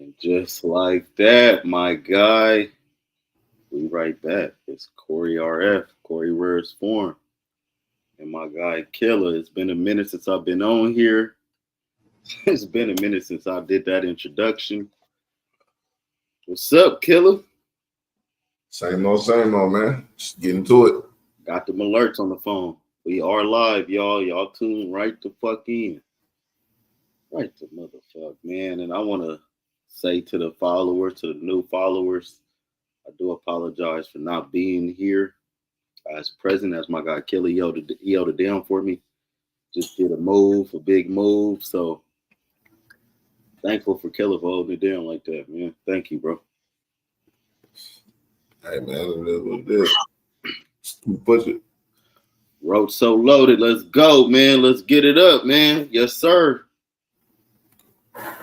And just like that, my guy, we right back. It's Corey RF, Corey Rare's Form, and my guy Killer. It's been a minute since I've been on here. It's been a minute since I did that introduction. What's up, Killer? Same old, man. Just getting to it. Got them alerts on the phone. We are live, y'all. Y'all tune right the fuck in. Right the motherfuck, man. And I want to say to the followers, to the new followers, I do apologize for not being here as present, as my guy Kelly held it down for me. Just did a big move. So thankful for Kelly for holding it down like that, man. Thank you, bro. Hey, man, it is what it is. Push it. Road so loaded. Let's go, man. Let's get it up, man. Yes, sir.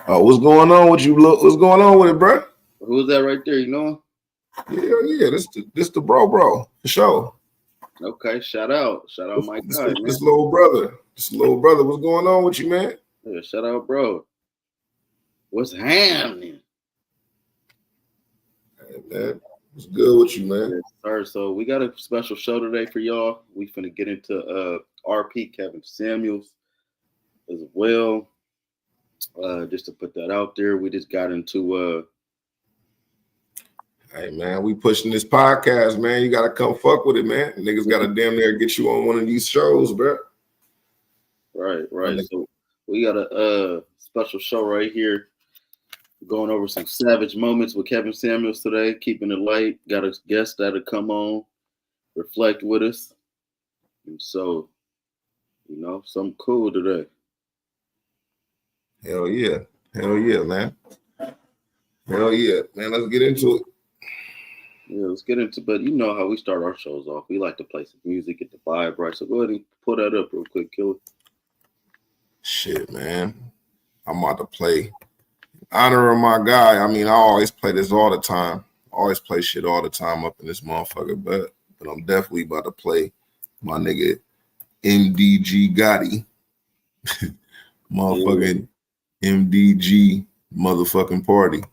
Oh, what's going on with you? Look, what's going on with it, bro? Who's that right there? You know him? Yeah. This the bro, for sure. Okay, shout out my guy, man. This little brother. What's going on with you, man? Yeah, shout out, bro. What's happening? Hey, man. What's good with you, man? Yes, sir. So we got a special show today for y'all. We finna get into RP Kevin Samuels as well. Just to put that out there, we just got into hey man, we pushing this podcast, man. You gotta come fuck with it, man. Niggas gotta damn near get you on one of these shows, bro. Right. So we got a special show right here. Going over some savage moments with Kevin Samuels today, keeping it light. Got a guest that'll come on, reflect with us. And so, something cool today. Hell yeah, man. Hell yeah, man. Let's get into it. Yeah, let's get into. But you know how we start our shows off. We like to play some music, get the vibe right. So go ahead and pull that up real quick, Killer. Shit, man. I'm about to play. Honor of my guy. I mean, I always play this all the time. I always play shit all the time up in this motherfucker, but I'm definitely about to play my nigga MDG Gotti. Motherfucking MDG motherfucking party.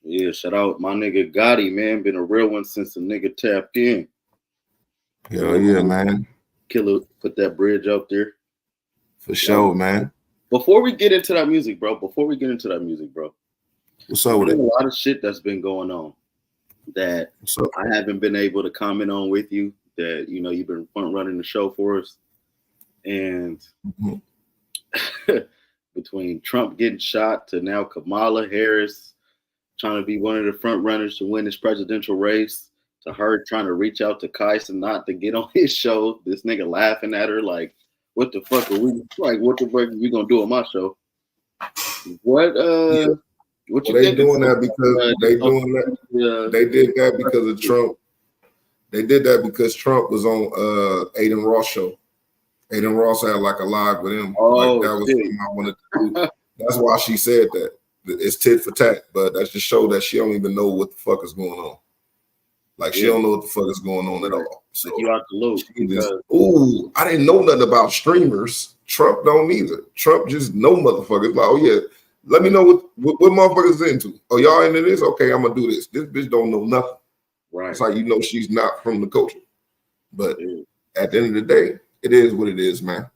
Yeah, shout out my nigga Gotti, man. Been a real one since the nigga tapped in. Hell yeah, man. Killer put that bridge up there. For sure, man. Before we get into that music, bro. What's up with it? A lot of shit that's been going on that I haven't been able to comment on with you. That you've been front running the show for us, and between Trump getting shot to now Kamala Harris trying to be one of the front runners to win this presidential race, to her trying to reach out to Kyson not to get on his show. This nigga laughing at her like, what the fuck are we like? What the fuck are you gonna do on my show? What you they doing that because they did that because of Trump. They did that because Trump was on Aiden Ross show. Aiden Ross had like a live with him. Oh, that was something I wanted to do. That's why she said that. It's tit for tat, but that's just show that she don't even know what the fuck is going on. Like she don't know what the fuck is going on at all. So you out the loop. I didn't know nothing about streamers. Trump don't either. Trump just know motherfuckers. Like, oh yeah, let me know what motherfuckers into. Oh, y'all into this? Okay, I'm gonna do this. This bitch don't know nothing. Right. It's like she's not from the culture. But at the end of the day, it is what it is, man.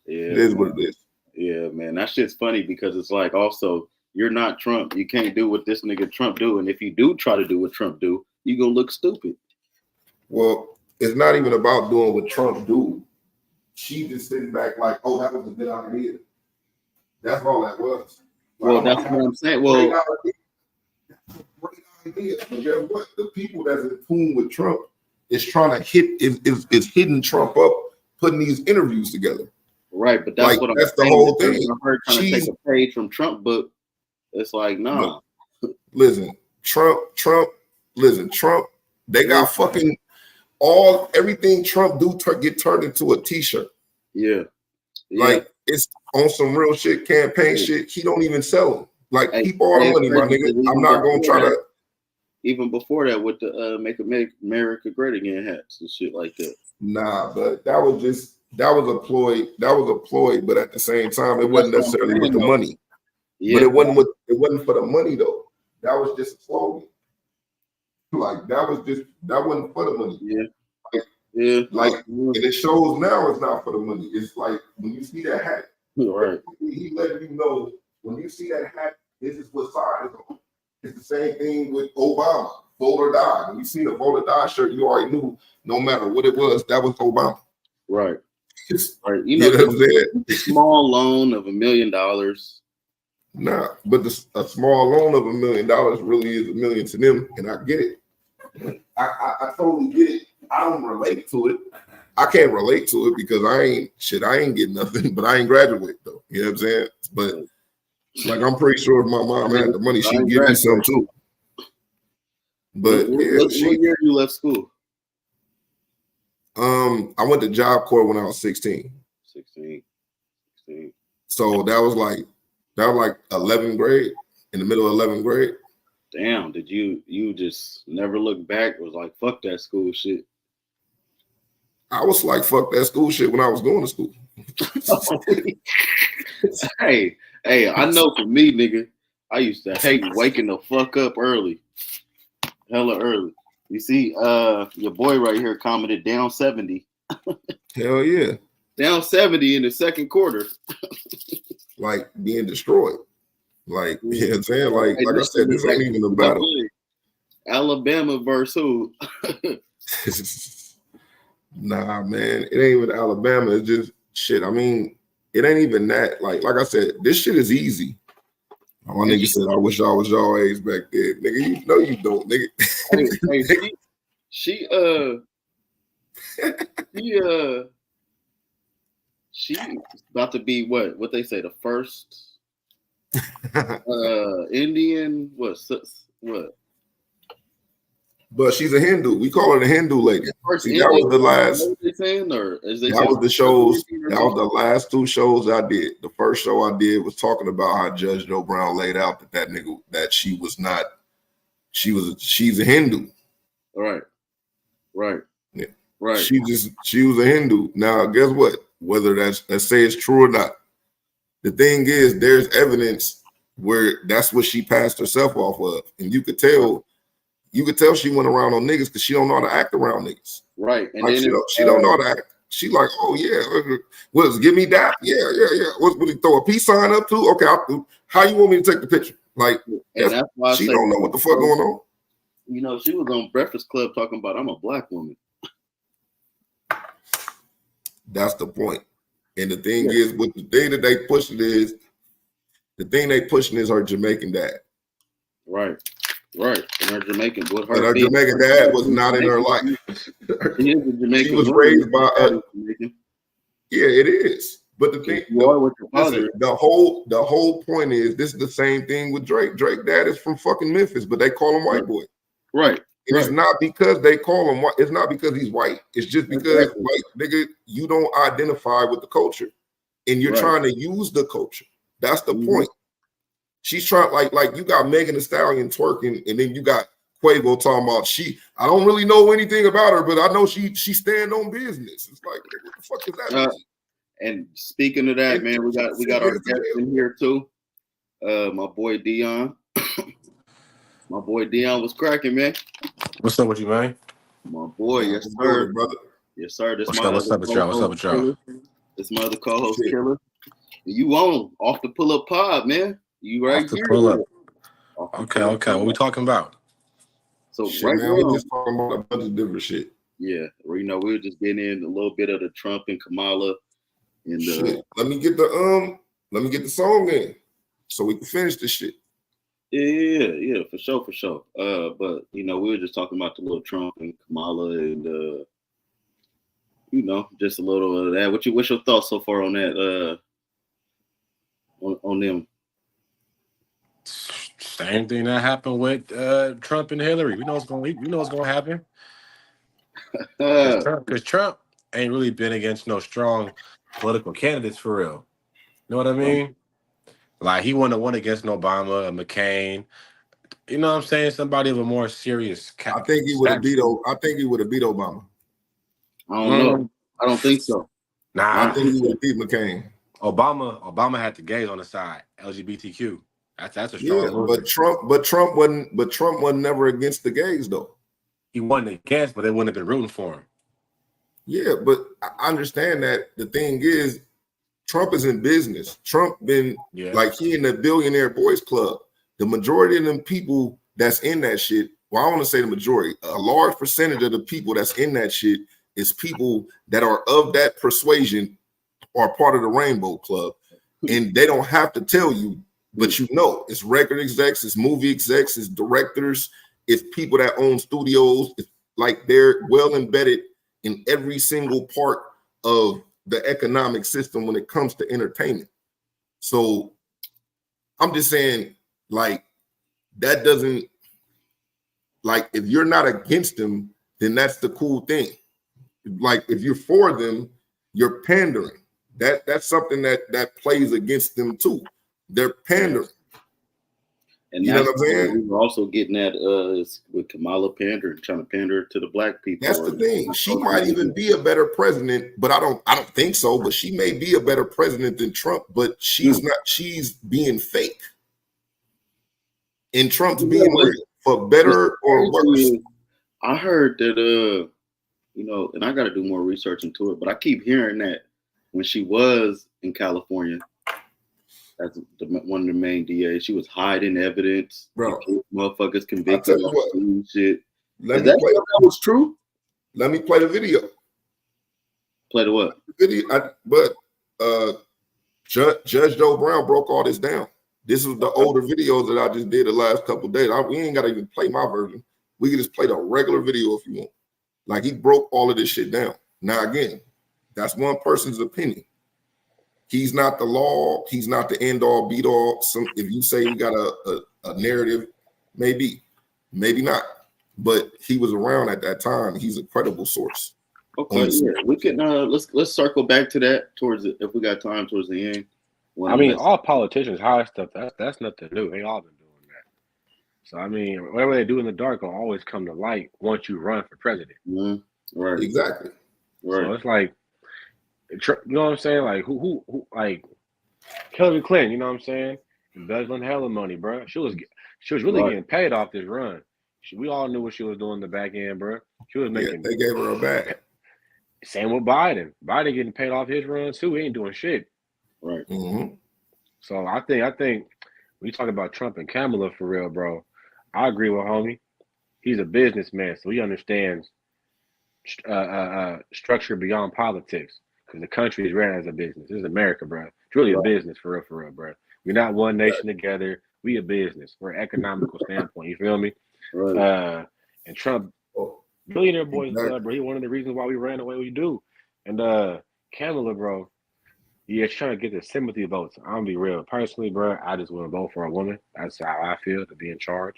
Yeah, it is what it is. Yeah, man. That shit's funny because it's like also you're not Trump. You can't do what this nigga Trump do. And if you do try to do what Trump do, you gonna look stupid. Well, it's not even about doing what Trump do. She just sitting back like, oh, that was a good idea. That's all that was. Well, that's what I'm saying. Well, great idea. But guess what? The people that's in tune with Trump is trying to is hitting Trump up, putting these interviews together. Right, but that's what I'm that's saying. The whole thing. Her trying to take a page from Trump, but it's like, nah. Listen, Trump. Listen, Trump. They got fucking everything Trump do get turned into a T-shirt. Yeah. Like it's on some real shit, campaign shit. He don't even sell them. Like keep all the money, my nigga. I'm not gonna try to. Even before that, with the Make America Great Again hats and shit like that. Nah, but that was a ploy. That was a ploy, but at the same time, it wasn't necessarily with the money. Yeah. But it wasn't for the money though. that was just a slogan. Like that wasn't for the money. Yeah. Like, Yeah. and it shows now it's not for the money. It's like when you see that hat, right. He letting you know when you see that hat, this is what side is on. It's the same thing with Obama, vote or die. When you see the vote or die shirt, you already knew no matter what it was, that was Obama. Right. Right. You know what I'm saying? A small loan of $1 million. Nah, but a small loan of $1 million really is $1 million to them, and I get it. I totally get it. I don't relate to it. I can't relate to it because I ain't getting nothing, but I ain't graduate though. You know what I'm saying? But like I'm pretty sure if my mom had the money, she'd give me some too. But what year you left school? I went to Job Corps when I was 16. 16. So that was like 11th grade, in the middle of 11th grade. Damn, did you just never look back? It was like, fuck that school shit. I was like, fuck that school shit when I was going to school. Hey, I know for me, nigga, I used to hate waking the fuck up early. Hella early. You see, your boy right here commented down 70. Hell yeah. Down 70 in the second quarter. Like being destroyed. Like, you know what I'm saying? Like I said, this ain't even a battle. Alabama versus who? Nah, man, it ain't even Alabama. It's just shit. I mean, it ain't even that. Like I said, this shit is easy. My nigga said, I wish I was y'all age back then. Nigga, you know you don't, nigga. She about to be what they say, the first Indian, what? But she's a Hindu. We call her the Hindu lady. See, that was the last. That was the shows. That was the last two shows I did. The first show I did was talking about how Judge Joe Brown laid out that nigga, that she was not. She's a Hindu. Right. Yeah. Right. She was a Hindu. Now, guess what? Whether let's say it's true or not, the thing is, there's evidence where that's what she passed herself off of, and you could tell she went around on niggas because she don't know how to act around niggas. Right. And like then she don't know how to act. She like, oh yeah, give me that. Yeah. Would he throw a peace sign up too? Okay, how you want me to take the picture? Like, that's why she don't know what the fuck going on. You know, she was on Breakfast Club talking about, I'm a black woman. That's the point. And the thing is, with the thing that they pushing is, her Jamaican dad. Right. And her Jamaican, but her Jamaican dad was not in her life. She is a Jamaican. She was raised by Jamaican. Yeah, it is. But the thing, the whole point is, this is the same thing with Drake. Drake dad is from fucking Memphis, but they call him white boy. Right. And it's not because they call him white. It's not because he's white. It's just because, like, nigga, you don't identify with the culture, and you're trying to use the culture. That's the point. She's trying, like you got Megan Thee Stallion twerking, and then you got Quavo talking about I don't really know anything about her, but I know she stand on business. It's like, what the fuck is that? And speaking of that, man, we got our guest in here too. My boy Dion. My boy Dion was cracking, man. What's up with you, man? My boy, yes sir, brother. Yes sir. What's up with y'all? This my other co-host Killer. You off the pull up pod, man. You right here. Pull up. Okay. What we talking about? So shit, man, we just talking about a bunch of different shit. Yeah, we were just getting in a little bit of the Trump and Kamala. And let me get the song in so we can finish this shit. Yeah, for sure. But we were just talking about the little Trump and Kamala and just a little of that. What's your thoughts so far on that? On them? Same thing that happened with Trump and Hillary. We know what's going to happen. Because Trump ain't really been against no strong political candidates for real. You know what I mean? Like, he wouldn't have won against Obama or McCain. You know what I'm saying? Somebody of a more serious. I think he would have beat Obama. I don't know. I don't think so. Nah, I think he would have beat McCain. Obama had the gays on the side. LGBTQ. That's a strong Yeah, movement. but Trump wasn't never against the gays though. He wasn't against, but they wouldn't have been rooting for him. Yeah, but I understand that. The thing is, Trump is in business. Trump been like he in the Billionaire Boys Club. The majority of them people that's in that shit, well, I want to say the majority, a large percentage of the people that's in that shit is people that are of that persuasion or part of the Rainbow Club. And they don't have to tell you, but you know, it's record execs, it's movie execs, it's directors, it's people that own studios. It's like they're well embedded in every single part of the economic system when it comes to entertainment. So I'm just saying, like, that doesn't, like, if you're not against them, then that's the cool thing. Like, if you're for them, you're pandering. That's something that plays against them too. They're pandering. And you know what I'm saying? We were also getting at with Kamala pandering, trying to pander to the black people. That's the thing. She might even be a better president, but I don't think so. But she may be a better president than Trump, but she's not. She's being fake, and Trump's being real, for better or worse. I heard that you know, and I got to do more research into it, but I keep hearing that when she was in California as one of the main DAs, she was hiding evidence. Bro, motherfuckers convicted of shit. Let me play. That was true. Let me play the video. Play the what? Judge Joe Brown broke all this down. This is the older videos that I just did the last couple of days. We ain't got to even play my version. We can just play the regular video if you want. Like, he broke all of this shit down. Now, again, that's one person's opinion. He's not the law. He's not the end all, beat all. If you say you got a narrative, maybe not. But he was around at that time. He's a credible source. Okay, yeah, we can. Let's circle back to that towards if we got time towards the end. I mean, all politicians hide stuff. That's nothing new. They all been doing that. So I mean, whatever they do in the dark will always come to light once you run for president. Mm-hmm. Right. Exactly. Right. So it's like, you know what I'm saying? Like who like Hillary Clinton. You know what I'm saying? Embezzling hella money, bro. She was really getting paid off this run. We all knew what she was doing in the back end, bro. She was making. Yeah, they gave her a bag. Same with Biden. Biden getting paid off his run too. He ain't doing shit. Right. Mm-hmm. So I think when you talk about Trump and Kamala for real, bro, I agree with homie. He's a businessman, so he understands structure beyond politics, because the country is ran as a business. This is America, bro. It's really a business for real, bro. We're not one nation together. We a business. We're an economical standpoint. You feel me? Right. And Trump, Billionaire Boys Club, bro. He one of the reasons why we ran the way we do. And Kamala, bro, yeah, she's trying to get the sympathy votes. I'm gonna be real. Personally, bro, I just want to vote for a woman. That's how I feel, to be in charge.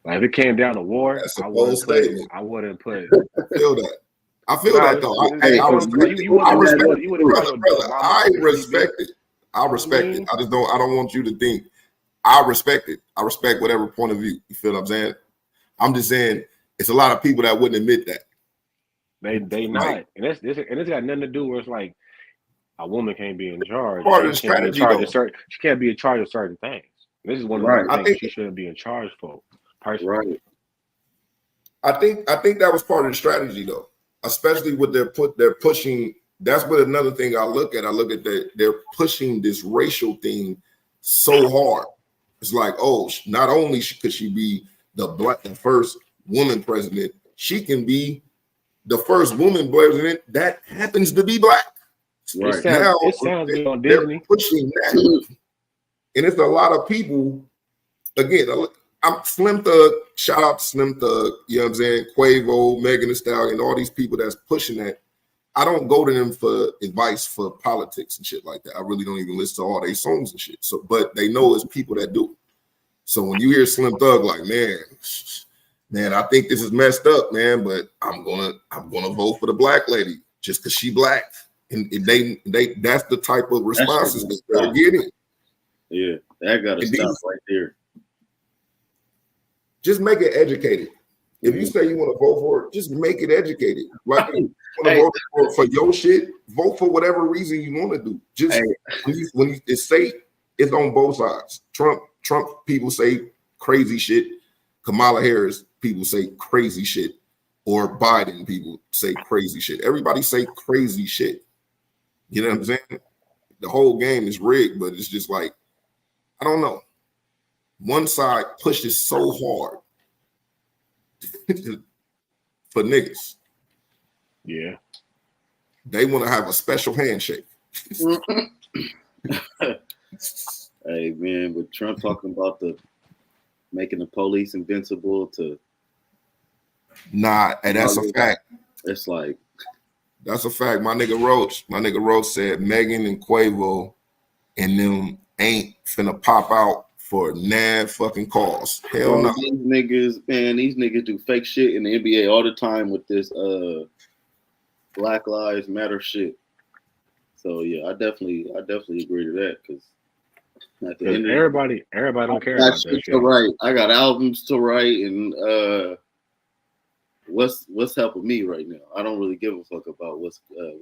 Like, if it came down to war, I wouldn't put. I feel that. I feel that though. I respect it. I respect it. I don't want you to think. I respect it. I respect whatever point of view. You feel what I'm saying? I'm just saying it's a lot of people that wouldn't admit that. They not. Right. And it's got nothing to do with, like, a woman can't be in charge. Part of the strategy, she can't be in charge of certain things. This is one of the things she shouldn't be in charge for. Personally. Right. I think that was part of the strategy though, especially with they're pushing. That's what another thing I look at. They're pushing this racial thing so hard. It's like, oh, not only could she be the first woman president, she can be the first woman president that happens to be black. Right. It sounds good on Disney. Pushing that. And it's a lot of people, again, I'm Slim Thug, shout out to Slim Thug, you know what I'm saying? Quavo, Megan Thee Stallion, all these people that's pushing that. I don't go to them for advice for politics and shit like that. I really don't even listen to all their songs and shit. So, but they know it's people that do. So when you hear Slim Thug, like, man, I think this is messed up, man, but I'm gonna vote for the black lady just because she black. And they that's the type of responses that they're getting. Yeah, that gotta stop right there. Just make it educated. If you say you want to vote for it, just make it educated. Like, you want to vote for your shit, vote for whatever reason you want to do. Just when you say it's on both sides. Trump Trump people say crazy shit. Kamala Harris people say crazy shit. Or Biden people say crazy shit. Everybody say crazy shit. You know what I'm saying? The whole game is rigged, but it's just like, I don't know. One side pushes so hard for niggas. Yeah. They want to have a special handshake. Hey man, with Trump talking about making the police invincible to And that's a fact. It's like That's a fact. My nigga Roach said Megan and Quavo and them ain't finna pop out for nan fucking cause. Hell no. These niggas do fake shit in the NBA all the time with this Black Lives Matter shit. So yeah, I definitely agree to that because at the end everybody don't care about that shit. Right. I got albums to write and what's helping me right now? I don't really give a fuck about what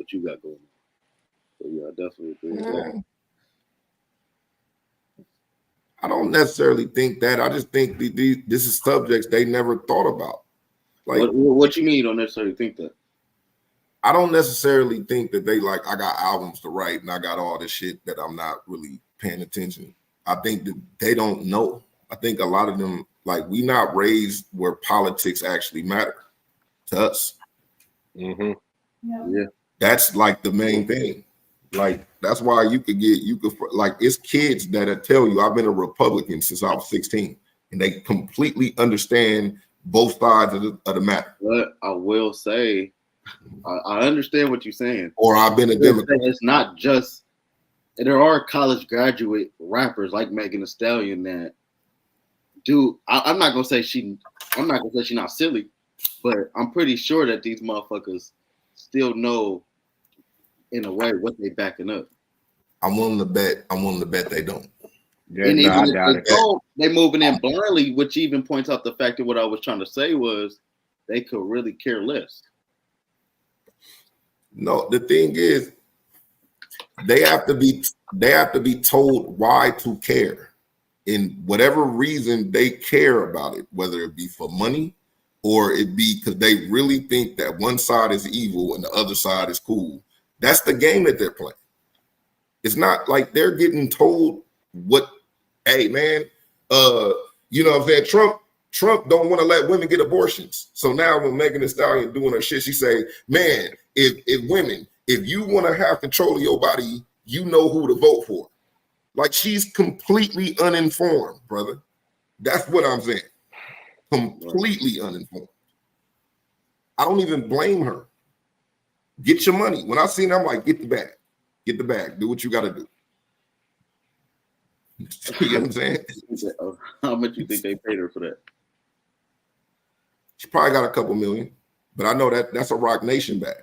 you got going on. So yeah, I definitely agree with that. I don't necessarily think that. I just think this is subjects they never thought about. Like, what you mean you don't necessarily think that? I don't necessarily think that they like, I got albums to write and I got all this shit that I'm not really paying attention. I think that they don't know. I think a lot of them, like, we not raised where politics actually matter to us. Mm-hmm. Yeah. That's like the main thing. Like, that's why you could like, it's kids that'll tell you, I've been a Republican since I was 16, and they completely understand both sides of the matter. But I will say, I understand what you're saying. Or I've been a Democrat. It's not just, there are college graduate rappers like Megan Thee Stallion that do, I'm not gonna say she's not silly, but I'm pretty sure that these motherfuckers still know in a way what they backing up. I'm willing to bet they don't. Yeah, and even if they moving in blindly, which even points out the fact that what I was trying to say was they could really care less. No, the thing is, they have to be told why to care, in whatever reason they care about it, whether it be for money or it be because they really think that one side is evil and the other side is cool. That's the game that they're playing. It's not like they're getting told what, hey man, you know what I'm saying? Trump don't want to let women get abortions. So now when Megan Thee Stallion doing her shit, she say, man, if women, if you want to have control of your body, you know who to vote for. Like, she's completely uninformed, brother. That's what I'm saying. Completely uninformed. I don't even blame her. Get your money. When I seen her, I'm like, get the bag. Get the bag. Do what you got to do. You know what I'm saying? How much you think they paid her for that? She probably got a couple million, but I know that's a Rock Nation bag.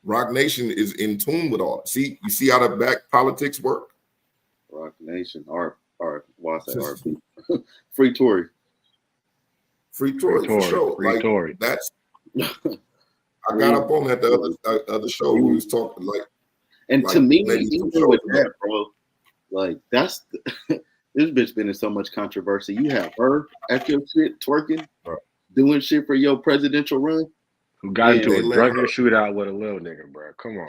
Rock Nation is in tune with all. See, you see how the back politics work? Rock Nation, or why say RP? Free Tory. Free Tory, for sure. Free like, Tory. That's I got up on that the other show. We was talking like, and like, to me, even with that, bro, like that's this bitch been in so much controversy. You have her at your shit twerking, doing shit for your presidential run. Who got into a drunken shootout with a little nigga, bro? Come on.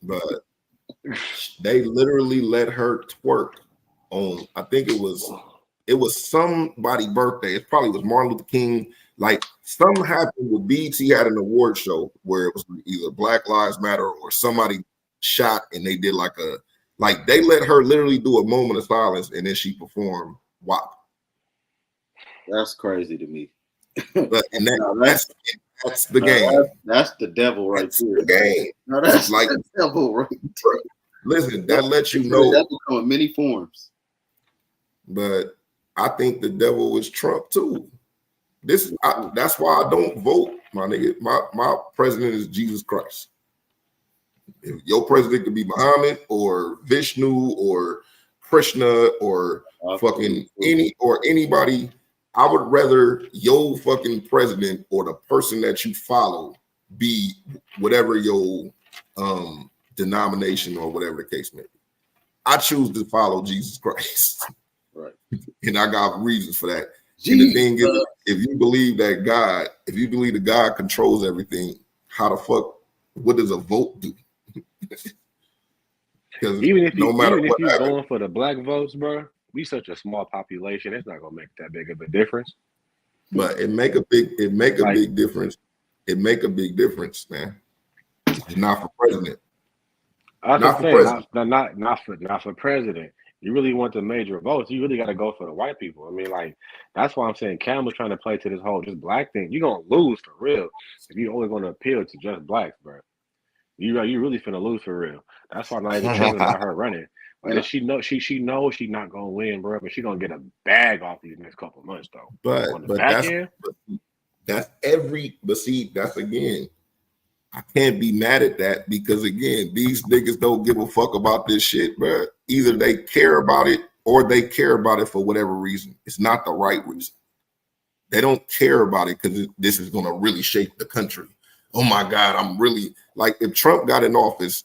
But they literally let her twerk on. I think it was somebody's birthday. It probably was Martin Luther King. Like, something happened with BET had an award show where it was either Black Lives Matter or somebody shot, and they did they let her literally do a moment of silence, and then she performed WAP. That's crazy to me. But and that's the game. That's the devil right there. The game. No, that's like the devil right there. Listen, that lets you know. That will come in many forms. But I think the devil is Trump too. That's why I don't vote, my nigga. My president is Jesus Christ. If your president could be Muhammad or Vishnu or Krishna or fucking anybody, I would rather your fucking president or the person that you follow be whatever your denomination or whatever the case may be. I choose to follow Jesus Christ. Right. And I got reasons for that. And the thing is, if you believe that God controls everything, how the fuck, what does a vote do? Because Even if no matter what you happens, going for the black votes, bro, we such a small population. It's not gonna make that big of a difference. but it make a big Like- difference. It make a big difference, man. It's not for president. I was Not for saying, president. not for president. You really want the major votes. You really got to go for the white people. I mean, like that's why I'm saying Campbell's trying to play to this whole just black thing. You're gonna lose for real if you only going to appeal to just blacks, bro. You really finna lose for real. That's why I'm not even tripping about her running. Like she knows she's not gonna win, bro. But she gonna get a bag off these next couple of months though. On the But back end, that's but see, that's again. I can't be mad at that because again, these niggas don't give a fuck about this shit, bro. Either they care about it or they care about it for whatever reason. It's not the right reason. They don't care about it because this is going to really shape the country. Oh my God, I'm really like if Trump got in office,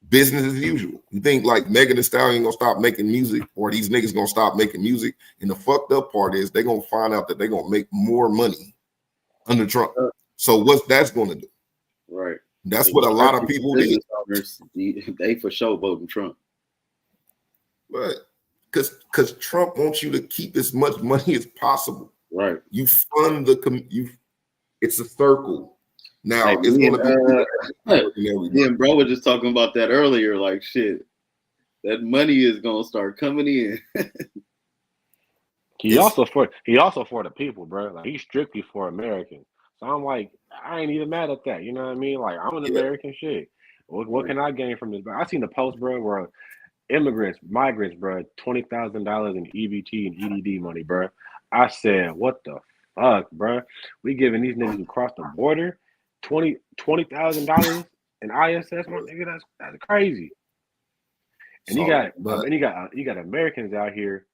business as usual. You think like Megan Thee Stallion gonna stop making music or these niggas gonna stop making music? And the fucked up part is they're gonna find out that they're gonna make more money under Trump. So what's that's gonna do? Right. That's what a lot of people did. They for sure voting Trump. But because Trump wants you to keep as much money as possible. Right. You fund it's a circle. Now like it's gonna be yeah, bro was just talking about that earlier. Like shit. That money is gonna start coming in. He also for the people, bro. Like he's strictly for Americans. So I'm like, I ain't even mad at that. You know what I mean? Like I'm an American shit. What can I gain from this? I seen the post, bro, where migrants, bro, $20,000 in EBT and EDD money, bro. I said, what the fuck, bro? We giving these niggas who cross the border $20,000 in ISS, my nigga. That's crazy. And you got Americans out here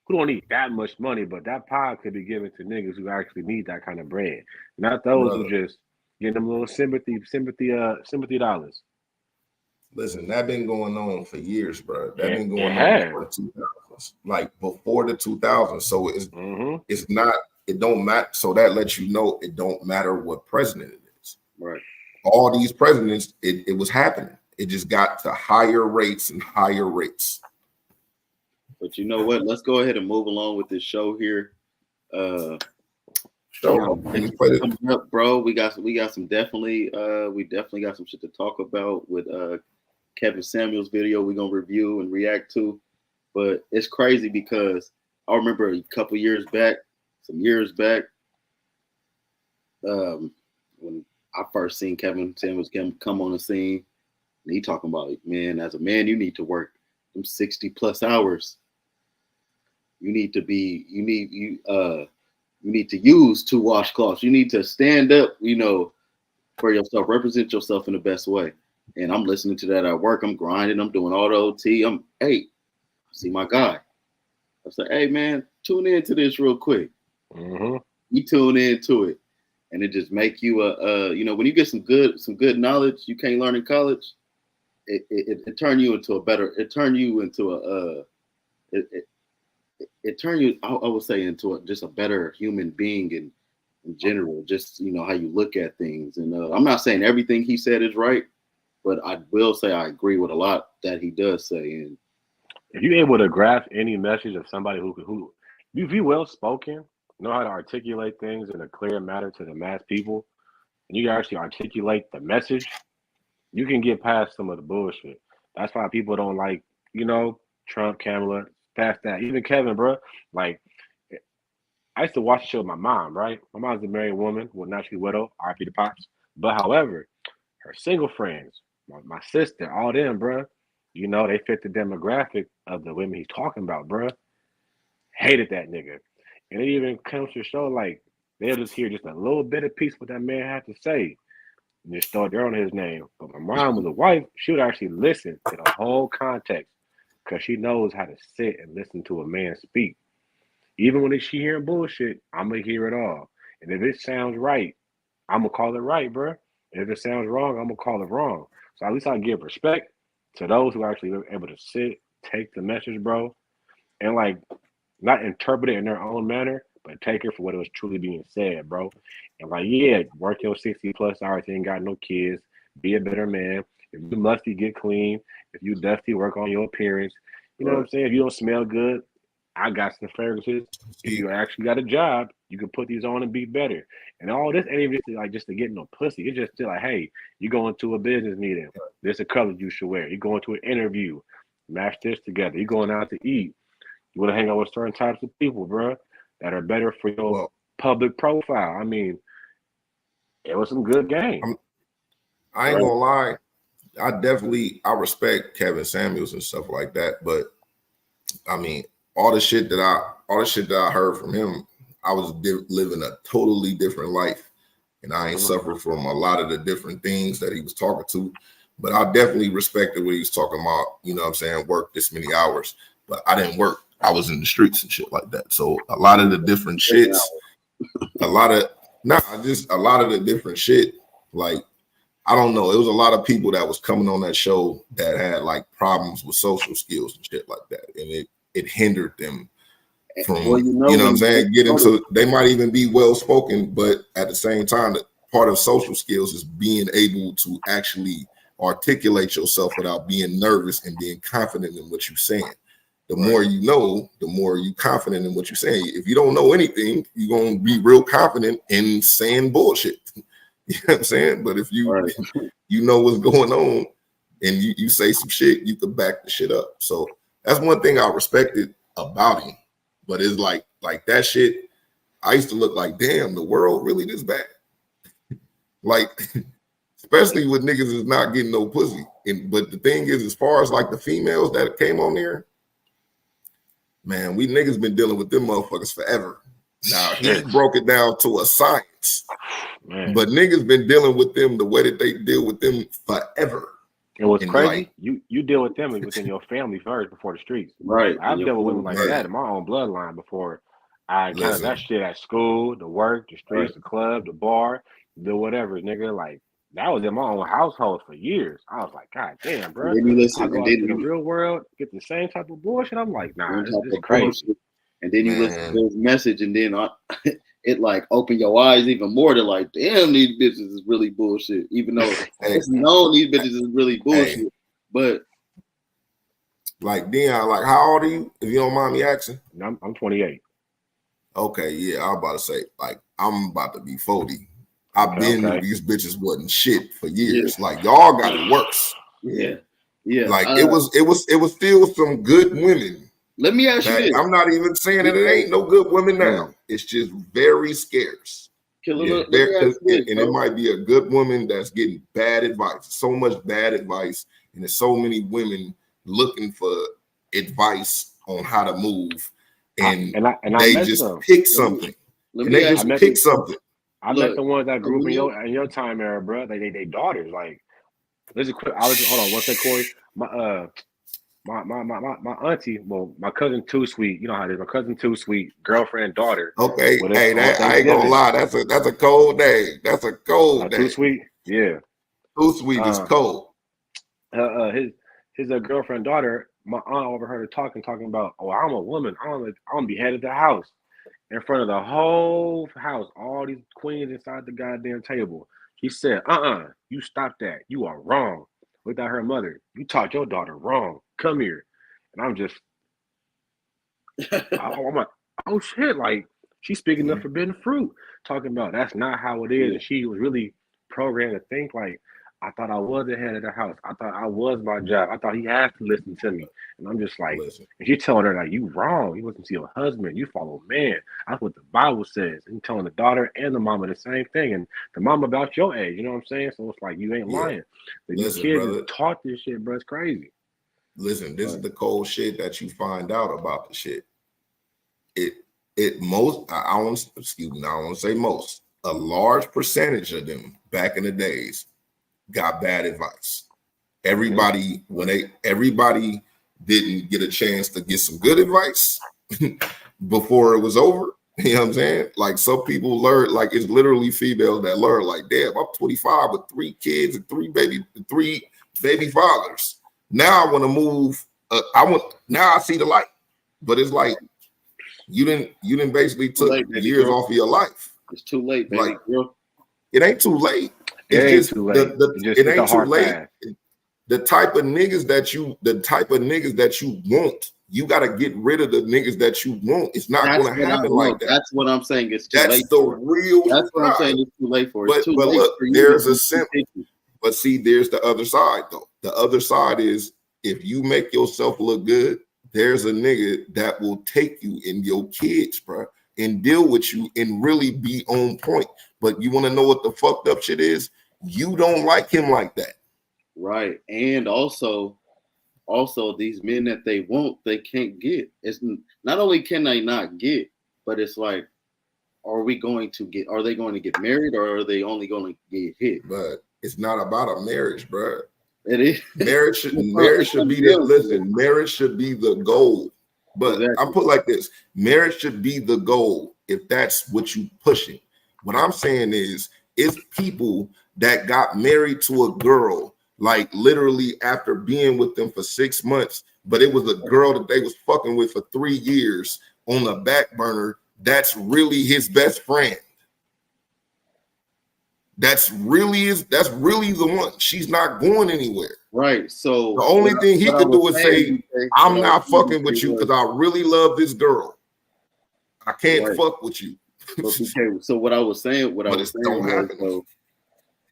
who don't need that much money, but that pie could be given to niggas who actually need that kind of bread, not those who just get them little sympathy dollars. Listen, that been going on for years, bro. That been going on before the 2000s, like before the 2000s. So it's not. It don't matter. So that lets you know it don't matter what president it is. Right. All these presidents, it was happening. It just got to higher rates and higher rates. But you know what? Let's go ahead and move along with this show here. Coming up, bro. We got some definitely got some shit to talk about with Kevin Samuels video we're gonna review and react to. But it's crazy because I remember a couple years back, when I first seen Kevin Samuels come on the scene, and he talking about, man, as a man, you need to work them 60 plus hours. You need to use 2 washcloths. You need to stand up, for yourself, represent yourself in the best way. And I'm listening to that at work. I'm grinding. I'm doing all the OT. See my guy. I say, hey man, tune into this real quick. You tune into it, and it just make you when you get some good knowledge you can't learn in college, it turn you into a better. It turn you into I would say into just a better human being in general. Just how you look at things. And I'm not saying everything he said is right, but I will say I agree with a lot that he does say. And if you're able to grasp any message of somebody who you be well spoken, know how to articulate things in a clear manner to the mass people, and you can actually articulate the message, you can get past some of the bullshit. That's why people don't like, Trump, Kamala, past that. Even Kevin, bro. Like, I used to watch the show with my mom, right? My mom's a married woman, well, naturally widow, RP the Pops. But however, her single friends, my sister, all them, bro, they fit the demographic of the women he's talking about, bro. Hated that nigga. And it even comes to show, like, they'll just hear just a little bit of piece what that man had to say and just throw dirt on his name. But my mom was a wife, she would actually listen to the whole context because she knows how to sit and listen to a man speak. Even when she hearing bullshit, I'm going to hear it all. And if it sounds right, I'm going to call it right, bro. And if it sounds wrong, I'm going to call it wrong. So at least I give respect to those who actually are able to sit, take the message, bro. And, like, not interpret it in their own manner, but take it for what it was truly being said, bro. And like, yeah, work your 60+ hours, you ain't got no kids, be a better man. If you musty, get clean. If you dusty, work on your appearance. You know what I'm saying? If you don't smell good, I got some fragrances. If you actually got a job, you can put these on and be better. And all this ain't even just to get no pussy. It's just like, hey, you going to a business meeting. This a color you should wear. You going to an interview. Match this together. You going out to eat. You want to hang out with certain types of people, bro, that are better for your public profile. I mean, it was some good game. I ain't gonna lie. I respect Kevin Samuels and stuff like that, but I mean, all the shit that I heard from him, I was living a totally different life, and I ain't suffered from a lot of the different things that he was talking to. But I definitely respected what he was talking about. You know what I'm saying? Work this many hours, but I didn't work. I was in the streets and shit like that. So a lot of the different shits, a lot of the different shit, like, I don't know. It was a lot of people that was coming on that show that had like problems with social skills and shit like that. And it hindered them from, you know what I'm saying, they might even be well spoken, but at the same time, part of social skills is being able to actually articulate yourself without being nervous and being confident in what you're saying. The more you know, the more you confident in what you're saying. If you don't know anything, you're going to be real confident in saying bullshit. You know what I'm saying? But if you you know what's going on and you say some shit, you can back the shit up. So that's one thing I respected about him. But it's like that shit, I used to look like, damn, the world really this bad. Like, especially with niggas is not getting no pussy. But the thing is, as far as like the females that came on there, man, we niggas been dealing with them motherfuckers forever. Now, he broke it down to a science. Man. But niggas been dealing with them the way that they deal with them forever. And what's crazy, you deal with them within your family first before the streets. Right. I've dealt with women like that in my own bloodline before I encountered that shit at school, the work, the streets, the club, the bar, the whatever, nigga. Like, that was in my own household for years. I was like, God damn, bro. Then you listen, I go out to the real world, get the same type of bullshit. I'm like, nah, this is crazy. Bullshit. And then you listen to his message, and then it like open your eyes even more to like, damn, these bitches is really bullshit. Even though it's known these bitches is really bullshit. But like, Dion, like, how old are you? If you don't mind me asking. I'm 28. Okay, yeah, I was about to say, like, I'm about to be 40. I've been these bitches wasn't shit for years. Yeah. Like, y'all got it worse. Yeah. Like, it was still some good women. Let me ask you this. I'm not even saying that it ain't no good women now. It's just very scarce. And it might be a good woman that's getting bad advice. So much bad advice, and there's so many women looking for advice on how to move, and they just pick something. I met the ones that grew up in your time era, bro. They daughters. Like, listen, quick. Hold on, one second, Corey. My auntie, well, my cousin Too Sweet, you know how it is. My cousin Too Sweet, girlfriend and daughter. Okay, hey, I ain't gonna lie. That's a cold day. That's a cold day. Too Sweet, yeah. Too Sweet is cold. His girlfriend daughter. My aunt overheard her talking about, oh, I'm a woman. I'm gonna be head of the house in front of the whole house. All these queens inside the goddamn table. She said, you stop that. You are wrong. Without her mother, you taught your daughter wrong. Come here. And I'm just, I'm like, oh shit, like, she's speaking of forbidden fruit, talking about that's not how it is. And she was really programmed to think like, I thought I was the head of the house. I thought I was my job. I thought he has to listen to me. And I'm just like, and she's telling her, like, you wrong. You listen to your husband. You follow man. That's what the Bible says. And telling the daughter and the mama the same thing. And the mama about your age, you know what I'm saying? So it's like, you ain't lying. But these kids are taught this shit, bro. It's crazy. Listen, this is the cold shit that you find out about the shit. I don't want to say most. A large percentage of them back in the days got bad advice. Everybody didn't get a chance to get some good advice before it was over. You know what I'm saying? Like, some people learn, like, it's literally females that learn, like, damn, I'm 25 with 3 kids and 3 baby fathers. Now I want to move. Now I see the light. But it's like, You didn't basically took late, baby years girl. off of your life. It's too late, baby Like, girl. It ain't too late. It It's ain't just too late. it ain't too late. Path. The type of niggas that you want, you got to get rid of the niggas that you want. It's not going to happen like that. That's what I'm saying. It's too That's late. the real. That's what I'm saying. It's too late for. It's too But late look, for you. there's a simple. But see, there's the other side though. The other side is if you make yourself look good, there's a nigga that will take you and your kids, bro, and deal with you and really be on point. But you want to know what the fucked up shit is? You don't like him like that. Right. And also these men that they want, they can't get. It's not only can they not get, but it's like, are they going to get married, or are they only going to get hit? But it's not about a marriage, bro. It is. Marriage should be the listen. Marriage should be the goal. But Exactly. I'm put like this: marriage should be the goal if that's what you pushing. What I'm saying is, it's people that got married to a girl, like literally after being with them for 6 months, but it was a girl that they was fucking with for 3 years on the back burner. That's really his best friend. That's really the one. She's not going anywhere. Right. So the only thing he could do is say, I'm not fucking with you because I really love this girl. I can't fuck with you. Okay, so what I was saying was,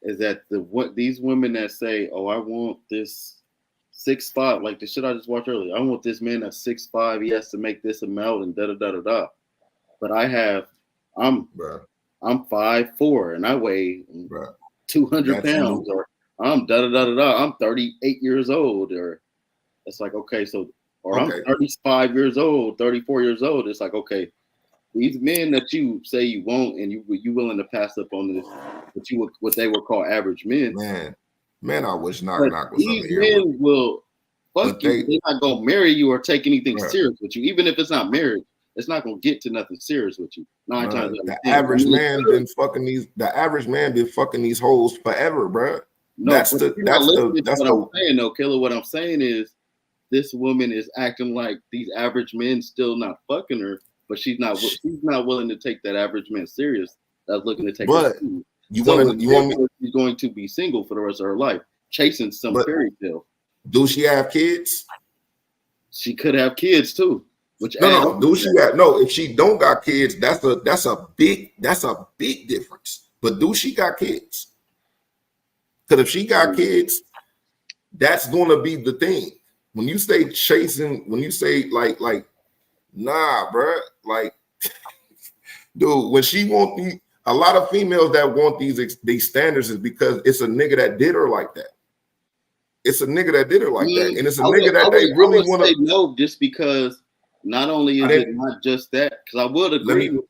is that these women that say, oh, I want this 6'5", like the shit I just watched earlier. I want this man that's 6'5", he has to make this amount and da da da da da. But I'm 5'4" and I weigh 200 pounds, or I'm da da da da da. I'm 38 years old, or it's like, okay, so, or I'm 35 years old, 34 years old. It's like, okay, these men that you say you want and you willing to pass up on this, what they would call average men. Man, I wish Knock was on these the men will fuck you. They're not gonna marry you or take anything serious with you, even if it's not marriage. It's not gonna get to nothing serious with you. The average man been fucking these hoes forever, bro. No, that's what I'm saying, though, Killer. What I'm saying is, this woman is acting like these average men still not fucking her, but she's not willing to take that average man serious. That's looking to take. But she's going to be single for the rest of her life, chasing some fairy tale. Do she have kids? She could have kids too. If she don't got kids, that's a big difference. But do she got kids? Because if she got kids, that's gonna be the thing. When you say chasing, when you say like, nah, bro, like, dude, when she want a lot of females that want these standards is because it's a nigga that did her like that. It's a nigga that did her like that, and it's a nigga that they really want to know. Just because not only is it not just that, because I would agree with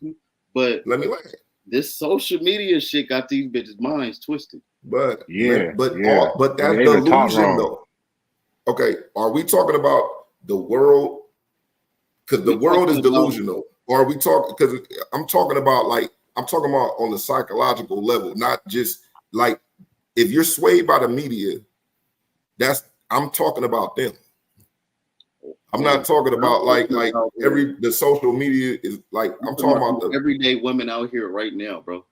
you, but let me land. This social media shit got these bitches' minds twisted. But that's delusion though. Okay, are we talking about the world? Because the world is delusional. Or are we talking? Because I'm talking about on the psychological level, not just like if you're swayed by the media. I'm talking about them. I'm not talking about the social media is like I'm talking about the everyday women out here right now, bro.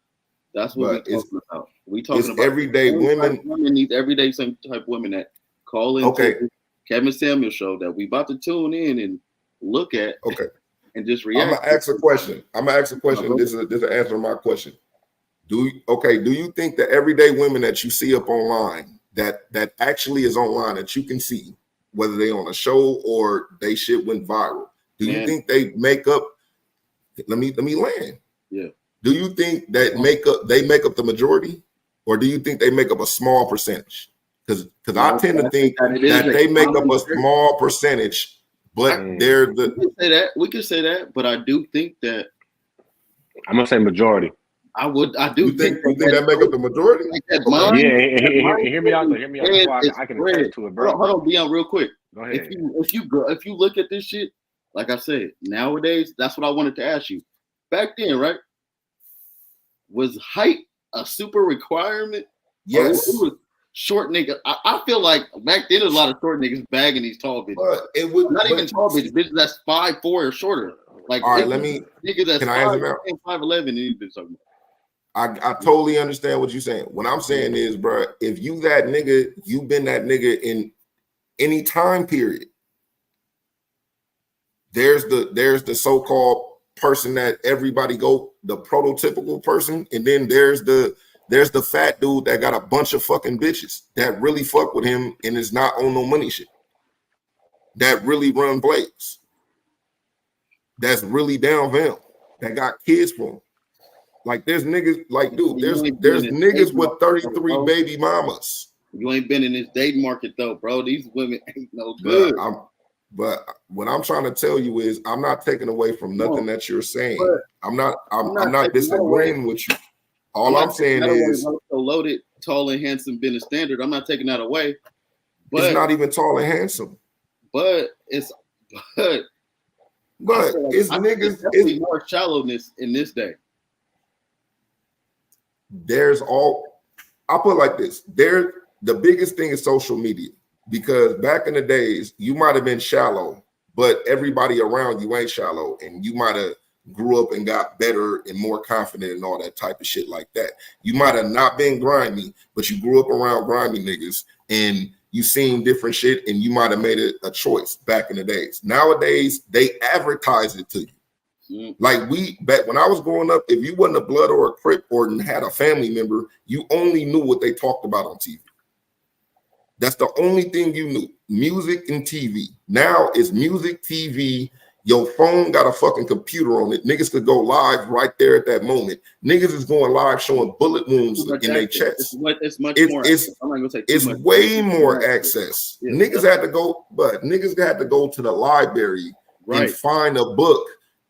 That's what we're talking about. We talking about everyday women. These everyday same type women that call into Kevin Samuels show that we about to tune in and look at. Okay. And just react. I'm gonna ask a question. This is an answer to my question. Do you think the everyday women that you see up online that actually is online that you can see, whether they on a show or they shit went viral, do you think they make up? Let me land. Yeah. Do you think that they make up the majority, or do you think they make up a small percentage? Because I tend to think that they make up a small percentage, but they're we can say that, but I do think that I'm gonna say majority. I do you think that make up the majority? Hear me out. Hear me out. I can attest to it, bro. Hold on, Dion, real quick. Go ahead. If you look at this shit, like I said, nowadays, that's what I wanted to ask you. Back then, right? Was height a super requirement? Yes. short niggas. I feel like back then, there's a lot of short niggas bagging these tall bitches. But it would Not even tall bitches. Bitches that's 5'4" or shorter. Like, all right, let me. Niggas that's Can I answer now? 5'11" and these bitches talking about. I totally understand what you're saying. What I'm saying is, bro, if you that nigga, you been that nigga in any time period. There's the so-called person that everybody go, the prototypical person, and then there's the fat dude that got a bunch of fucking bitches that really fuck with him and is not on no money shit. That really run Blaze. That's really down for him. That got kids for him. Like there's niggas, like dude, there's niggas with 33 baby mamas. You ain't been in this dating market though, bro. These women ain't no good. But what I'm trying to tell you is I'm not taking away from nothing that you're saying. I'm not disagreeing with you. All I'm saying is so loaded, tall and handsome been a standard. I'm not taking that away. But it's not even tall and handsome. But it's niggas. Definitely more shallowness in this day. I'll put it like this. The biggest thing is social media. Because back in the days, you might have been shallow, but everybody around you ain't shallow, and you might have grew up and got better and more confident and all that type of shit like that. You might have not been grimy, but you grew up around grimy niggas, and you seen different shit, and you might have made it a choice back in the days. Nowadays, they advertise it to you. Like back when I was growing up, if you wasn't a blood or a crip or had a family member, you only knew what they talked about on TV. That's the only thing you knew. Music and TV. Now it's music, TV. Your phone got a fucking computer on it. Niggas could go live right there at that moment. Niggas is going live showing bullet wounds in their chest. It's much more. I'm not gonna say it's way more access. Yeah, niggas had to go to the library and find a book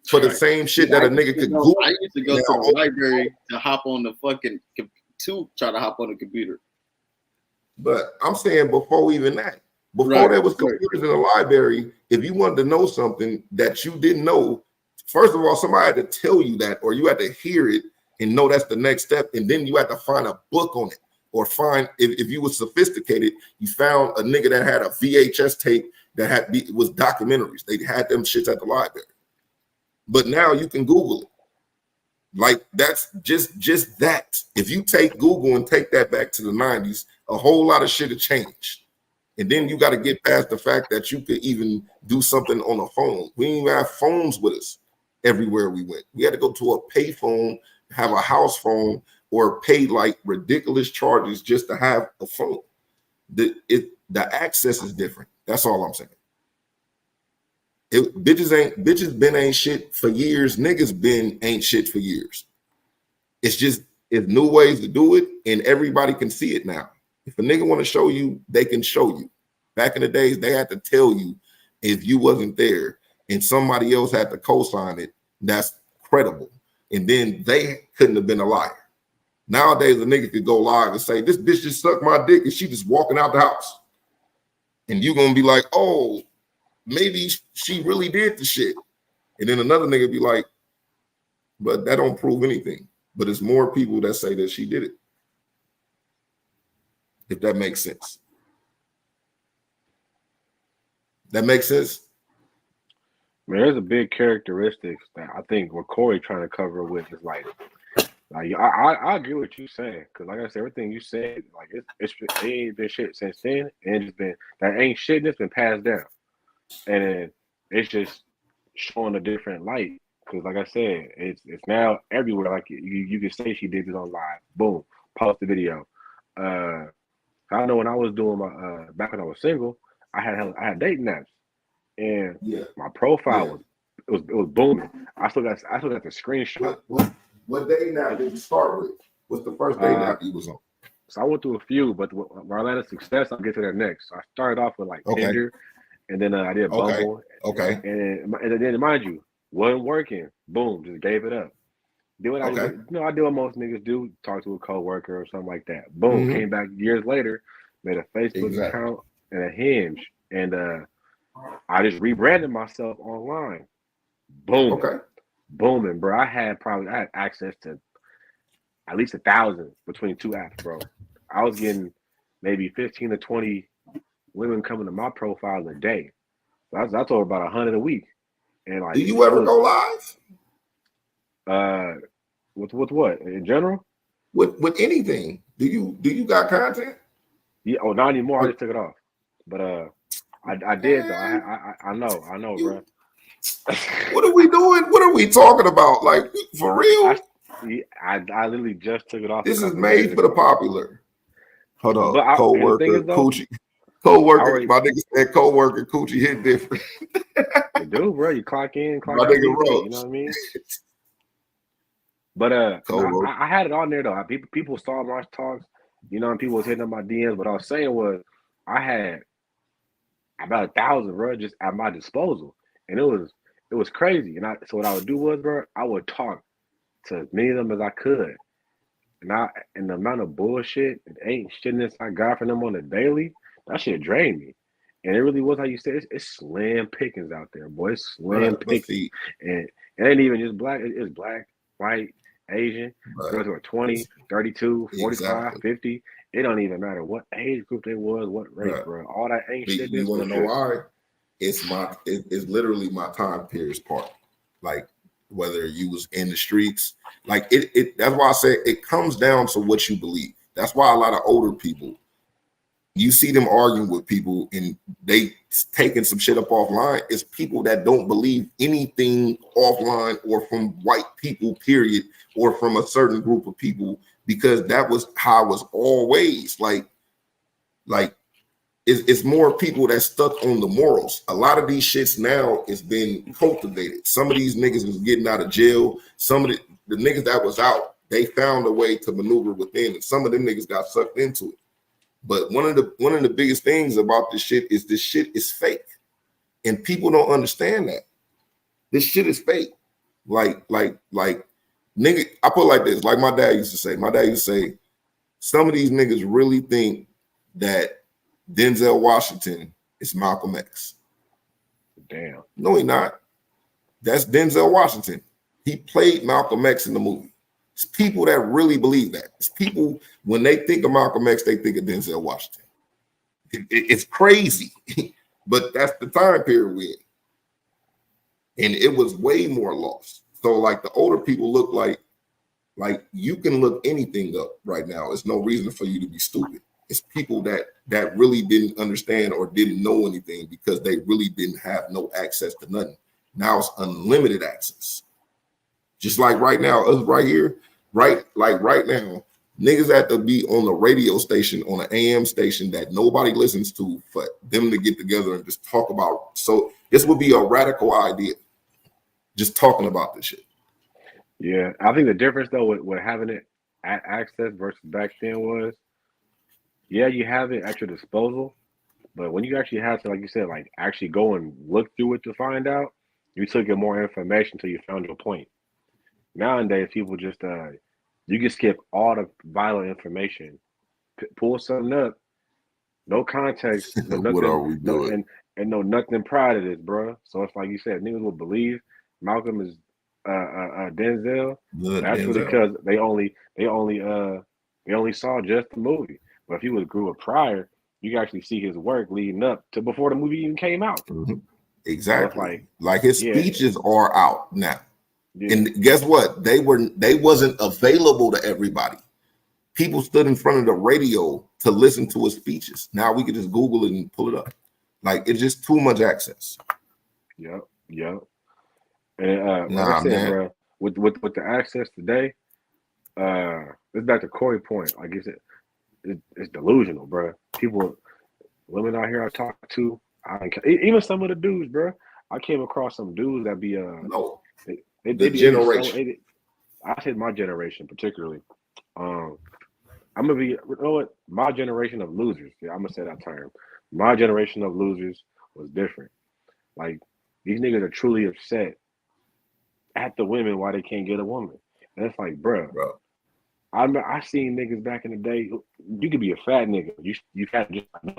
for the same shit that a nigga could Google. I used to go to the library to hop on the fucking try to hop on the computer. But I'm saying before there was computers in the library, if you wanted to know something that you didn't know, first of all, somebody had to tell you that, or you had to hear it and know that's the next step. And then you had to find a book on it, or find, if you were sophisticated, you found a nigga that had a VHS tape that was documentaries. They had them shits at the library. But now you can Google it. Like that's just that. If you take Google and take that back to the 90s, a whole lot of shit have changed. And then you got to get past the fact that you could even do something on a phone. We didn't even have phones with us everywhere we went. We had to go to a pay phone, have a house phone, or pay like ridiculous charges just to have a phone. The access is different. That's all I'm saying. Bitches been ain't shit for years. Niggas been ain't shit for years. It's new ways to do it, and everybody can see it now. If a nigga want to show you, they can show you. Back in the days, they had to tell you if you wasn't there, and somebody else had to co-sign it. That's credible, and then they couldn't have been a liar. Nowadays, a nigga could go live and say, "This bitch just sucked my dick," and she just walking out the house, and you gonna be like, "Oh, maybe she really did the shit." And then another nigga be like, "But that don't prove anything." But it's more people that say that she did it. If that makes sense. That makes sense? Man, there's a big characteristics that I think what Corey trying to cover with is like I agree with you saying, because like I said, everything you said, like it ain't been shit since then, and it's been that ain't shit that's been passed down. And it's just showing a different light, because like I said, it's now everywhere. Like you can say she did this on live, boom, post the video. I know when I was doing my back when I was single, I had dating apps, and my profile was booming. I still got the screenshot. What dating app did you start with? What's the first dating app you was on? So I went through a few, but while I had success, I'll get to that next. So I started off with like Tinder. And then I did Bumble. Okay. And then mind you, wasn't working. Boom, just gave it up. Did what I do what most niggas do, talk to a coworker or something like that. Boom, came back years later, made a Facebook account and a Hinge. And I just rebranded myself online. Boom. Okay. Booming, bro. I had access to at least 1,000 between two apps, bro. I was getting maybe 15 to 20 women coming to my profile a day. So I told her about 100 a week. And like, Do you ever go live? With what in general? With anything? Do you got content? Yeah. Oh, not anymore. I just took it off. But I did though. I know, bro. What are we doing? What are we talking about? Like, for real? I literally just took it off. This is made for the popular. Hold on, But co-worker Coochie. Co-worker, my nigga said co-worker Coochie hit different. You do, bro. You clock in, clock my out. Nigga you know what I mean? But I had it on there though. People saw my talks, you know, and people was hitting up my DMs. But I was saying was I had about 1,000, bro, just at my disposal, and it was crazy. And so what I would do was, bro, I would talk to as many of them as I could, and the amount of bullshit and ain't shitness I got from them on the daily, that shit drained me. And it really was how you said, it's slim pickings out there, boy. It's slim pickings, and it ain't even just black. It's black, white, Asian, girls who are 20, 32, 45, 50. It don't even matter what age group they was, what race, bro. All that ain't shit. You want to know why? It's literally my time period's part. Like, whether you was in the streets, like it that's why I say it comes down to what you believe. That's why a lot of older people, you see them arguing with people and they taking some shit up offline. It's people that don't believe anything offline or from white people, period, or from a certain group of people, because that was how it was always. Like it's more people that stuck on the morals. A lot of these shits now is been cultivated. Some of these niggas was getting out of jail. Some of the niggas that was out, they found a way to maneuver within, and some of them niggas got sucked into it. But one of the biggest things about this shit is fake, and people don't understand that. This shit is fake. Like nigga, I put it like this. Like my dad used to say. My dad used to say, some of these niggas really think that Denzel Washington is Malcolm X. Damn. No, he not. That's Denzel Washington. He played Malcolm X in the movie. It's people that really believe that. It's people, when they think of Malcolm X, they think of Denzel Washington. It's crazy, but that's the time period we're in. And it was way more lost. So like the older people look like you can look anything up right now. There's no reason for you to be stupid. It's people that really didn't understand or didn't know anything because they really didn't have no access to nothing. Now it's unlimited access. Just like right now, us right here, right now, niggas have to be on the radio station, on an AM station that nobody listens to, for them to get together and just talk about. So this would be a radical idea, just talking about this shit. Yeah, I think the difference though with having it at access versus back then was, yeah, you have it at your disposal, but when you actually have to, like you said, like actually go and look through it to find out, you took in more information until you found your point. Nowadays, people just you can skip all the vital information, pull something up, no context, no nothing, what are we doing? And no nothing prior to this, bro. So it's like you said, niggas will believe Malcolm is Denzel. That's really because they only saw just the movie. But if he was grew up prior, you can actually see his work leading up to before the movie even came out. Mm-hmm. Exactly. So like his speeches are out now. Yeah. And guess what? They wasn't available to everybody. People stood in front of the radio to listen to his speeches. Now we can just Google it and pull it up. Like, it's just too much access. Yep. And like I said, bro, with the access today, it's back to Corey's point. Like I said, it's delusional, bro. Women out here I talk to, even some of the dudes, bro. I came across some dudes that be the generation. I said my generation particularly. I'm gonna be, you know what? My generation of losers. Yeah, I'm gonna say that term. My generation of losers was different. Like, these niggas are truly upset at the women why they can't get a woman, and it's like, bro. I seen niggas back in the day. You could be a fat nigga. You had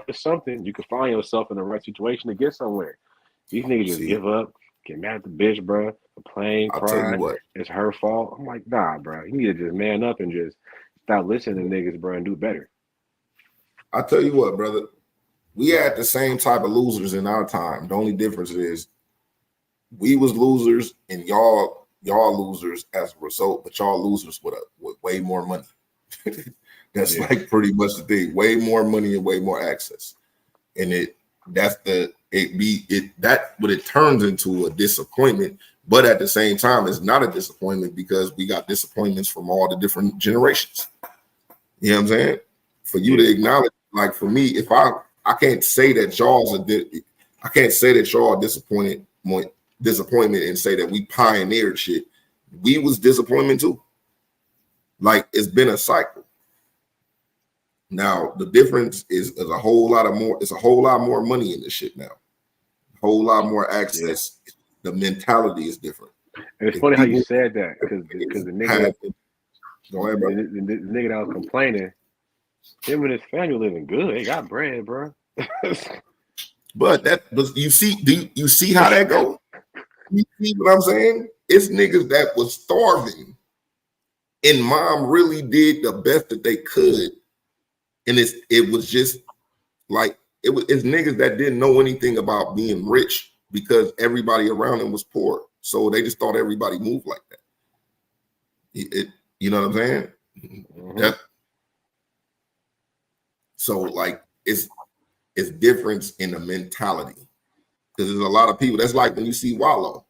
just something. You could find yourself in the right situation to get somewhere. These niggas just give up, get mad at the bitch, bro. Complain, cry. It's her fault. I'm like, nah, bro. You need to just man up and just stop listening to niggas, bro, and do better. I tell you what, brother, we had the same type of losers in our time. The only difference is we was losers and y'all losers as a result, but y'all losers with way more money. That's like pretty much the thing. Way more money and way more access. And it turns into a disappointment, but at the same time, it's not a disappointment because we got disappointments from all the different generations. You know what I'm saying? For you to acknowledge, like for me, if I can't say that y'all disappointment and say that we pioneered shit. We was disappointment too. Like it's been a cycle. Now the difference is a whole lot more. It's a whole lot more money in this shit now. A whole lot more access. Yeah. The mentality is different. And it's funny how you said that because the nigga, go ahead, bro. The nigga that was complaining, him and his family living good. They got bread, bro. But you see how that goes? You see what I'm saying? It's niggas that was starving, and mom really did the best that they could. And it was just like it's niggas that didn't know anything about being rich because everybody around them was poor. So they just thought everybody moved like that. You know what I'm saying? Mm-hmm. So like it's difference in the mentality. Because there's a lot of people. That's like when you see Wallow.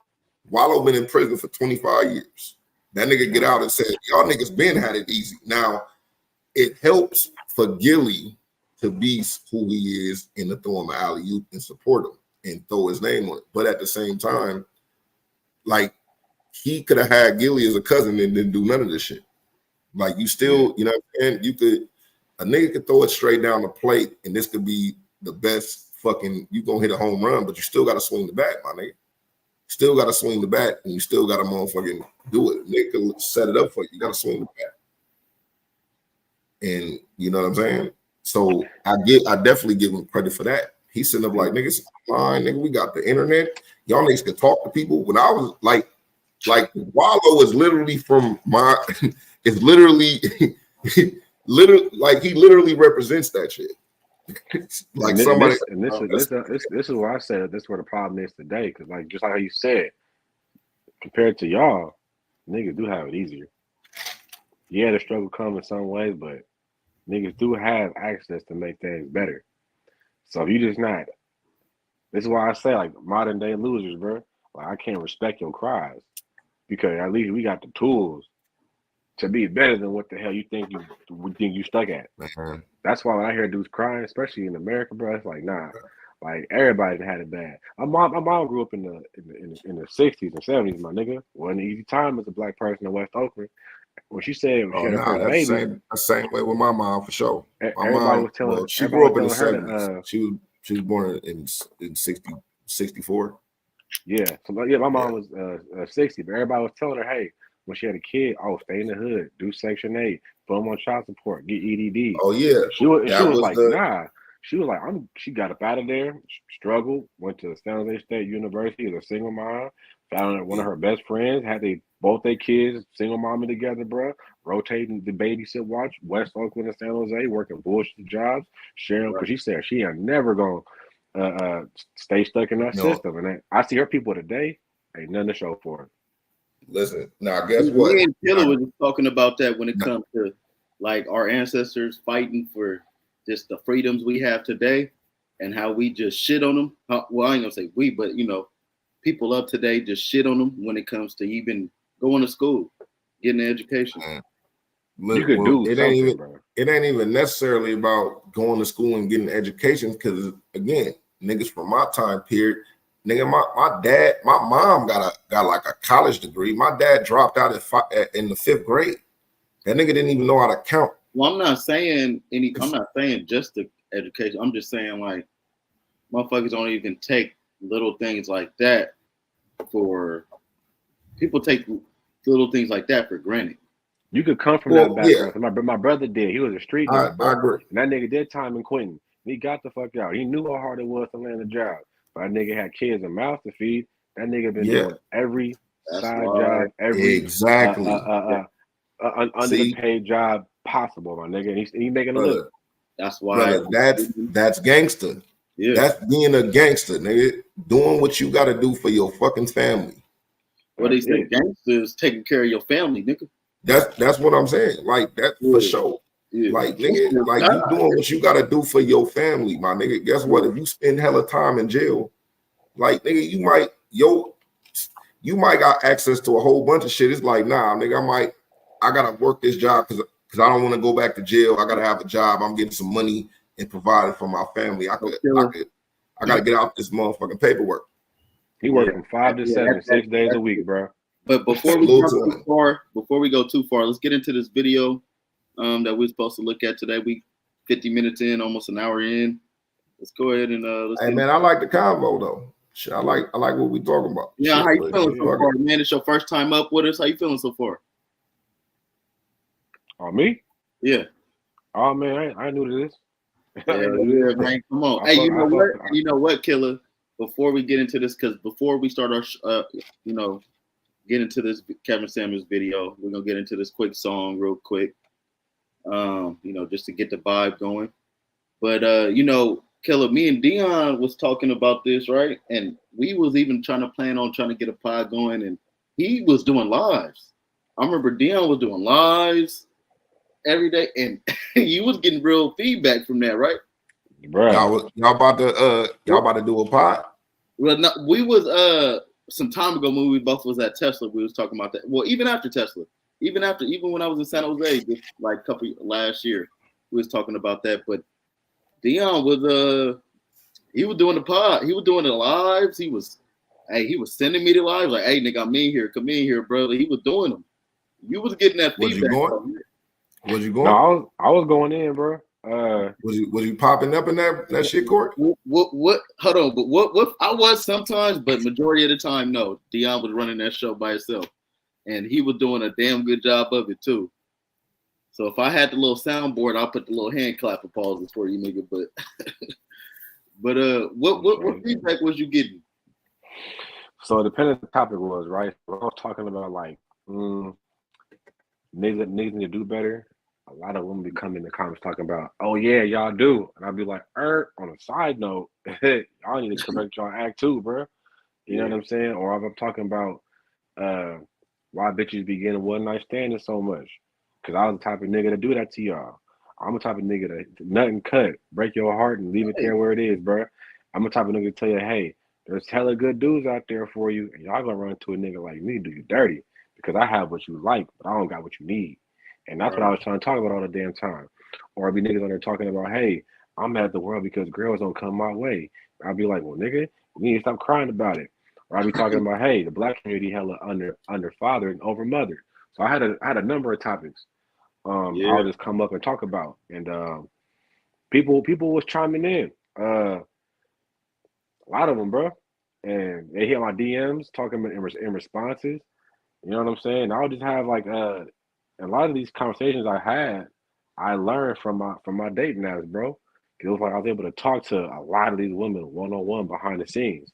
Wallow been in prison for 25 years. That nigga get out and said, y'all niggas been had it easy. Now it helps for Gilly to be who he is and to throw him an alley-oop and support him and throw his name on it. But at the same time, like he could have had Gilly as a cousin and didn't do none of this shit. Like you still, you know what I'm saying? A nigga could throw it straight down the plate and this could be the best fucking, you gonna hit a home run, but you still gotta swing the bat, my nigga. Still gotta swing the bat and you still gotta motherfucking do it. Nigga set it up for you. You gotta swing the bat. And you know what I'm saying? So I definitely give him credit for that. He's sitting up like, niggas, fine, nigga, we got the internet. Y'all niggas can talk to people. When I was like Wallow is literally from my, it's literally, like he literally represents that shit. Like somebody. This is why I said this is where the problem is today. Because like just like how you said, compared to y'all, niggas do have it easier. Yeah, the struggle comes in some ways, but niggas do have access to make things better. So if you just not, this is why I say like modern day losers, bro. Like I can't respect your cries because at least we got the tools to be better than what the hell you think you stuck at. Mm-hmm. That's why when I hear dudes crying, especially in America, bro, it's like nah, like everybody had it bad. My mom grew up in the 60s and 70s, my nigga. Wasn't an easy time as a black person in West Oakland. When she said she had her first baby, the same way with my mom for sure. My everybody mom was telling. She grew up in the 70s. She was born in 64. Yeah, so my mom was 60, but everybody was telling her, hey, when she had a kid, stay in the hood, do Section 8, put them on child support, get EDD. Oh yeah, she was like, nah. She was like, she got up out of there, struggled, went to San Jose State University as a single mom, found one of her best friends, had both their kids, single mommy together, bro, rotating the babysit watch, West Oakland and San Jose, working bullshit jobs, sharing, because she said she ain't never gonna stay stuck in that system. And I see her people today, ain't nothing to show for it. Listen, now guess what? Me and Killer was talking about that when it comes to like our ancestors fighting for just the freedoms we have today and how we just shit on them. Well, I ain't gonna say we, but you know, people up today just shit on them when it comes to even going to school, getting an education. Look, you can do it ain't even necessarily about going to school and getting an education because again, niggas from my time period, nigga, my mom got like a college degree. My dad dropped out in the 5th grade. That nigga didn't even know how to count. Well, I'm not saying just the education. I'm just saying like motherfuckers don't even take little things like that for people take little things like that for granted. You could come from that background. Yeah. My brother did. He was a street nigga. I agree. And that nigga did time in Quentin. He got the fuck out. He knew how hard it was to land a job. But that nigga had kids and mouth to feed. That nigga been doing every side job, every underpaid job possible, my nigga. And he making a living. That's why. Brother, that's gangster. Yeah. That's being a gangster, nigga. Doing what you got to do for your fucking family. What they say, gangsters taking care of your family, nigga. That's what I'm saying. Like that for sure. Yeah. Like nigga, like you doing what you got to do for your family, my nigga. Guess what? If you spend hella time in jail, like nigga, you might got access to a whole bunch of shit. It's like, nah, nigga, I gotta work this job because I don't want to go back to jail. I gotta have a job. I'm getting some money and providing for my family. I gotta get out this motherfucking paperwork. He working 5 to 7, 6 days a week, bro. But before we go too far, let's get into this video that we're supposed to look at today. We 50 minutes in, almost an hour in. Let's go ahead and let's. Hey man, I like the convo though. Shit, I like what we talking about. Yeah, shit, how you feeling so far, man? It's your first time up with us. How you feeling so far? Oh, me? Yeah. Oh man, I knew this. Yeah, man. Come on. Hey, you know what, Killer? Before we get into this, because before we start our, get into this Kevin Samuels video, we're gonna get into this quick song real quick. Just to get the vibe going. But Killer, me and Dion was talking about this, right? And we was even trying to get a pod going, and he was doing lives. I remember Dion was doing lives every day, and you was getting real feedback from that, right? Bro, y'all about to do a pod? Well, no, we was some time ago when we both was at Tesla. We was talking about that. Well, even after Tesla, even when I was in San Jose, just like last year, we was talking about that. But Dion was he was doing the pod. He was doing the lives. He was sending me the lives like, hey nigga, I'm in here. Come in here, brother. He was doing them. You was getting that feedback. Was you going? No, I was going in, bro. Was you popping up in that shit court? What? Hold on, but what? I was sometimes, but majority of the time, no. Dion was running that show by himself, and he was doing a damn good job of it too. So if I had the little soundboard, I'll put the little hand clapper pauses for you, nigga. But what feedback was you getting? So depending on the topic was, right? I was talking about like niggas need to do better. A lot of women be coming in the comments talking about, oh yeah, y'all do. And I'd be like, on a side note, y'all need to correct y'all act too, bro. You know what I'm saying? Or if I'm talking about why bitches be getting one night standing so much. Cause I was the type of nigga to do that to y'all. I'm the type of nigga to nothing cut, break your heart and leave it there where it is, bro. I'm the type of nigga to tell you, hey, there's hella good dudes out there for you, and y'all gonna run into a nigga like me, do you dirty. Because I have what you like, but I don't got what you need. And that's what I was trying to talk about all the damn time. Or I'd be niggas on there talking about, hey, I'm mad at the world because girls don't come my way. I'd be like, well, nigga, you need to stop crying about it. Or I'd be talking about, hey, the black community hella under fathered and over mothered. So I had a number of topics I'll just come up and talk about. And people was chiming in. A lot of them, bro. And they hit my DMs talking in responses. You know what I'm saying? I'll just have like a lot of these conversations I had, I learned from my dating apps, bro. It was like I was able to talk to a lot of these women one-on-one behind the scenes.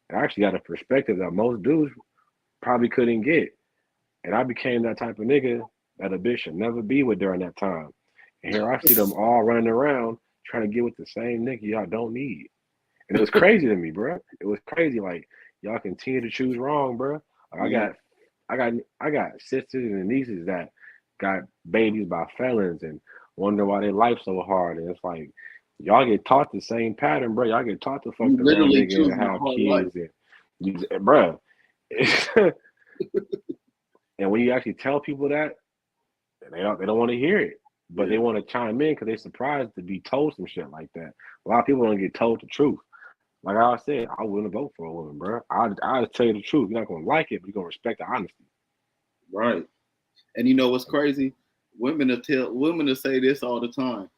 And I actually got a perspective that most dudes probably couldn't get. And I became that type of nigga that a bitch should never be with during that time. And here I see them all running around trying to get with the same nigga y'all don't need. And it was crazy to me, bro. It was crazy. Like, y'all continue to choose wrong, bro. I got sisters and nieces that got babies by felons and wonder why they life so hard. And it's like, y'all get taught the same pattern, bro. Y'all get taught to fuck the wrong nigga and have kids. And bro. And when you actually tell people that, they don't want to hear it. But they want to chime in because they're surprised to be told some shit like that. A lot of people don't get told the truth. Like I said, I wouldn't vote for a woman, bro. I'll tell you the truth. You're not gonna like it, but you're gonna respect the honesty. Right. And you know what's crazy? Women will say this all the time.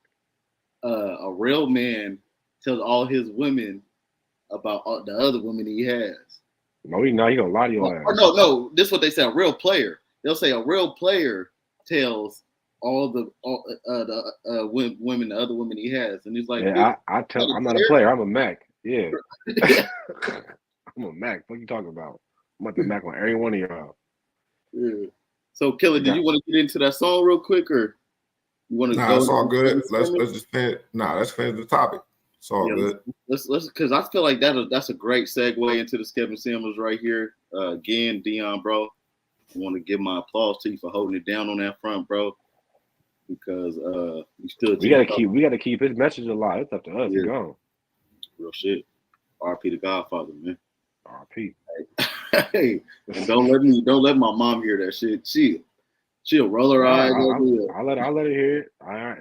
A real man tells all his women about all the other women he has. No, he not. He gonna lie to your ass. No. This is what they say. A real player. They'll say a real player tells all the women, the other women he has, and he's like, yeah, I'm not a player. I'm a Mac. Yeah. I'm a Mac. What you talking about? I'm about to Mac on every one of y'all. Yeah. So, Killer, did you want to get into that song real quick, or? You want to Nah, go? it's all good. Let's Simmons? just finish. Nah, let's finish the topic. It's all Yeah, good. let's because I feel like that's a great segue into the Kevin Samuels right here. Again, Dion, bro, I want to give my applause to you for holding it down on that front, bro. Because you stood We gotta keep his message alive. It's up to us. Yeah. He gone. real shit. RP the Godfather, man. RP. Hey, and don't let my mom hear that shit. She'll roll her eyes. I'll let her hear it.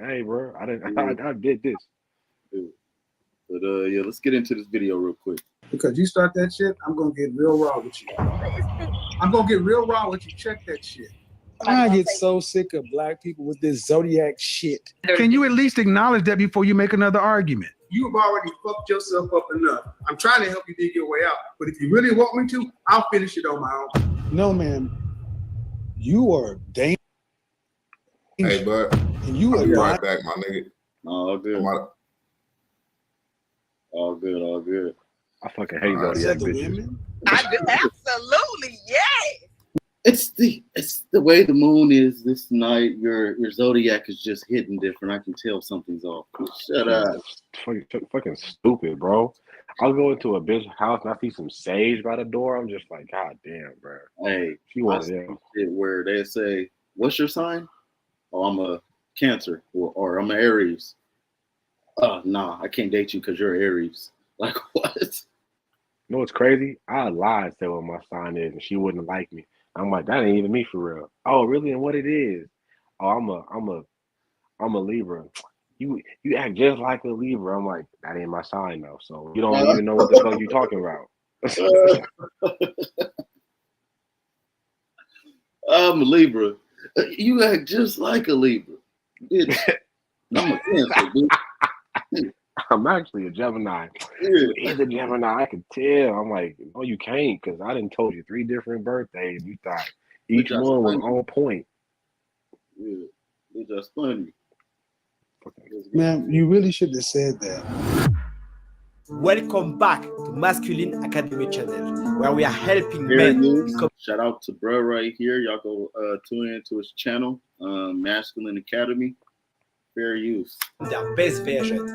Hey, bro, I did this. But yeah, let's get into this video real quick. Because you start that shit, I'm gonna get real raw with you. I'm gonna get real raw with you. Check that shit. I get so sick of black people with this zodiac shit. Can you at least acknowledge that before you make another argument? You've already fucked yourself up enough. I'm trying to help you dig your way out. But if you really want me to, I'll finish it on my own. No, man. You are dangerous. Hey, bud. And you I'll are be not. right back, my nigga. All good. All good. All good. I fucking hate Alright, Zodiac The bitches. women? I do, absolutely, yes. It's the way the moon is this night. Your zodiac is just hitting different. I can tell something's off. Shut up. Fucking stupid, bro. I'll go into a bitch house and I see some sage by the door. I'm just like, God damn, bro. Hey, She I wanted see them. shit where they say, "What's your sign?" Oh, I'm a Cancer, or I'm an Aries. Oh, nah, I can't date you because you're Aries. Like what? You know what's crazy? I lied, said what my sign is, and she wouldn't like me. I'm like, that ain't even me for real. Oh, really? And what it is? Oh, I'm a Libra. You act just like a Libra. I'm like, that ain't my sign though. So you don't even know what the fuck you talking about. I'm a Libra. You act just like a Libra. Bitch. I'm a Cancer, dude. I'm actually a Gemini. Yeah. He's a Gemini. I can tell. I'm like, no, you can't, because I didn't told you 3 different birthdays. You thought each Bitch, one was that's on point. Yeah, it's just funny. Man, you really should have said that. Welcome back to Masculine Academy channel, where we are helping Fair men use. become Shout out to bro right here. Y'all go tune into his channel, Masculine Academy. Fair use. their best version.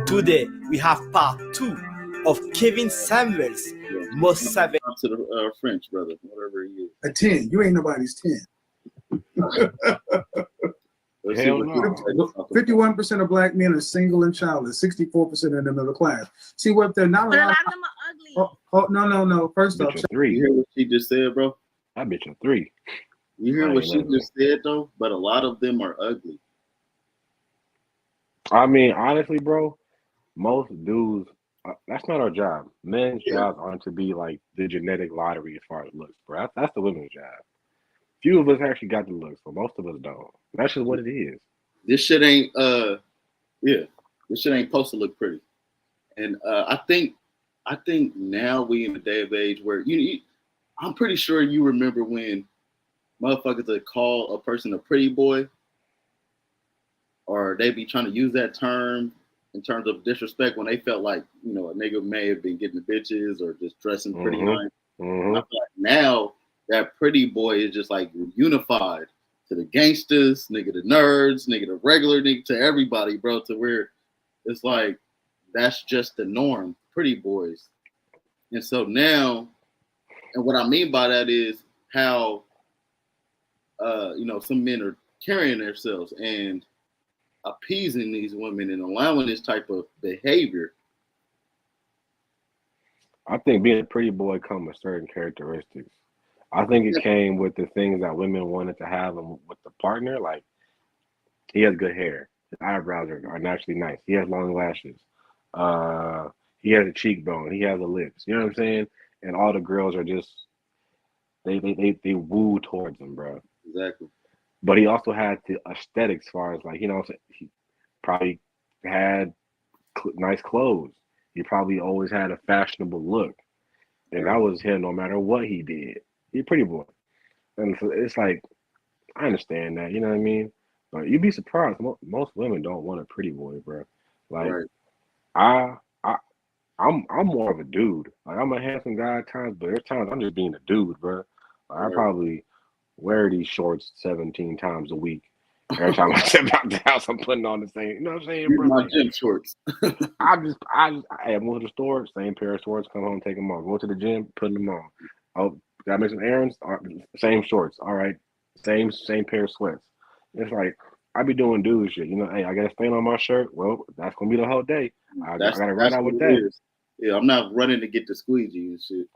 Today, we have part 2 of Kevin Samuels' most savage. Shout out to the French brother, whatever he is. A 10. You ain't nobody's 10. Let's Hell see what no. 51% of black men are single and childless. 64% of the middle class. See what they're not But a allowed. lot of them are ugly. No. First off, Bitch a You 3. hear what she just said, bro? That bitch a 3. You hear I what ain't she ugly. just said, though? But a lot of them are ugly. I mean, honestly, bro, most dudes, that's not our job. Men's jobs aren't to be like the genetic lottery as far as looks, bro. That's the women's job. Few of us actually got the looks, but most of us don't. That's just what it is. This shit ain't this shit ain't supposed to look pretty. And I think now we in the day of age where I'm pretty sure you remember when motherfuckers would call a person a pretty boy, or they be trying to use that term in terms of disrespect when they felt like, a nigga may have been getting the bitches or just dressing pretty nice. Mm-hmm. I feel like now that pretty boy is just like unified to the gangsters, nigga, the nerds, nigga, the regular nigga, to everybody, bro, to where it's like that's just the norm, pretty boys. And so now, and what I mean by that is how some men are carrying themselves and appeasing these women and allowing this type of behavior. I think being a pretty boy comes with certain characteristics. I think it came with the things that women wanted to have with the partner. Like, he has good hair. His eyebrows are naturally nice. He has long lashes. He has a cheekbone. He has the lips. You know what I'm saying? And all the girls are just, they woo towards him, bro. Exactly. But he also had the aesthetics, as far as like, he probably had nice clothes. He probably always had a fashionable look. And that was him no matter what he did. He's a pretty boy. And so it's like, I understand that, you know what I mean? But you'd be surprised. Most women don't want a pretty boy, bro. Like, Right. I'm more of a dude. Like, I'm a handsome guy at times, but there's times I'm just being a dude, bro. Like, I Right. probably wear these shorts 17 times a week. Every time I step out the house, I'm putting on the same. You know what I'm saying, Use bro? my Like, gym shorts. I went to the store, same pair of shorts, come home, take them off. Go to the gym, putting them on. Oh, gotta make some errands. All right, same shorts. All right, same pair of sweats. It's like I be doing dude shit. You know, hey, I got a stain on my shirt. Well, that's gonna be the whole day. I gotta ride out with what it that. is. Yeah, I'm not running to get the squeegee and shit.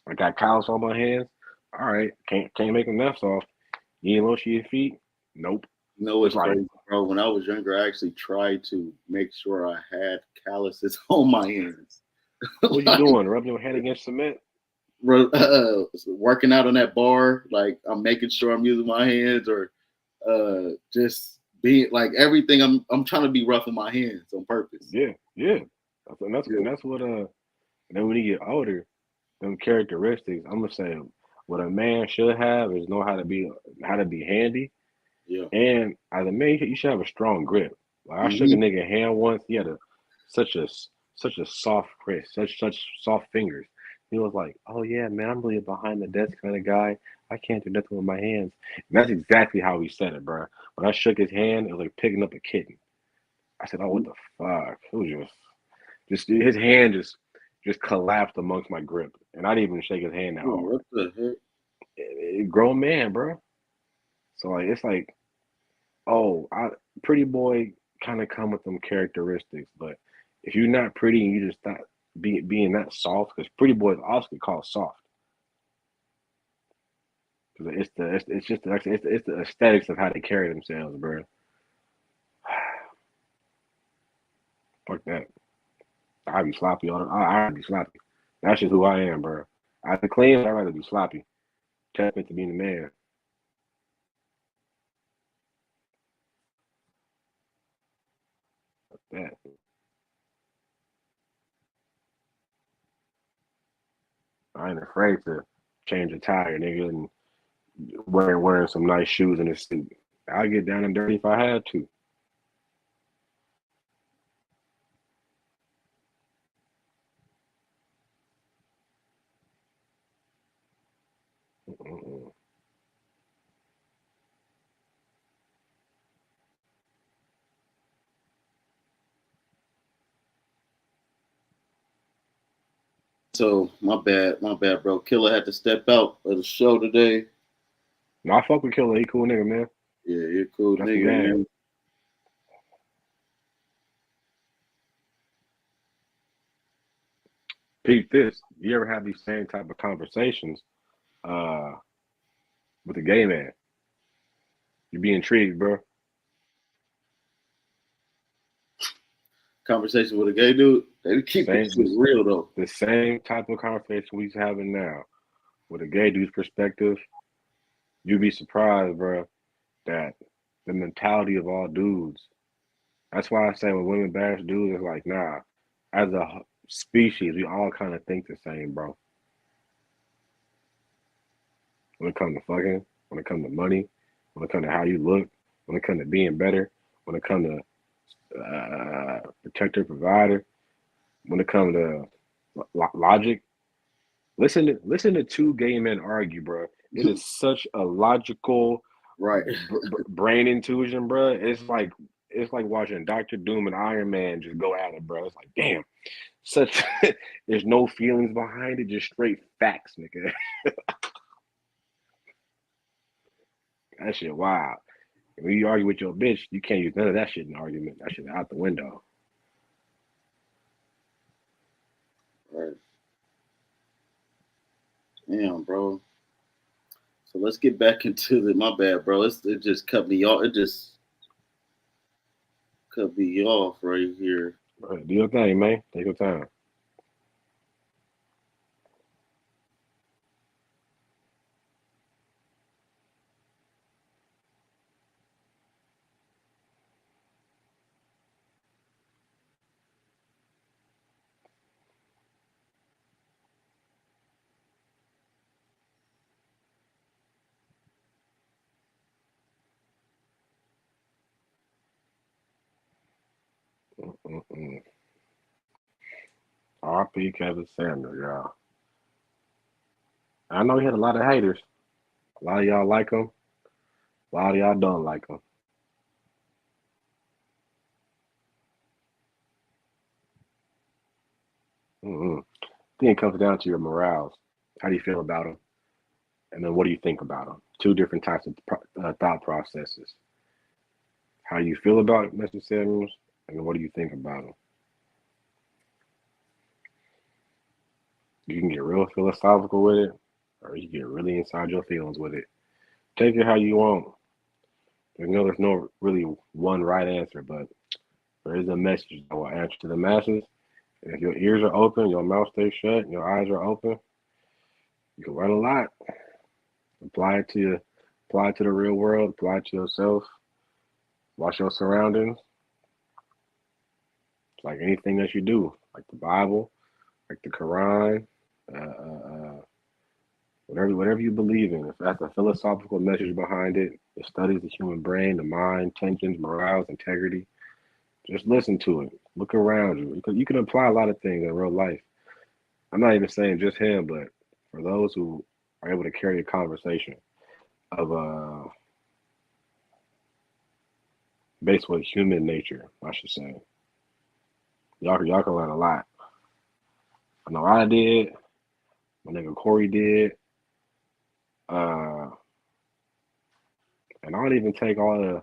I got calluses on my hands. All right, can't make them that soft. You ain't lotion your feet? Nope. You know what's Right. crazy, bro? When I was younger, I actually tried to make sure I had calluses on my hands. What you doing? Rubbing your head against cement? Working out on that bar, like I'm making sure I'm using my hands, or just being like everything. I'm trying to be rough in my hands on purpose. Yeah. That's what And then when you get older, them characteristics, I'm gonna say what a man should have is know how to be handy. Yeah. And as a man, you should have a strong grip. Like I shook a nigga hand once. He had such a soft wrist, such soft fingers. He was like, "Oh yeah, man, I'm really a behind the desk kind of guy. I can't do nothing with my hands." And that's exactly how he said it, bro. When I shook his hand, it was like picking up a kitten. I said, "Oh, what the fuck?" It was just his hand just collapsed amongst my grip, and I didn't even shake his hand that hard. What the heck? Grown man, bro. So like, it's like, pretty boy kind of come with them characteristics, but if you're not pretty and you just not being that soft, because pretty boys also get called soft, because it's the aesthetics of how they carry themselves, bro. Fuck that. I be sloppy all the I be sloppy. That's just who I am, bro. I be clean, I'd rather be sloppy. Tap into being the man. Fuck that. I ain't afraid to change a tire, nigga, and wearing some nice shoes and a suit. I'll get down and dirty if I had to. Mm-mm. So my bad, bro. Killer had to step out of the show today. No, I fuck with Killer. He cool nigga, man. Yeah, you're a cool That's nigga, the man. man. Peep this. You ever have these same type of conversations with a gay man? You be intrigued, bro. Conversation with a gay dude. They keep Same- it real though. The same type of conversation we having now with a gay dude's perspective, you'd be surprised, bro, that the mentality of all dudes. That's why I say when women bash dudes, it's like, nah, as a species, we all kind of think the same, bro. When it comes to fucking, when it comes to money, when it comes to how you look, when it comes to being better, when it comes to protector, provider, when it comes to logic. Listen to two gay men argue, bro. It is such a logical, right, brain intuition, bro. It's like watching Dr. Doom and Iron Man just go at it, bro. It's like, damn, such. There's no feelings behind it, just straight facts, nigga. That shit wild. When you argue with your bitch, you can't use none of that shit in an argument. That shit out the window. right. Damn, bro. So let's get back into my bad, bro. It just cut me off. It just cut me off right here. Right, do your thing, man. Take your time. R.P. Kevin Samuels, y'all. I know he had a lot of haters. A lot of y'all like him. A lot of y'all don't like him. think it comes down to your morals. How do you feel about them? And then what do you think about them? Two different types of thought processes. How you feel about it, Mr. Samuels, and then what do you think about them? You can get real philosophical with it, or you can get really inside your feelings with it. Take it how you want. There's no really one right answer, but there is a message that will answer to the masses. And if your ears are open, your mouth stays shut, and your eyes are open, you can learn a lot. Apply it to the real world, apply it to yourself, watch your surroundings. It's like anything that you do, like the Bible, like the Quran, whatever you believe in. If that's a philosophical message behind it, it studies the human brain, the mind, tensions, morals, integrity. Just listen to it. Look around you. Because you can apply a lot of things in real life. I'm not even saying just him, but for those who are able to carry a conversation of based with human nature, I should say. Y'all can learn a lot. I know I did. My nigga Corey did. And I don't even take all the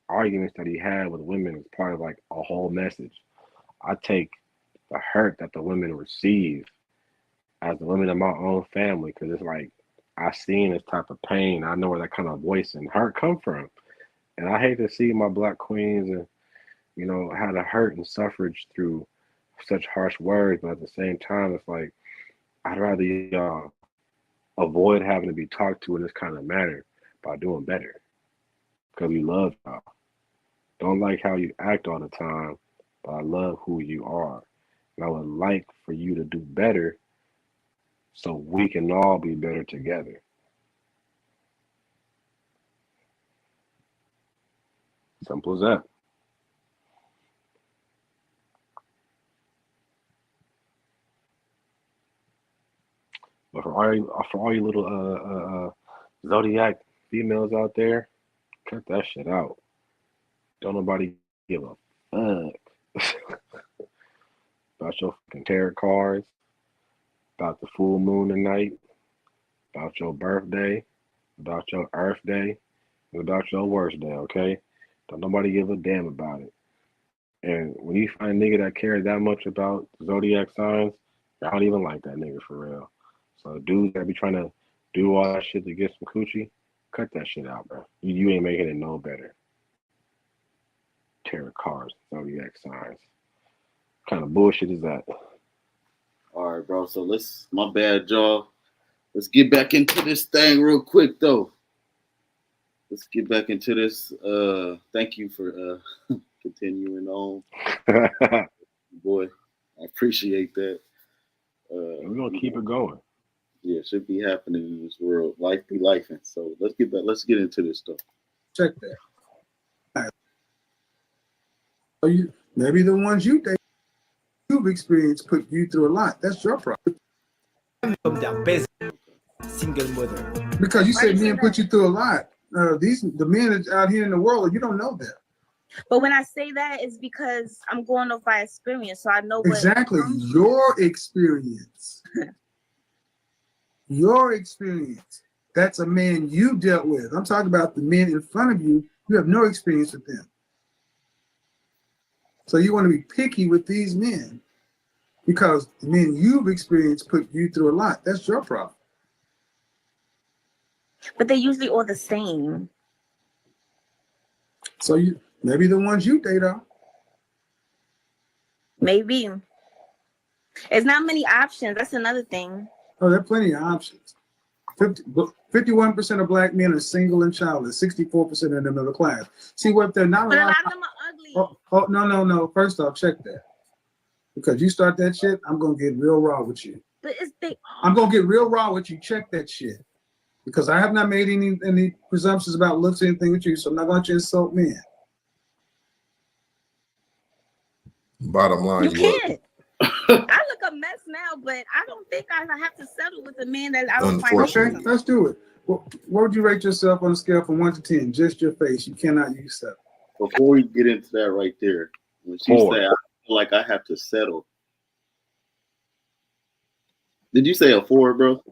arguments that he had with women as part of like a whole message. I take the hurt that the women receive as the women in my own family, because it's like I've seen this type of pain. I know where that kind of voice and hurt come from. And I hate to see my black queens and, you know, how the hurt and suffrage through such harsh words, but at the same time, it's like I'd rather y'all avoid having to be talked to in this kind of manner by doing better, because we love y'all. Don't like how you act all the time, but I love who you are. And I would like for you to do better so we can all be better together. Simple as that. But for all you little Zodiac females out there, cut that shit out. Don't nobody give a fuck about your fucking tarot cards, about the full moon tonight, about your birthday, about your Earth Day, and about your worst day, okay? Don't nobody give a damn about it. And when you find a nigga that cares that much about zodiac signs, I don't even like that nigga for real. So dudes that be trying to do all that shit to get some coochie, cut that shit out, bro. You ain't making it no better. Tarot cards, zodiac signs. What kind of bullshit is that? All right, bro. So my bad, y'all. Let's get back into this thing real quick, though. Let's get back into this. Thank you for continuing on. Boy, I appreciate that. We're going to keep it going. Yeah, it should be happening in this world. Life be lifing. So let's get back. Let's get into this stuff. Check that. So maybe the ones you've experienced put you through a lot. That's your problem. From their best single mother. Because you said men put you through a lot. The men that's out here in the world, you don't know that. But when I say that, it's because I'm going off by experience, so I know what exactly your experience. Your experience. That's a man you dealt with. I'm talking about the men in front of you. You have no experience with them. So you want to be picky with these men because the men you've experienced put you through a lot. That's your problem. But they're usually all the same. So maybe the ones you date are. Maybe. There's not many options. That's another thing. Oh, there are plenty of options. 51% of black men are single and childless. 64% of them are the class. See what they're not. But a lot of them are ugly. Oh, no. First off, check that. Because you start that shit, I'm gonna get real raw with you. But I'm gonna get real raw with you. Check that shit. Because I have not made any presumptions about looks or anything with you, so I'm not going to insult men. Bottom line, you can't. I look a mess now, but I don't think I have to settle with a man that I don't find. Okay, let's do it. What would you rate yourself on a scale from 1 to 10? Just your face. You cannot use that. Before we get into that right there, when she said, I feel like I have to settle. Did you say a 4, bro?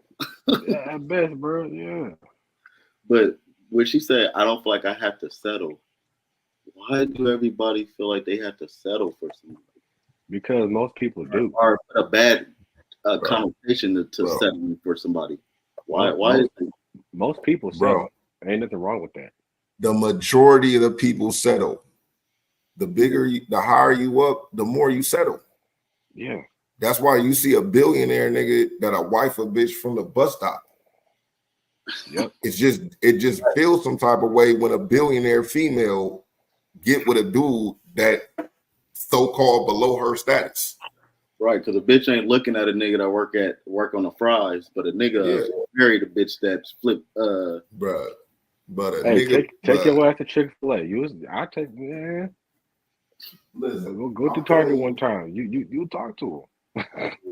Yeah, at best, bro. Yeah. But when she said, I don't feel like I have to settle, why do everybody feel like they have to settle for somebody? Because most people do. Or a bad connotation to Bro. settling for somebody. Why? Most people settle. Ain't nothing wrong with that. The majority of the people settle. The higher you up, the more you settle. Yeah. That's why you see a billionaire nigga that a wife a bitch from the bus stop. Yep. It just feels some type of way when a billionaire female get with a dude that so-called below her status. Right, because a bitch ain't looking at a nigga that work on the fries, but a nigga married a bitch that's flip. Bruh. But a Hey, nigga, take your ass to Chick-fil-A. I take man. Listen, Go to Target one time. You talk to him.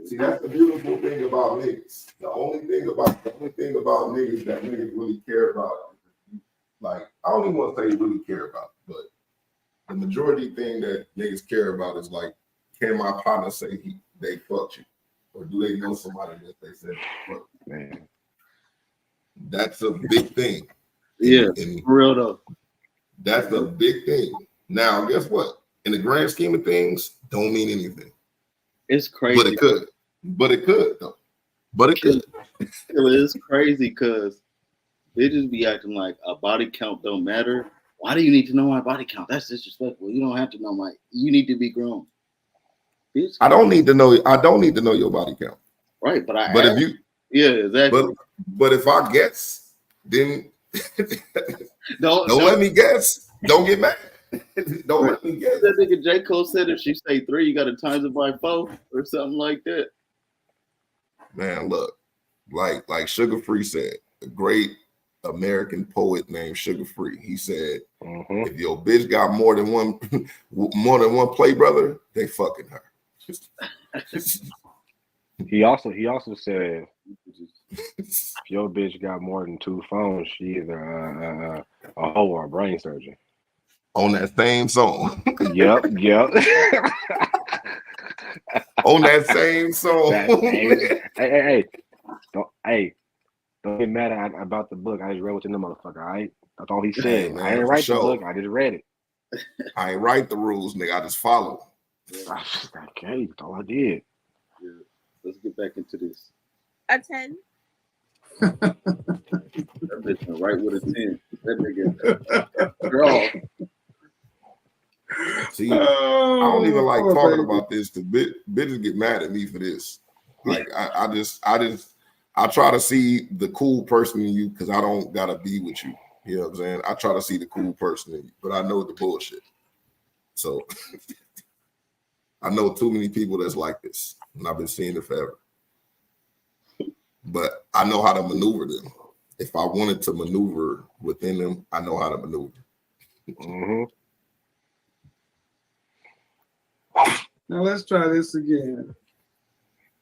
See, that's the beautiful thing about niggas. The only thing about niggas that niggas really care about, like, I don't even want to say really care about, but the majority thing that niggas care about is like, can my partner say they fucked you, or do they know somebody that they said fuck? Man, that's a big thing. Yeah, for real though. That's a big thing. Now, guess what? In the grand scheme of things, don't mean anything. It's crazy. But it could. But it could, though. But it could. It's crazy because they just be acting like a body count don't matter. Why do you need to know my body count? That's disrespectful. You don't have to know you need to be grown. Bitch, I don't need to know your body count. Right, but if you exactly. But if I guess, then don't no. let me guess. Don't get mad. Don't let me guess. That nigga J. Cole said if she say 3, you gotta times it by 4 or something like that. Man, look, like Sugar Free said, a great American poet named Sugar Free. He said, if your bitch got more than one play brother, they fucking her. He also said, if your bitch got more than 2 phones, she either a hoe or a brain surgeon. On that same song. Yep. On that same song. Don't get mad about the book. I just read what's in the motherfucker, all right? That's all he said. Hey, man, I ain't write the book. I just read it. I ain't write the rules, nigga. I just follow. Okay, that's all I did. Yeah. Let's get back into this. A 10. That bitch went right with a 10. That nigga draw. See, I don't even like talking about this because bitches get mad at me for this. Like I try to see the cool person in you because I don't gotta be with you. You know what I'm saying? I try to see the cool person in you, but I know the bullshit. So I know too many people that's like this, and I've been seeing it forever. But I know how to maneuver them. If I wanted to maneuver within them, I know how to maneuver. Now let's try this again.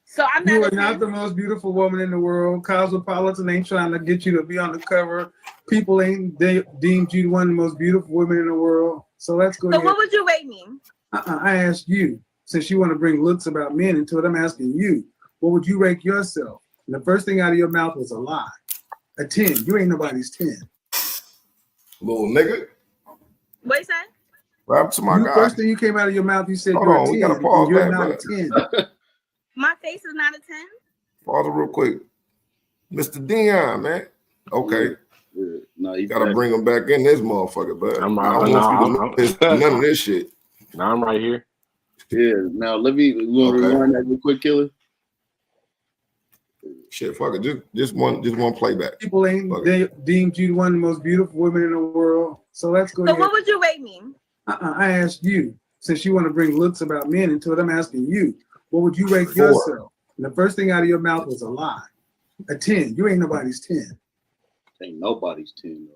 So I'm You not are not the most beautiful woman in the world. Cosmopolitan ain't trying to get you to be on the cover. People ain't deemed you one of the most beautiful women in the world. So let's go. So what would you rate me? I asked you, since you want to bring looks about men into it, I'm asking you, what would you rate yourself? And the first thing out of your mouth was a lie. A 10. You ain't nobody's 10. Little nigga. What you say? What happened to my guy? First thing you came out of your mouth, you said Hold you're on, a 10. we gotta pause you're that, not man. a 10. My face is not a 10? Pause it real quick. Mr. Dion, man. Okay. Yeah. No, you gotta bring him back in this motherfucker, but I'm I don't want you to miss none of this shit. Now I'm right here. Yeah. Now let me rewind that real quick, Killer. Shit, fuck it. Just one playback. People ain't deemed you one of the most beautiful women in the world. So let's go. So what would you rate me? I asked you, since you want to bring looks about men into it, I'm asking you, what would you rate yourself? And the first thing out of your mouth was a lie. A 10. You ain't nobody's 10. Ain't nobody's 10.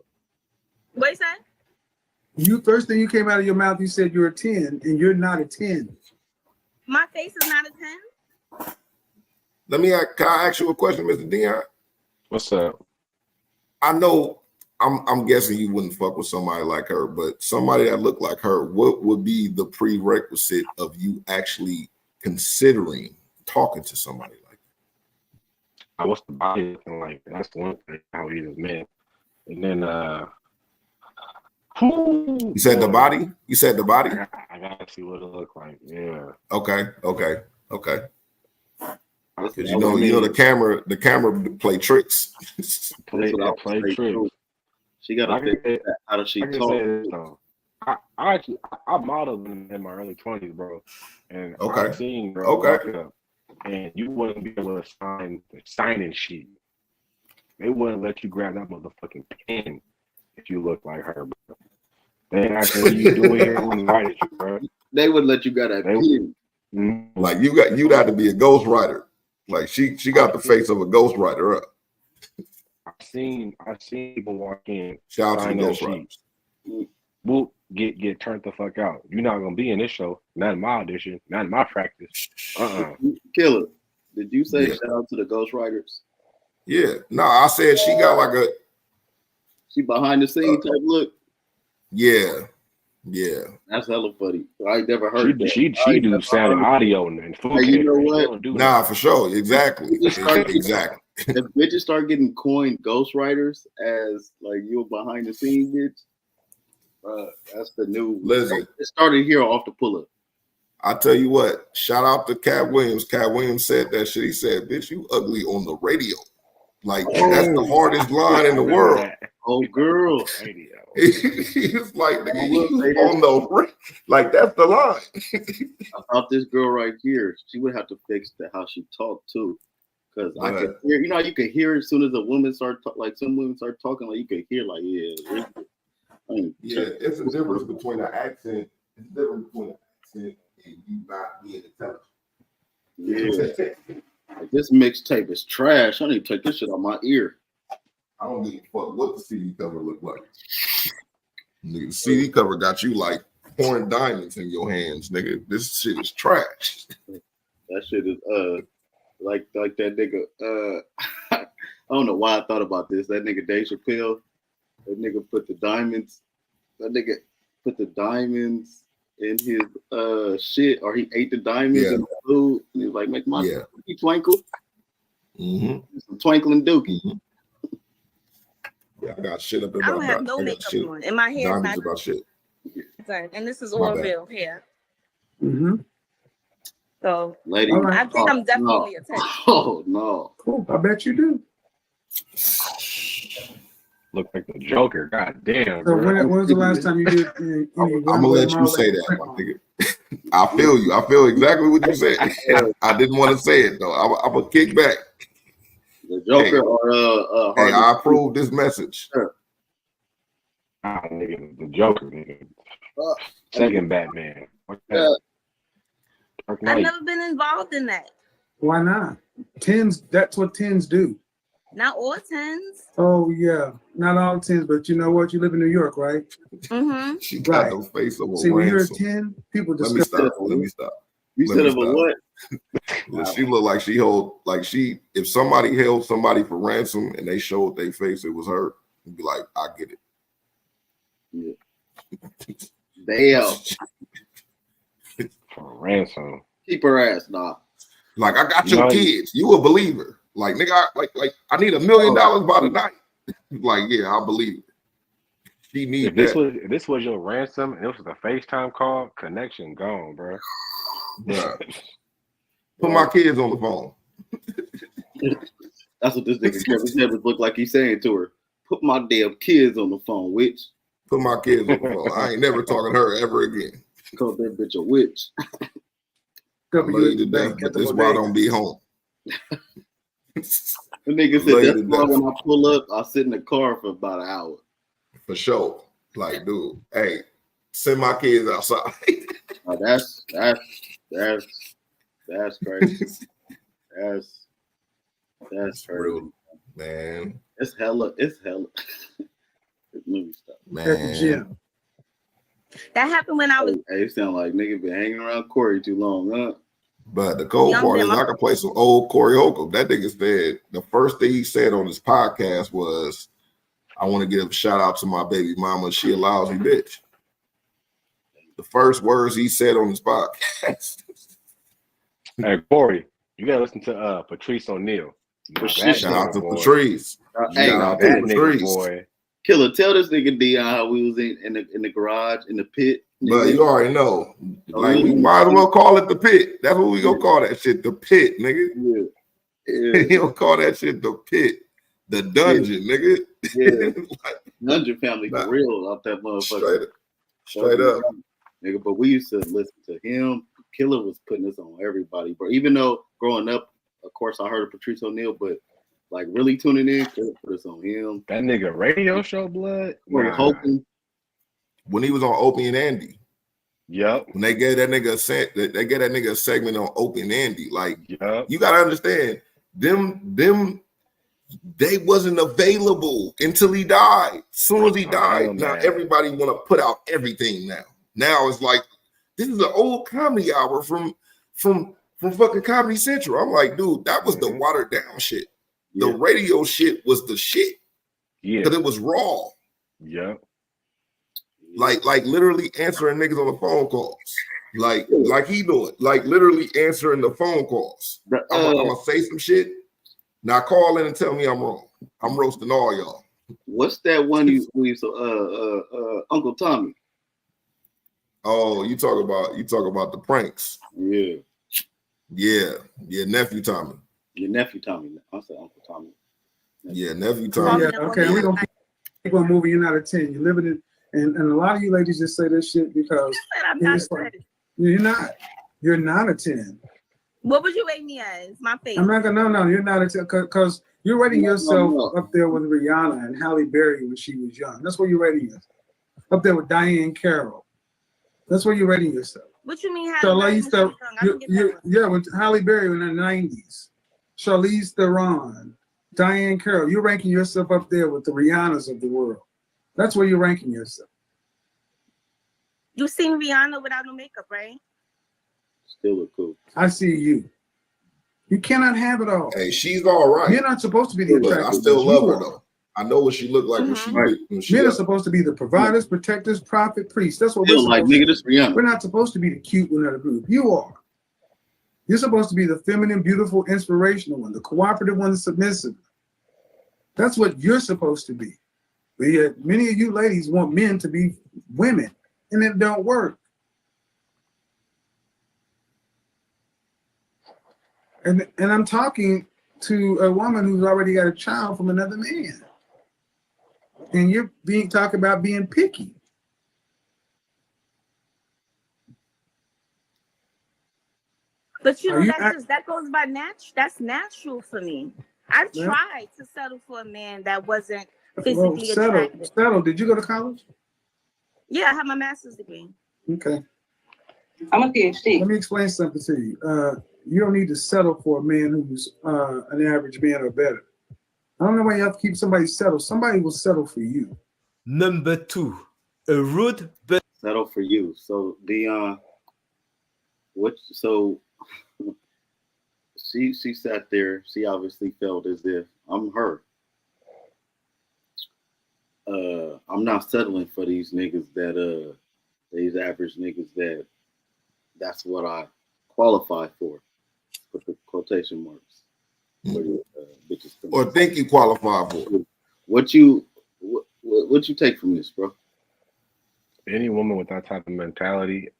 What you say? First thing you came out of your mouth, you said you're a 10, and you're not a 10. My face is not a 10? Can I ask you a question, Mr. Dion? What's up? I know I'm guessing you wouldn't fuck with somebody like her, but somebody that looked like her, what would be the prerequisite of you actually considering talking to somebody like what's the body looking like? That's the one thing. How he is, man. And then, You said the body. You said the body. I gotta see what it look like. Yeah. Okay. That's Because what I you know mean. the camera play tricks. Play what I was tricks. saying. She got I to can fix say- that. How does she I can talk? say this though. I modeled in my early 20s, bro, and Okay. I've seen girls Okay. walk up, and you wouldn't be able to sign the signing sheet. They wouldn't let you grab that motherfucking pen if you look like her, bro. They ask what you doing here on the right, bro. They would let you get that They- pen. Like you'd have to be a ghostwriter. Like she got the face of a ghostwriter up. I've seen people walk in, Shout out to sign the those ghostwriters. sheets. We'll get turned the fuck out. You're not gonna be in this show. Not in my audition. Not in my practice. Killer. Did you say Yeah. shout out to the ghostwriters? Yeah. No, I said she got like a She behind the scene type look. yeah. That's hella funny. I ain't never heard that. She do sound and audio and food. Hey, you know catering. She what? don't do Nah, for sure. Exactly. Exactly. Exactly. If bitches start getting coined ghostwriters as like you're behind the scenes bitch, that's the new. Listen. It started here off the pull up. I tell you what, shout out to Cat Williams. Cat Williams said that shit. He said, bitch, you ugly on the radio. Like, that's the hardest line in the world. Oh, girl. Radio. He's like, nigga, you on the like, that's the line. About this girl right here, she would have to fix how she talked too. Because I could hear, you can hear as soon as a woman start like some women start talking, like you could hear, like, yeah. I mean, Yeah, it's a difference between an accent. It's a difference between an accent and you not being intelligent. yeah. Like, this mixtape is trash. I need to take this shit out my ear. I don't give a fuck what the CD cover look like. Nigga, the CD cover got you like pouring diamonds in your hands, nigga. This shit is trash. That shit is like that nigga. I don't know why I thought about this. That nigga Dave Chappelle. That nigga put the diamonds. That nigga put the diamonds in his shit, or he ate the diamonds in the food. And he was like, make my twinkle. Some twinkling dookie. Yeah, I got shit up in I my don't have back. no I got makeup shit. on, and my hair is Diamonds not about shit. done. And this is My bad. Orville hair. Mm-hmm. So Lady, All right. I think I'm definitely a 10. Oh no. Cool. I bet you do. Look like the Joker. God damn, So bro. when was the last time you did? I'm gonna let you say that, my nigga. I feel you. I feel exactly what you said. I didn't want to say it though. I'm gonna kick back. The Joker or Hey, I approve this message. Ah, nigga, the Joker, nigga. Uh, Second Batman. What's Yeah. that? Dark I've Knight. never been involved in that. Why not? Tens. That's what tens do. Not all 10s. Oh yeah, not all tens, but you know what? You live in New York, right? Mm-hmm. She got Right. the face of a See, when you're a ransom. 10, people Let me discuss. stop. Let me stop. You Let said me of a stop. what? Look, she looked like she hold like she. If somebody held somebody for ransom and they showed their face, it was her. You'd be like, I get it. Damn. For ransom. Keep her ass, nah. Like I got your No, kids. You a believer? Like nigga, I need $1 million by the night. Like yeah, I believe it. She need If this that. was your ransom and it was a FaceTime call, connection gone, bro. Bruh. Put my kids on the phone. That's what this nigga Kevin Evans looked like he's saying to her. Put my damn kids on the phone, witch. Put my kids on the phone. I ain't never talking to her ever again. Call that bitch a witch. I love you to death, but this why I don't be home. The nigga said Later that's why than when I pull up, I sit in the car for about an hour. For sure. Like, dude, hey, send my kids outside. That's crazy. That's crazy. Real, man. It's hella. Let me stop. At the Man. gym. That happened when I was Hey, it sound like nigga been hanging around Corey too long, huh? But the cold Young part is man, I can play some old Corey Holcomb. That nigga said the first thing he said on his podcast was, I want to give a shout out to my baby mama. She a lousy bitch. The first words he said on his podcast. Hey, Corey, you gotta listen to Patrice O'Neal. For That shit. Shout out to nigga, boy. Patrice. Hey, Shout out to That nigga, Patrice. boy. Killer, tell this nigga Dion how we was in the garage in the pit. But nigga. you already know. Like yeah. we might as well call it the pit. That's what we gonna call that shit. The pit, nigga. Yeah. You don't call that shit the pit. The dungeon, nigga. Yeah. Like, Dungeon family for real out that motherfucker. Straight up. Nigga, but we used to listen to him. Killer was putting this on everybody, bro. Even though growing up, of course, I heard of Patrice O'Neal, but like really tuning in, Killer put us on him. That nigga radio show blood. We're hoping. When he was on Opie and Andy. Yep. When they gave that nigga a segment on Opie and Andy. Like, Yep. you gotta understand, them they wasn't available until he died. As soon as he died, now everybody want to put out everything now. Now it's like, this is an old comedy hour from fucking Comedy Central. I'm like, dude, that was the watered down shit. The radio shit was the shit. Yeah. Because it was raw. Yeah. Like literally answering niggas on the phone calls. Like he doing. Like literally answering the phone calls. I'm gonna say some shit. Now call in and tell me I'm wrong. I'm roasting all y'all. What's that one you used to Uncle Tommy? Oh, you talk about the pranks. Yeah. Yeah, nephew Tommy. Your nephew Tommy. I said Uncle Tommy. Yeah, nephew Tommy. Yeah, okay, we're gonna keep on moving. You're not a 10. You're living in, and a lot of you ladies just say this shit because I'm not it's like, you're not. You're not a 10. What would you rate me as? My face. I'm not gonna. No, you're not a 10 because you're rating yourself up there with Rihanna and Halle Berry when she was young. That's where you're rating yourself. Up there with Diane Carroll. That's where you're rating yourself. What you mean? Charlize Theron, with Halle Berry in the 90s. Charlize Theron, Diane Carroll. You're ranking yourself up there with the Rihannas of the world. That's where you're ranking yourself. You seen Rihanna without no makeup, right? Still look cool. I see you. You cannot have it all. Hey, she's all right. You're not supposed to be the attractive. I still love her though. I know what she looked like when she Men are supposed to be the providers, protectors, prophet, priests. That's what Still we're like nigga, this Rihanna. We're not supposed to be the cute one of the group. You are. You're supposed to be the feminine, beautiful, inspirational one, the cooperative one, the submissive. That's what you're supposed to be. But yet, many of you ladies want men to be women, and it don't work. And I'm talking to a woman who's already got a child from another man. And you're talking about being picky. But you know, that goes by natural. That's natural for me. I've tried to settle for a man that wasn't physically attractive. Settle. Did you go to college? Yeah, I have my master's degree. Okay. I'm a PhD. Let me explain something to you. You don't need to settle for a man who's an average man or better. I don't know why you have to keep somebody settled. Somebody will settle for you. Number 2, a rude but settle for you. So Dion, so she sat there. She obviously felt as if I'm her. I'm not settling for these niggas that these average niggas that's what I qualify for. Put the quotation marks. Or think you qualify for it. What you take from this, bro? Any woman with that type of mentality,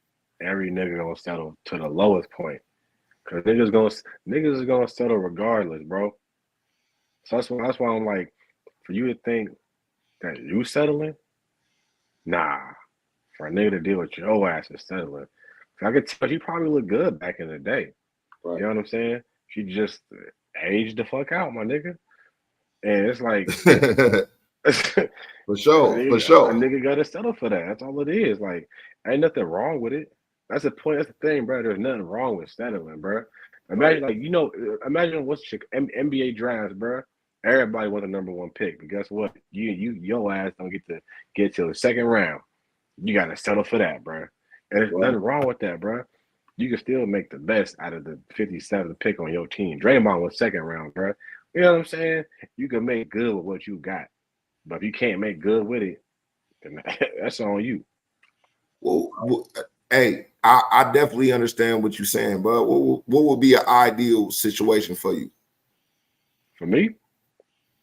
every nigga gonna settle to the lowest point. Cause niggas is gonna settle regardless, bro. So that's why I'm like, for you to think that you settling, nah. For a nigga to deal with your ass is settling. Cause I could tell she probably looked good back in the day. Right. You know what I'm saying? She just aged the fuck out, my nigga. And it's like for sure. A nigga gotta settle for that. That's all it is. Like, ain't nothing wrong with it. That's the point. That's the thing, bro. There's nothing wrong with settling, bro. Imagine, like, imagine what's NBA drafts, bro. Everybody wants the number 1 pick, but guess what? Your ass don't get to the second round. You gotta settle for that, bro. And there's nothing wrong with that, bro. You can still make the best out of the 57th pick on your team. Draymond was 2nd round, bro. You know what I'm saying? You can make good with what you got. But if you can't make good with it, then that's on you. Well, hey, I definitely understand what you're saying, but what would be an ideal situation for you? For me,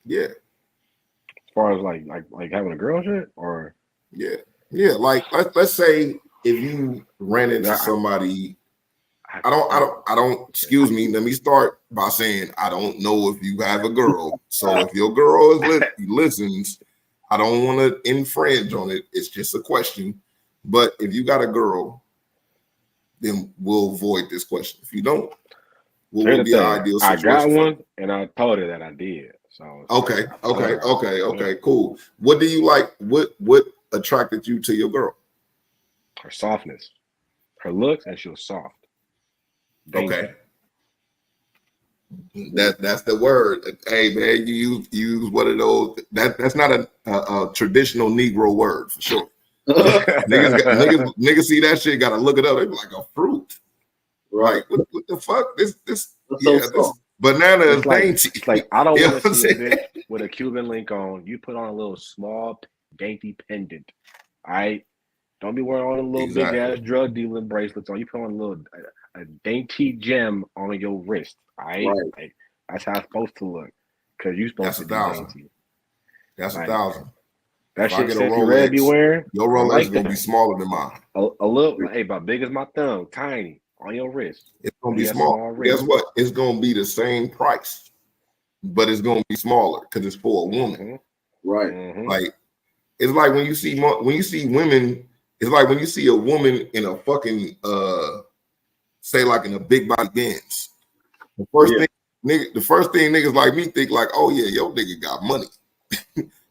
Yeah, as far as like having a girl shit, or yeah. Like let's say if you ran into I, somebody, I don't. Excuse me. Let me start by saying I don't know if you have a girl. So if your girl listens, I don't want to infringe on it. It's just a question. But if you got a girl, then we'll avoid this question. If you don't, what would be an ideal I got situation? one, and I told her that I did. So Okay, cool. What do you like? What attracted you to your girl? Her softness, her looks, and she was soft. Dainty. Okay. That's the word. Hey man, you use one of those. That's not a traditional Negro word for sure. niggas see that shit, gotta look it up. They be like a fruit, right? What the fuck? This banana is dainty. It's like I don't want to see a bitch with a Cuban link on. You put on a little small dainty pendant. All right, don't be wearing all the little big ass drug dealing bracelets on. You put on a dainty gem on your wrist. All right, like, that's how it's supposed to look. Cause you supposed to be dainty. That's $1,000. That shit Sexy Red be wearing. Your Rolex is gonna be smaller than mine. A little, hey, about big as my thumb, tiny on your wrist. It's gonna be small. Guess what? It's gonna be the same price, but it's gonna be smaller because it's for a woman, right? Like it's like when you see women. It's like when you see a woman in a fucking say like in a big body Benz. The first thing niggas like me think like, oh yeah, your nigga got money.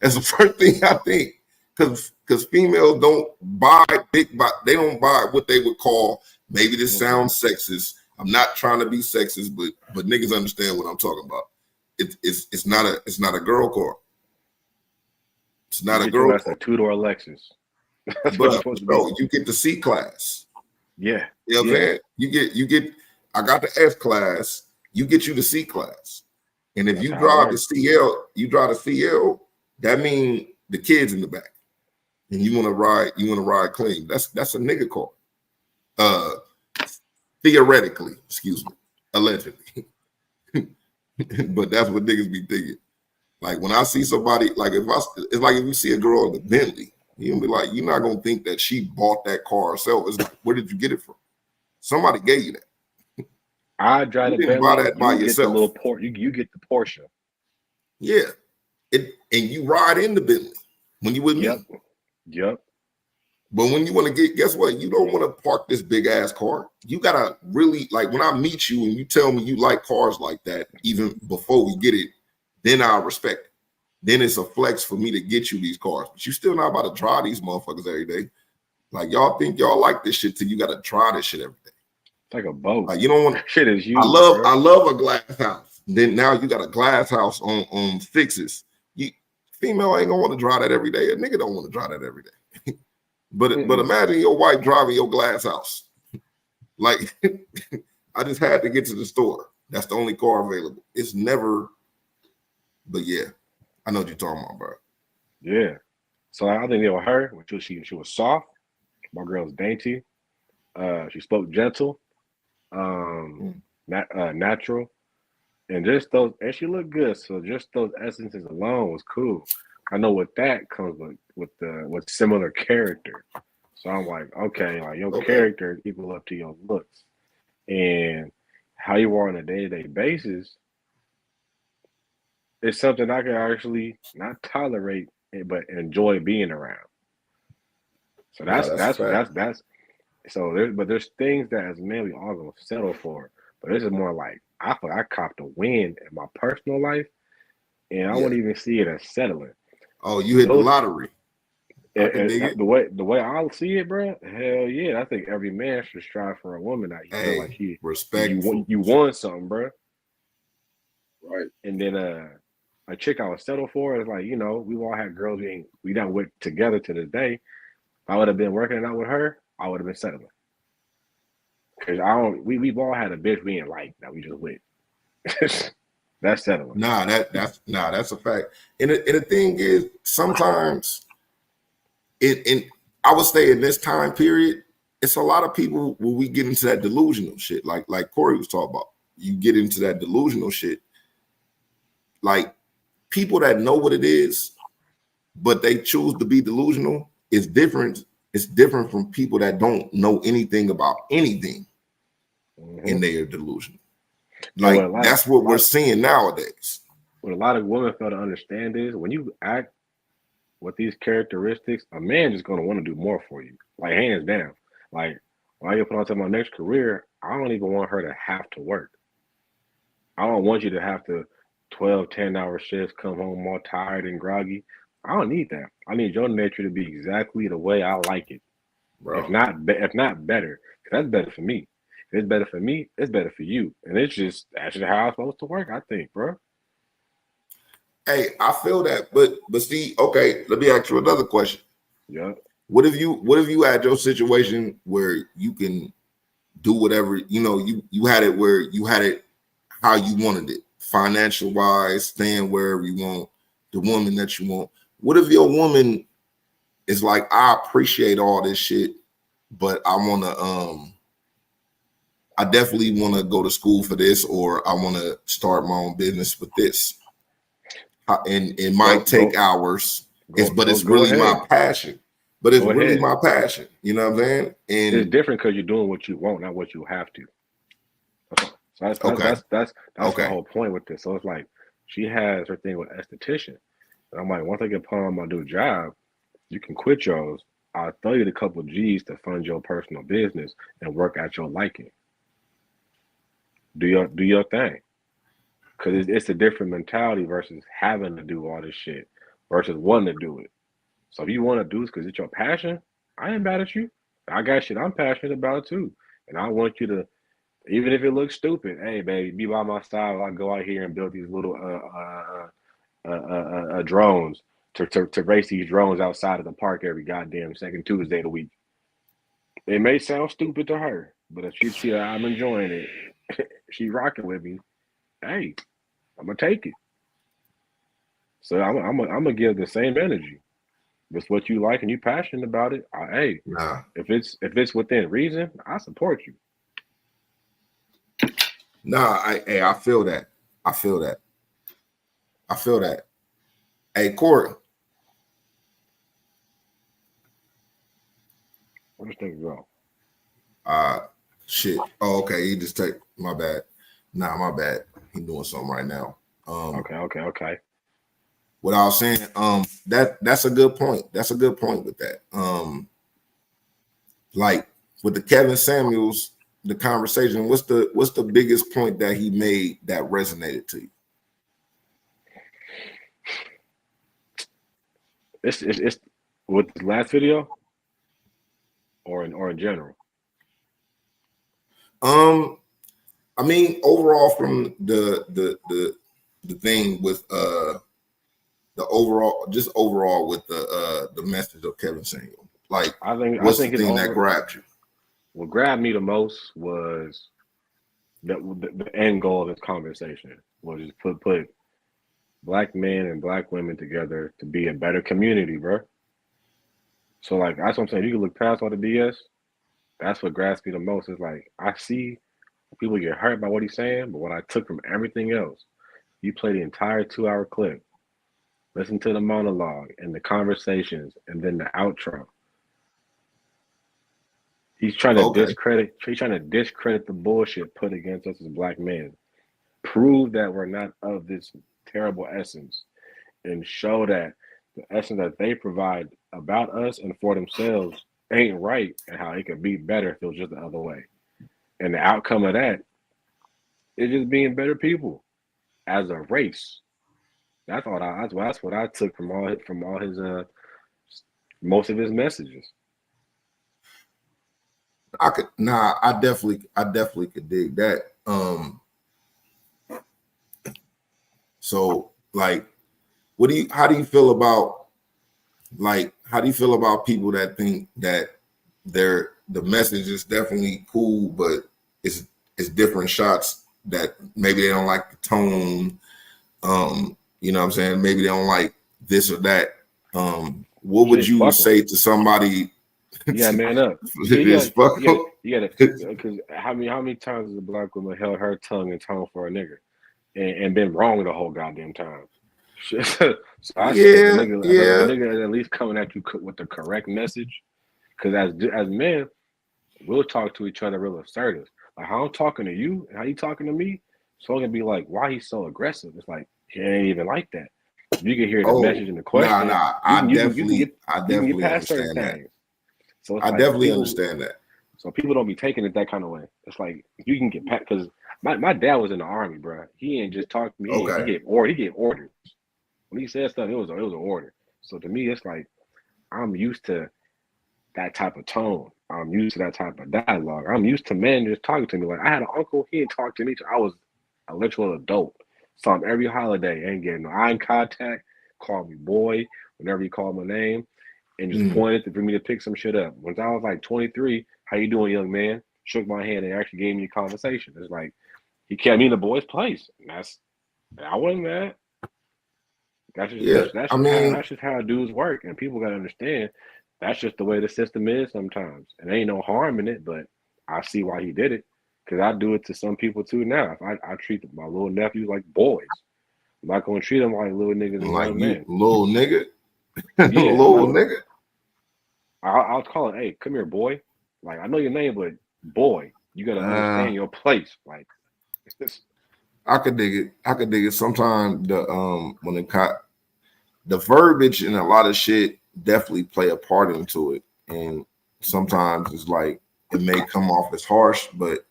That's the first thing I think, because females don't buy they don't buy what they would call, maybe this sounds sexist. I'm not trying to be sexist, but niggas understand what I'm talking about. It's not a girl car. It's not a girl car. That's a 2-door Lexus. But bro, you get the C class. Yeah. You know what I'm saying? You get I got the S class, you get you the C class. And if you drive the CL, that means the kids in the back. And you want to ride clean. That's a nigga car. Theoretically, excuse me, allegedly. But that's what niggas be thinking. Like when I see somebody, like it's like if you see a girl in the Bentley, you'll be like, you're not gonna think that she bought that car herself. It's like, where did you get it from? Somebody gave you that. I drive the Bentley. Buy that by yourself. You get the Porsche. Yeah, and you ride in the Bentley when you with me. Yep. But when you want to guess what? You don't want to park this big ass car. You gotta really, like, when I meet you and you tell me you like cars like that, even before we get it, then I respect it. Then it's a flex for me to get you these cars. But you still not about to drive these motherfuckers every day. Like, y'all think y'all like this shit till you gotta try this shit every day. It's like a boat. Like, you don't want shit is you. I love a glass house. Then now you got a glass house on fixes. Female ain't gonna want to drive that every day. A nigga don't want to drive that every day. But imagine your wife driving your glass house. Like, I just had to get to the store. That's the only car available. It's never. But yeah, I know what you're talking about, bro. Yeah. So I think with her, she was soft. My girl was dainty. She spoke gentle, natural, and just those. And she looked good. So just those essences alone was cool. I know what that comes with similar character. So I'm like, okay, like your character is equal up to your looks, and how you are on a day-to-day basis. It's something I can actually not tolerate, but enjoy being around. So that's so there's things that as men we all gonna settle for. But this is more like I feel I copped a win in my personal life, and I wouldn't even see it as settling. Oh, you hit the lottery. And the way I see it, bro, hell yeah, I think every man should strive for a woman that you feel like he respect. You won something, bro. Right. And then a chick I would settle for is like, you know, we've all had girls we done with together to this day. If I would have been working it out with her, I would have been settling. Cause we've all had a bitch we ain't like that we just with. That's settling. That's a fact. And the thing is, sometimes I would say in this time period, it's a lot of people when we get into that delusional shit, like Corey was talking about. You get into that delusional shit. like people that know what it is, but they choose to be delusional is different. It's different from people that don't know anything about anything and they are delusional. Like that's what we're seeing nowadays. What a lot of women fail to understand is when you act with these characteristics, a man is going to want to do more for you, like hands down. Like when I get put on to my next career, I don't even want her to have to work. I don't want you to have to 12, 10-hour shifts, come home all tired and groggy. I don't need that. I need your nature to be exactly the way I like it. Bro. If not better, that's better for me. If it's better for me, it's better for you. And it's just actually how I'm supposed to work, I think, bro. Hey, I feel that, but see, okay, let me ask you another question. Yeah. What if you had your situation where you can do whatever, you had it where you had it how you wanted it, financial wise, staying wherever you want, the woman that you want. What if your woman is like, I appreciate all this shit, but I definitely want to go to school for this, or I want to start my own business with this. And it might take hours, but it's really my passion. But it's really my passion. You know what I'm saying? And it's different because you're doing what you want, not what you have to. So that's the whole point with this. So it's like she has her thing with esthetician. And I'm like, once I get put on my new job, you can quit yours. I'll throw you the couple G's to fund your personal business and work at your liking. Do your thing. Because it's a different mentality versus having to do all this shit versus wanting to do it. So if you want to do this because it's your passion, I ain't mad at you. I got shit I'm passionate about too. And I want you to, even if it looks stupid, hey, baby, be by my side while I go out here and build these little drones to race these drones outside of the park every goddamn second Tuesday of the week. It may sound stupid to her, but if she see I'm enjoying it, she rocking with me, hey, I'm gonna take it. So I'm gonna give the same energy. If it's what you like and you passionate about it, if it's within reason, I support you. I feel that. Hey, Corey. Where does things go? Shit. Oh, okay. He just take my bad. Nah, my bad. He doing something right now. Okay. What I was saying, that's a good point. That's a good point with that. Like with the Kevin Samuels, the conversation, what's the biggest point that he made that resonated to you? It's with the last video or in general? I mean, overall from the thing with the overall with the message of Kevin Samuel. Like, what's the thing that grabbed you? What grabbed me the most was the end goal of this conversation was just put Black men and Black women together to be a better community, bro. So like that's what I'm saying. You can look past all the BS. That's what grabs me the most. Is like I see people get hurt by what he's saying, but what I took from everything else, you play the entire 2-hour clip, listen to the monologue and the conversations, and then the outro. He's trying to discredit. He's trying to discredit the bullshit put against us as Black men. Prove that we're not of this terrible essence, and show that the essence that they provide about us and for themselves ain't right, and how it could be better if it was just the other way. And the outcome of that is just being better people as a race. That's what I took from all his most of his messages. I definitely could dig that. So like, how do you feel about people that think that the message is definitely cool, but it's different shots that maybe they don't like the tone. You know what I'm saying? Maybe they don't like this or that. What would you say to somebody? Yeah, man up. Because how many times has a Black woman held her tongue and tone for a nigga? and been wrong the whole goddamn time. So I Yeah, said, the yeah. nigga is at least coming at you with the correct message. Because as men, we'll talk to each other real assertive. Like how I'm talking to you and how you talking to me, so it can be like, why he's so aggressive? It's like he ain't even like that. You can hear the message and the question. I You can get past certain understand that. things. So it's I like definitely people, understand that. So people don't be taking it that kind of way. It's like you can get past because my dad was in the army, bro. He ain't just talk to me. Okay. He gave orders. When he said stuff, it was an order. So to me, it's like I'm used to that type of tone. I'm used to that type of dialogue. I'm used to men just talking to me. Like I had an uncle, he didn't talk to me till I was a literal adult. Saw him every holiday, ain't getting no eye contact, called me boy whenever he called my name, and just pointed for me to pick some shit up. Once I was like 23, how you doing, young man? Shook my hand and actually gave me a conversation. It's like he kept me in the boy's place. And I wasn't mad. That's just how dudes work, and people gotta understand that's just the way the system is sometimes. And there ain't no harm in it, but I see why he did it. Because I do it to some people too now. If I treat my little nephews like boys. I'm not gonna treat them like little niggas and like young you, men. little nigga. Yeah, little nigga. I'll call it, hey, come here, boy. Like I know your name, but boy, you gotta understand your place. Like I could dig it. Sometimes the verbiage and a lot of shit definitely play a part into it. And sometimes it's like it may come off as harsh, but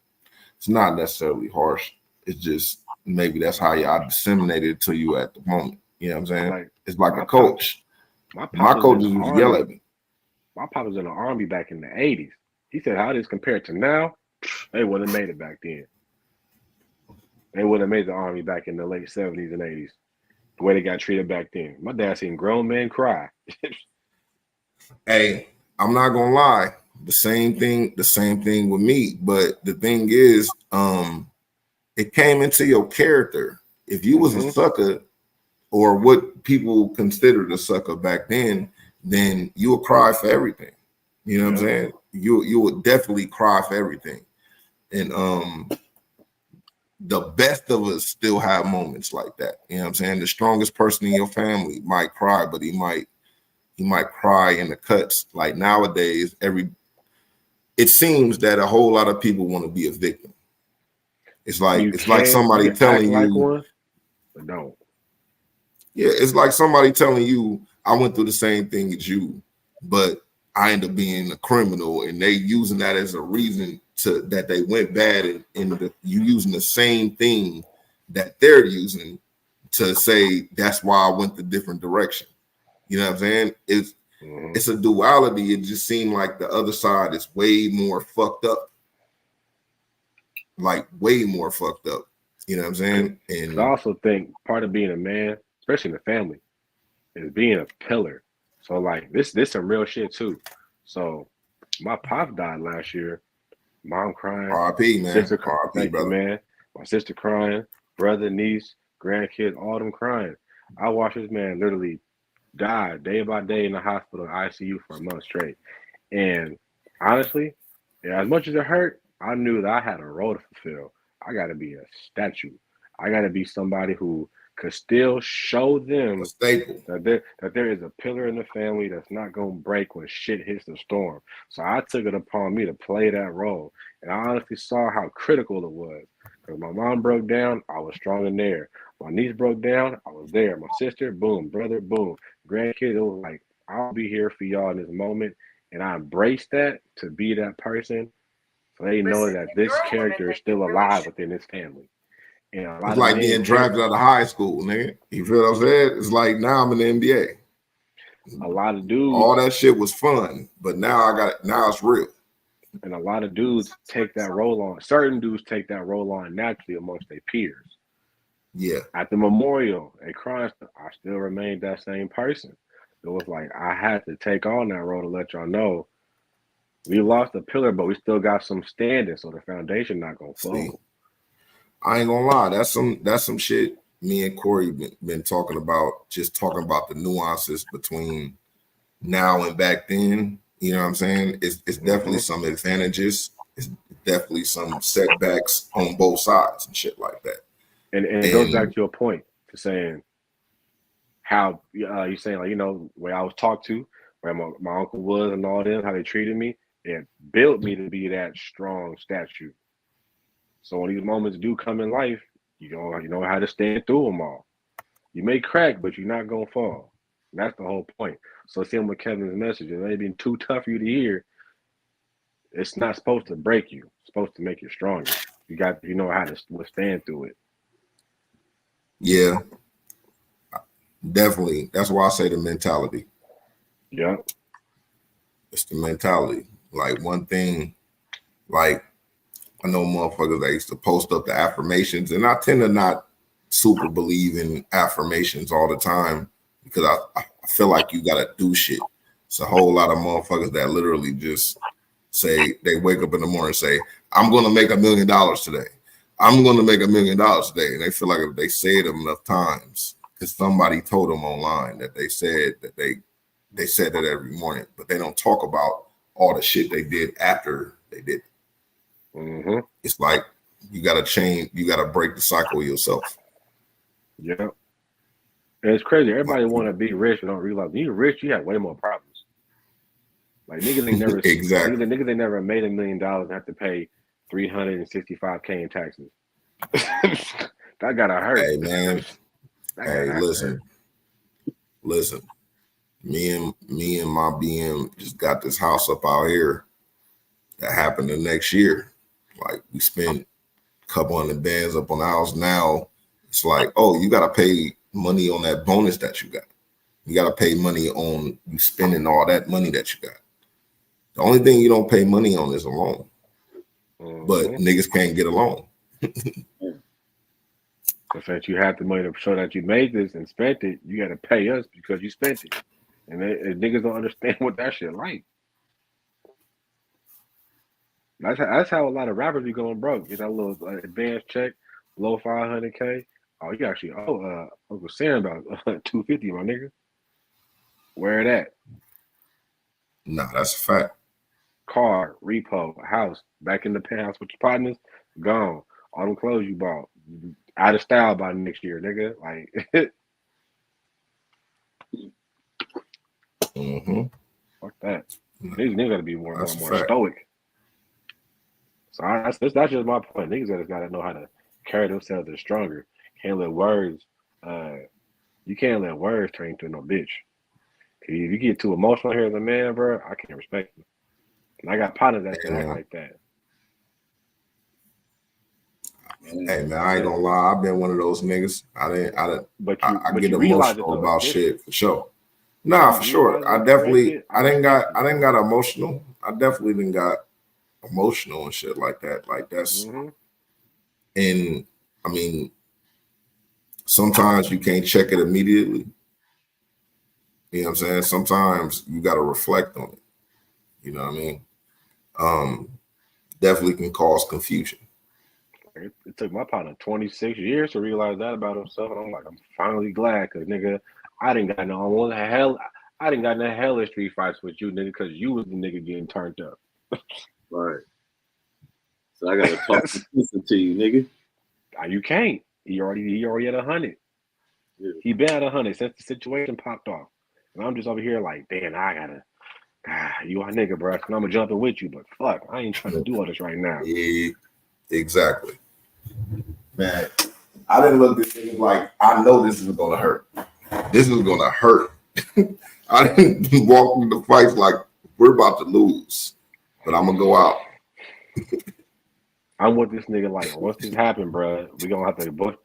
it's not necessarily harsh. It's just maybe that's how I disseminated it to you at the moment. You know what I'm saying? It's like a coach. My coaches used to yell at me. My pop was in the army back in the 80s. He said, how this compared to now, they wouldn't have made it back then. They wouldn't have made the army back in the late 70s and 80s. The way they got treated back then. My dad seen grown men cry. Hey, I'm not gonna lie. The same thing with me. But the thing is, it came into your character. If you was a sucker, or what people considered a sucker back then you would cry for everything. You know what I'm saying? You would definitely cry for everything. And the best of us still have moments like that. You know what I'm saying? The strongest person in your family might cry, but he might cry in the cuts. Like nowadays, it seems that a whole lot of people want to be a victim. It's like somebody telling you, but don't. Yeah, it's like somebody telling you, I went through the same thing as you, but I end up being a criminal, and they using that as a reason that they went bad, and you using the same thing that they're using to say that's why I went the different direction. You know what I'm saying? It's a duality. It just seemed like the other side is way more fucked up. Like way more fucked up. You know what I'm saying? And I also think part of being a man, especially in the family, is being a pillar. So like this some real shit too. So my pop died last year. Mom crying. R.I.P. man. Sister, R.I.P. brother. Man. My sister crying. Brother, niece, grandkid, all them crying. I watched this man literally die day by day in the hospital, ICU for a month straight. And honestly, as much as it hurt, I knew that I had a role to fulfill. I got to be a statue. I got to be somebody who could still show them that there is a pillar in the family that's not going to break when shit hits the storm. So I took it upon me to play that role. And I honestly saw how critical it was. Because my mom broke down, I was strong in there. My niece broke down, I was there. My sister, boom. Brother, boom. Grandkids, it was like, I'll be here for y'all in this moment. And I embraced that to be that person. So they know that this character is still alive within this family. And it's like being drafted out of high school, nigga. You feel what I'm saying? It's like now I'm in the NBA. A lot of dudes. All that shit was fun, but now it's real. And a lot of dudes take that role on. Certain dudes take that role on naturally amongst their peers. Yeah. At the memorial at Crime, I still remained that same person. It was like I had to take on that role to let y'all know we lost a pillar, but we still got some standing, so the foundation not gonna fall. I ain't gonna lie, that's some shit me and Corey been talking about, just talking about the nuances between now and back then. You know what I'm saying? It's definitely some advantages. It's definitely some setbacks on both sides and shit like that. And it goes back to your point to saying how you saying like, you know, where I was talked to, where my uncle was and all them, how they treated me, it built me to be that strong statue. So when these moments do come in life, you know how to stand through them all. You may crack, but you're not gonna fall. That's the whole point. So same with Kevin's message. It may be too tough for you to hear. It's not supposed to break you. It's supposed to make you stronger. You know how to withstand through it. Yeah, definitely. That's why I say the mentality. Yeah. It's the mentality. Like one thing, like I know motherfuckers that used to post up the affirmations, and I tend to not super believe in affirmations all the time because I feel like you gotta do shit. It's a whole lot of motherfuckers that literally just say they wake up in the morning and say, I'm gonna make $1 million today. I'm gonna make $1 million today. And they feel like if they say it enough times, because somebody told them online that they said that they said that every morning, but they don't talk about all the shit they did after they did it. Mm-hmm. It's like you gotta change, you gotta break the cycle yourself. Yeah. And it's crazy. Everybody want to be rich but don't realize when you're rich, you have way more problems. Like niggas ain't never exactly. Niggas ain't never made $1 million and have to pay $365K in taxes. That gotta hurt. Hey man. Hey, listen. Me and my BM just got this house up out here that happened the next year. Like we spent a couple hundred bands up on the house. Now it's like, oh, you gotta pay money on that bonus that you got. You gotta pay money on you spending all that money that you got. The only thing you don't pay money on is a loan. Mm-hmm. But niggas can't get a loan. So since you have the money to show that you made this and spent it, you got to pay us because you spent it. And niggas don't understand what that shit like. That's how a lot of rappers be going broke. Get that little advance check, below $500K. Oh, you actually owe Uncle Sam about $250, my nigga. Where it at? Nah, that's a fact. Car, repo, house, back in the penthouse with your partners, gone. All them clothes you bought, out of style by next year, nigga. Like, mm-hmm. Fuck that. These niggas gotta be more stoic. So that's just my point. Niggas gotta know how to carry themselves as stronger. Can't let words. You can't let words turn into no bitch. If you get too emotional here as a man, bro, I can't respect you. And I got partners that act like that. Hey man, I ain't gonna lie. I've been one of those niggas. I get emotional about shit for sure. Nah, for sure. I didn't got emotional. I definitely didn't got emotional and shit like that. Like that's, and I mean, sometimes you can't check it immediately. You know what I'm saying? Sometimes you got to reflect on it. You know what I mean? Definitely can cause confusion. It took my partner 26 years to realize that about himself, and I'm like, I'm finally glad, cause nigga, I didn't got no hellish street fights with you, nigga, cause you was the nigga getting turned up. Right. So I gotta talk to you, nigga. You can't. He already at 100. Yeah. He been at 100 since the situation popped off, and I'm just over here like, damn, I gotta. You my nigga, bro. And I'm gonna jump in with you, but fuck, I ain't trying to do all this right now. Yeah, exactly. Man, I didn't look at this like I know this is gonna hurt. This is gonna hurt. I didn't walk through the fights like we're about to lose, but I'm gonna go out. I'm with this nigga like, once this happened, bro, we gonna have to bust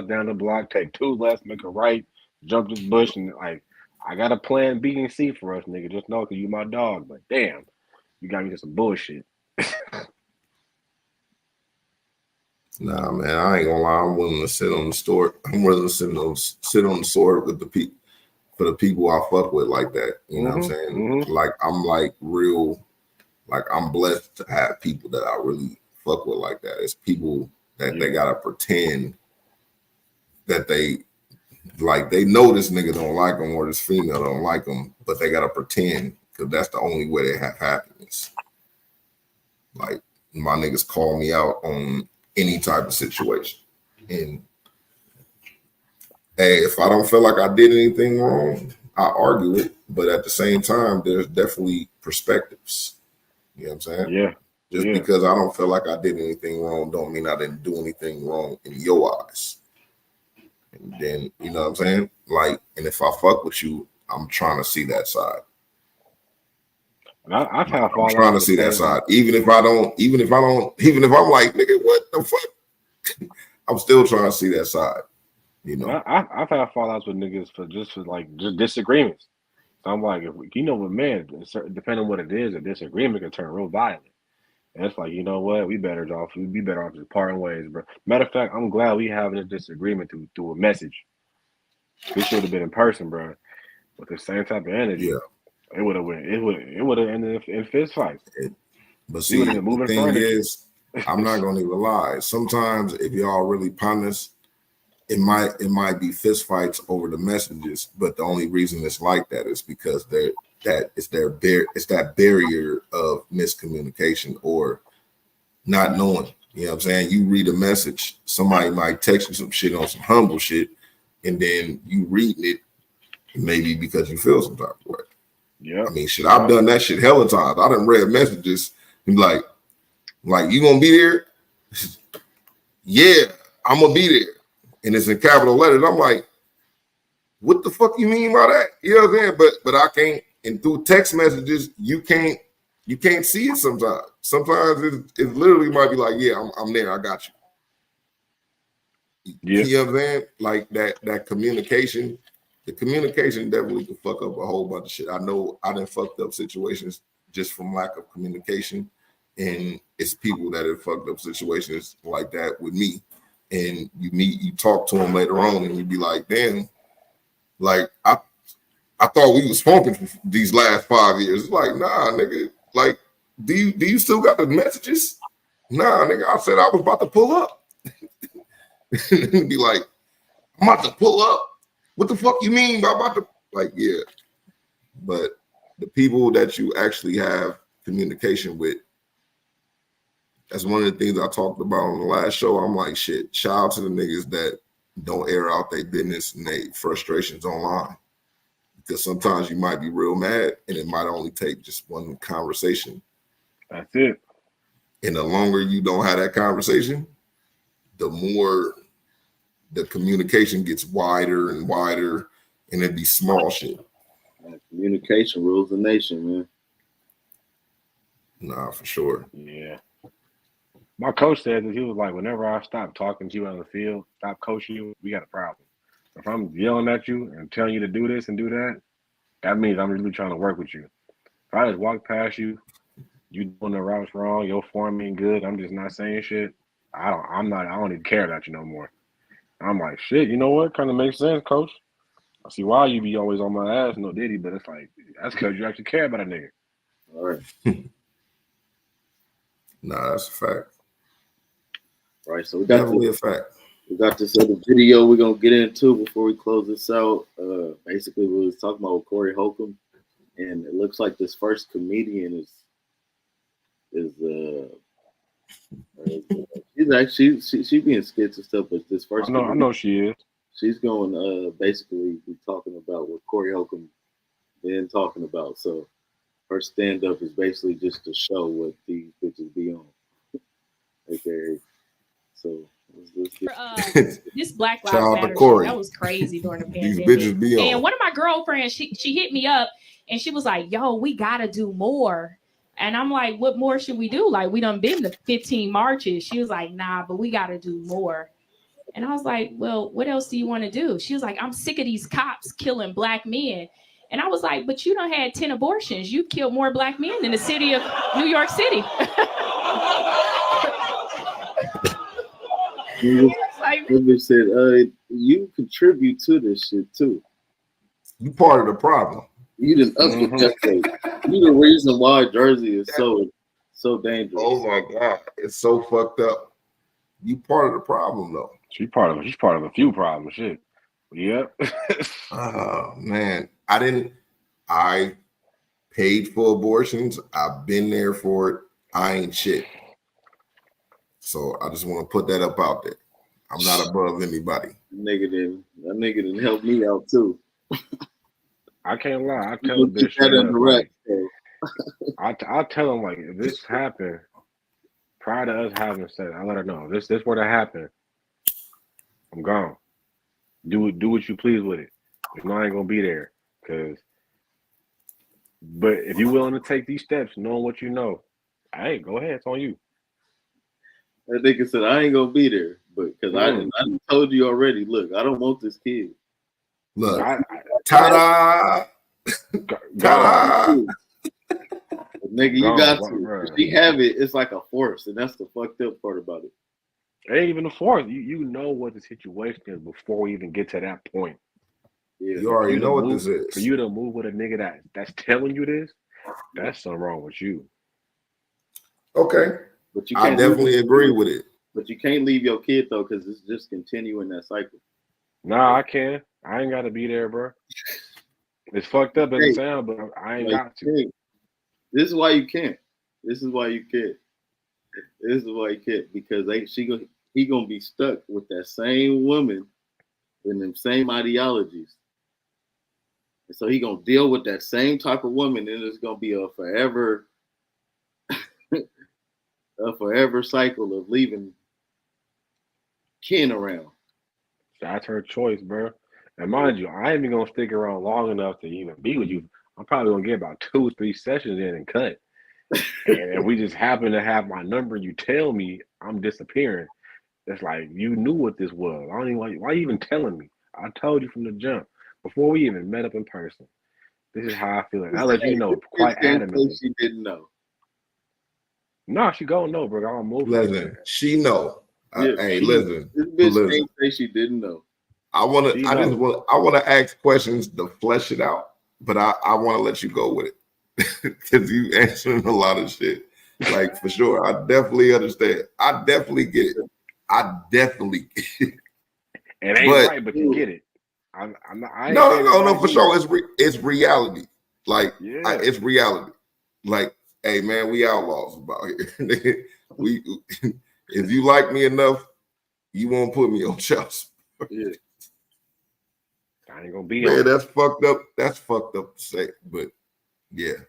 down the block, take 2 lefts, make a right, jump this bush, and like, I got a plan B and C for us, nigga. Just know, cause you my dog. But damn, you got me to some bullshit. Nah, man, I ain't gonna lie. I'm willing to sit on the sword. I'm willing to sit on the sword with the people, for the people I fuck with like that. You know what I'm saying? Mm-hmm. Like I'm like real, like I'm blessed to have people that I really fuck with like that. It's people that they gotta pretend that they know this nigga don't like them or this female don't like them, but they gotta pretend because that's the only way they have happiness. Like my niggas call me out on any type of situation, and Hey, if I don't feel like I did anything wrong, I argue it. But at the same time, there's definitely perspectives. You know what I'm saying? Yeah. Just Yeah. because I don't feel like I did anything wrong, don't mean I didn't do anything wrong in your eyes. And then, you know what I'm saying? Like, and if I fuck with you, I'm trying to see that side. And I've had I'm trying to see that side. Even if I'm like, nigga, what the fuck? I'm still trying to see that side. You know, I've had fallouts with niggas for just disagreements. So I'm like, with men, depending on what it is, a disagreement can turn real violent. And it's like, you know what, we'd be better off just parting ways, bro. Matter of fact, I'm glad we having this disagreement through a message. We should have been in person, bro. With the same type of energy. Yeah. It would have ended in fist fights. But see, the thing is, I'm not gonna even lie. Sometimes if y'all really honest, it might be fist fights over the messages, but the only reason it's like that is because it's that barrier of miscommunication or not knowing. You know what I'm saying? You read a message, somebody might text you some shit on some humble shit, and then you reading it maybe because you feel some type of way. Yeah. I mean, shit, I've done that shit hella times. I done read messages and like you gonna be there? Yeah, I'm gonna be there. And it's in capital letters. I'm like, what the fuck you mean by that? You know what I'm saying? But I can't, and through text messages, you can't see it sometimes. Sometimes it literally might be like, yeah, I'm there, I got you. Yeah. You know what I'm saying? Like that communication, the communication definitely can fuck up a whole bunch of shit. I know I done fucked up situations just from lack of communication. And it's people that have fucked up situations like that with me. And you talk to them later on, and you be like, damn, like I thought we was smoking for these last 5 years. It's like, nah, nigga. Like, do you still got the messages? Nah, nigga. I said I was about to pull up. Be like, I'm about to pull up. What the fuck you mean by about to? Like, yeah. But the people that you actually have communication with, that's one of the things I talked about on the last show. I'm like, shit, shout out to the niggas that don't air out their business and their frustrations online. Because sometimes you might be real mad and it might only take just one conversation. That's it. And the longer you don't have that conversation, the more the communication gets wider and wider, and it'd be small shit. Communication rules the nation, man. Nah, for sure. Yeah. My coach said that he was like, whenever I stop talking to you on the field, stop coaching you, we got a problem. If I'm yelling at you and telling you to do this and do that, that means I'm really trying to work with you. If I just walk past you, you doing the routes wrong, your form ain't good, I'm just not saying shit, I don't even care about you no more. I'm like, shit, you know what? Kind of makes sense, coach. I see why you be always on my ass, no Diddy, but it's like, that's because you actually care about a nigga. All right. Nah, that's a fact. Right, so we got definitely a fact. We got this other video we're gonna get into before we close this out. Basically, we was talking about Corey Holcomb, and it looks like this first comedian is she's actually she being skits and stuff, but this first I know she is. She's going basically be talking about what Corey Holcomb been talking about. So her stand up is basically just to show what these bitches be on. Okay. So this Black Lives Matter shit, that was crazy during the pandemic. And one of my girlfriends, she hit me up and she was like, yo, we gotta do more. And I'm like, what more should we do? Like, we done been to 15 marches. She was like, nah, but we gotta do more. And I was like, well, what else do you want to do? She was like, I'm sick of these cops killing Black men. And I was like, but you done had 10 abortions. You've killed more Black men in the city of New York City. Like, said, you contribute to this shit too. You part of the problem. You didn't up the death. You the reason why Jersey is so dangerous. Oh my God, it's so fucked up. You part of the problem though. She's part of a few problems. Shit. Yep. Oh man, I paid for abortions. I've been there for it. I ain't shit. So I just want to put that up out there. I'm not above anybody. That nigga didn't help me out too. I can't lie. I tell him this straight up. Like, I tell him like, if this happened prior to us having sex, I let her know this were to happen. I'm gone. Do what you please with it. If not, I ain't gonna be there. But if you're willing to take these steps, knowing what you know, hey, go ahead. It's on you. That nigga said, I ain't gonna be there, but because I told you already. Look, I don't want this kid. Look, ta-da! Ta-da! Nigga, you got to. If she have it, it's like a force, and that's the fucked up part about it. It ain't even a force. You know what the situation is before we even get to that point. Yeah. You already know what this is. For you to move with a nigga that's telling you this, that's something wrong with you. Okay. But I definitely agree with it. But you can't leave your kid though, because it's just continuing that cycle. Nah, I can. I ain't got to be there, bro. It's fucked up as it sound, but I ain't got to. This is why you can't. This is why you can't. Because he gonna be stuck with that same woman and them same ideologies. And so he gonna deal with that same type of woman, and it's gonna be a forever cycle of leaving kin around. That's her choice, bro. And mind you, I ain't even gonna stick around long enough to even be with you. I'm probably gonna get about 2 or 3 sessions in and cut. And if we just happen to have my number, you tell me I'm disappearing. It's like you knew what this was. I don't even why are you even telling me? I told you from the jump before we even met up in person. This is how I feel. I let you know quite adamantly. She didn't know. No, she gonna know, bro. I'll move. Listen, she know. Hey, listen. This bitch can't say she didn't know. I want to ask questions to flesh it out, but I want to let you go with it because you answering a lot of shit. Like for sure, I definitely understand. I definitely get it. It ain't right, but you get it. No, for sure. It's reality. Like it's reality. Like, hey man, we outlaws about here. If you like me enough, you won't put me on child support. Yeah. I ain't gonna be man, that's fucked up. That's fucked up to say, but yeah.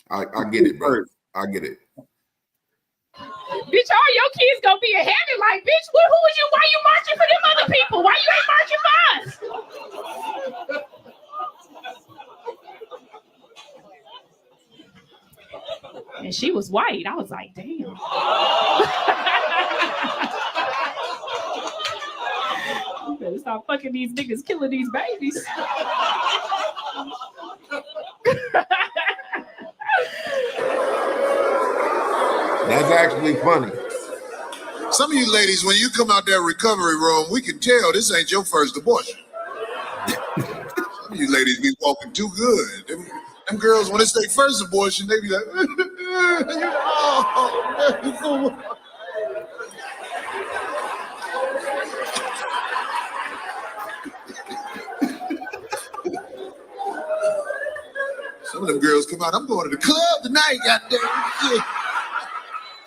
I get it, bro. I get it. Bitch, all your kids gonna be in heaven. Like, bitch, who is you? Why you marching for them other people? Why you ain't marching for us? And she was white. I was like, damn. You better stop fucking these niggas, killing these babies. That's actually funny. Some of you ladies, when you come out that recovery room, we can tell this ain't your first abortion. Some of you ladies be walking too good. Them girls, when it's their first abortion, they be like, some of them girls come out, I'm going to the club tonight, goddamn. Yeah.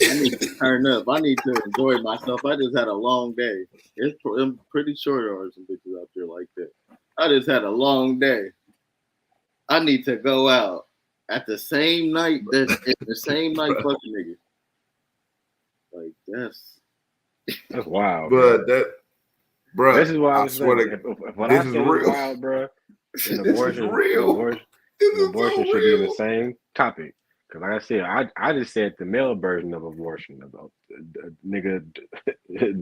I need to turn up. I need to enjoy myself. I just had a long day. I'm pretty sure there are some bitches out there like that. I just had a long day. I need to go out at the same night fucking nigga. Like that's wild. But bro, this is why I swear to when I say real. Wild, bro. Abortion should be the same topic. Because like I said, I just said the male version of abortion about nigga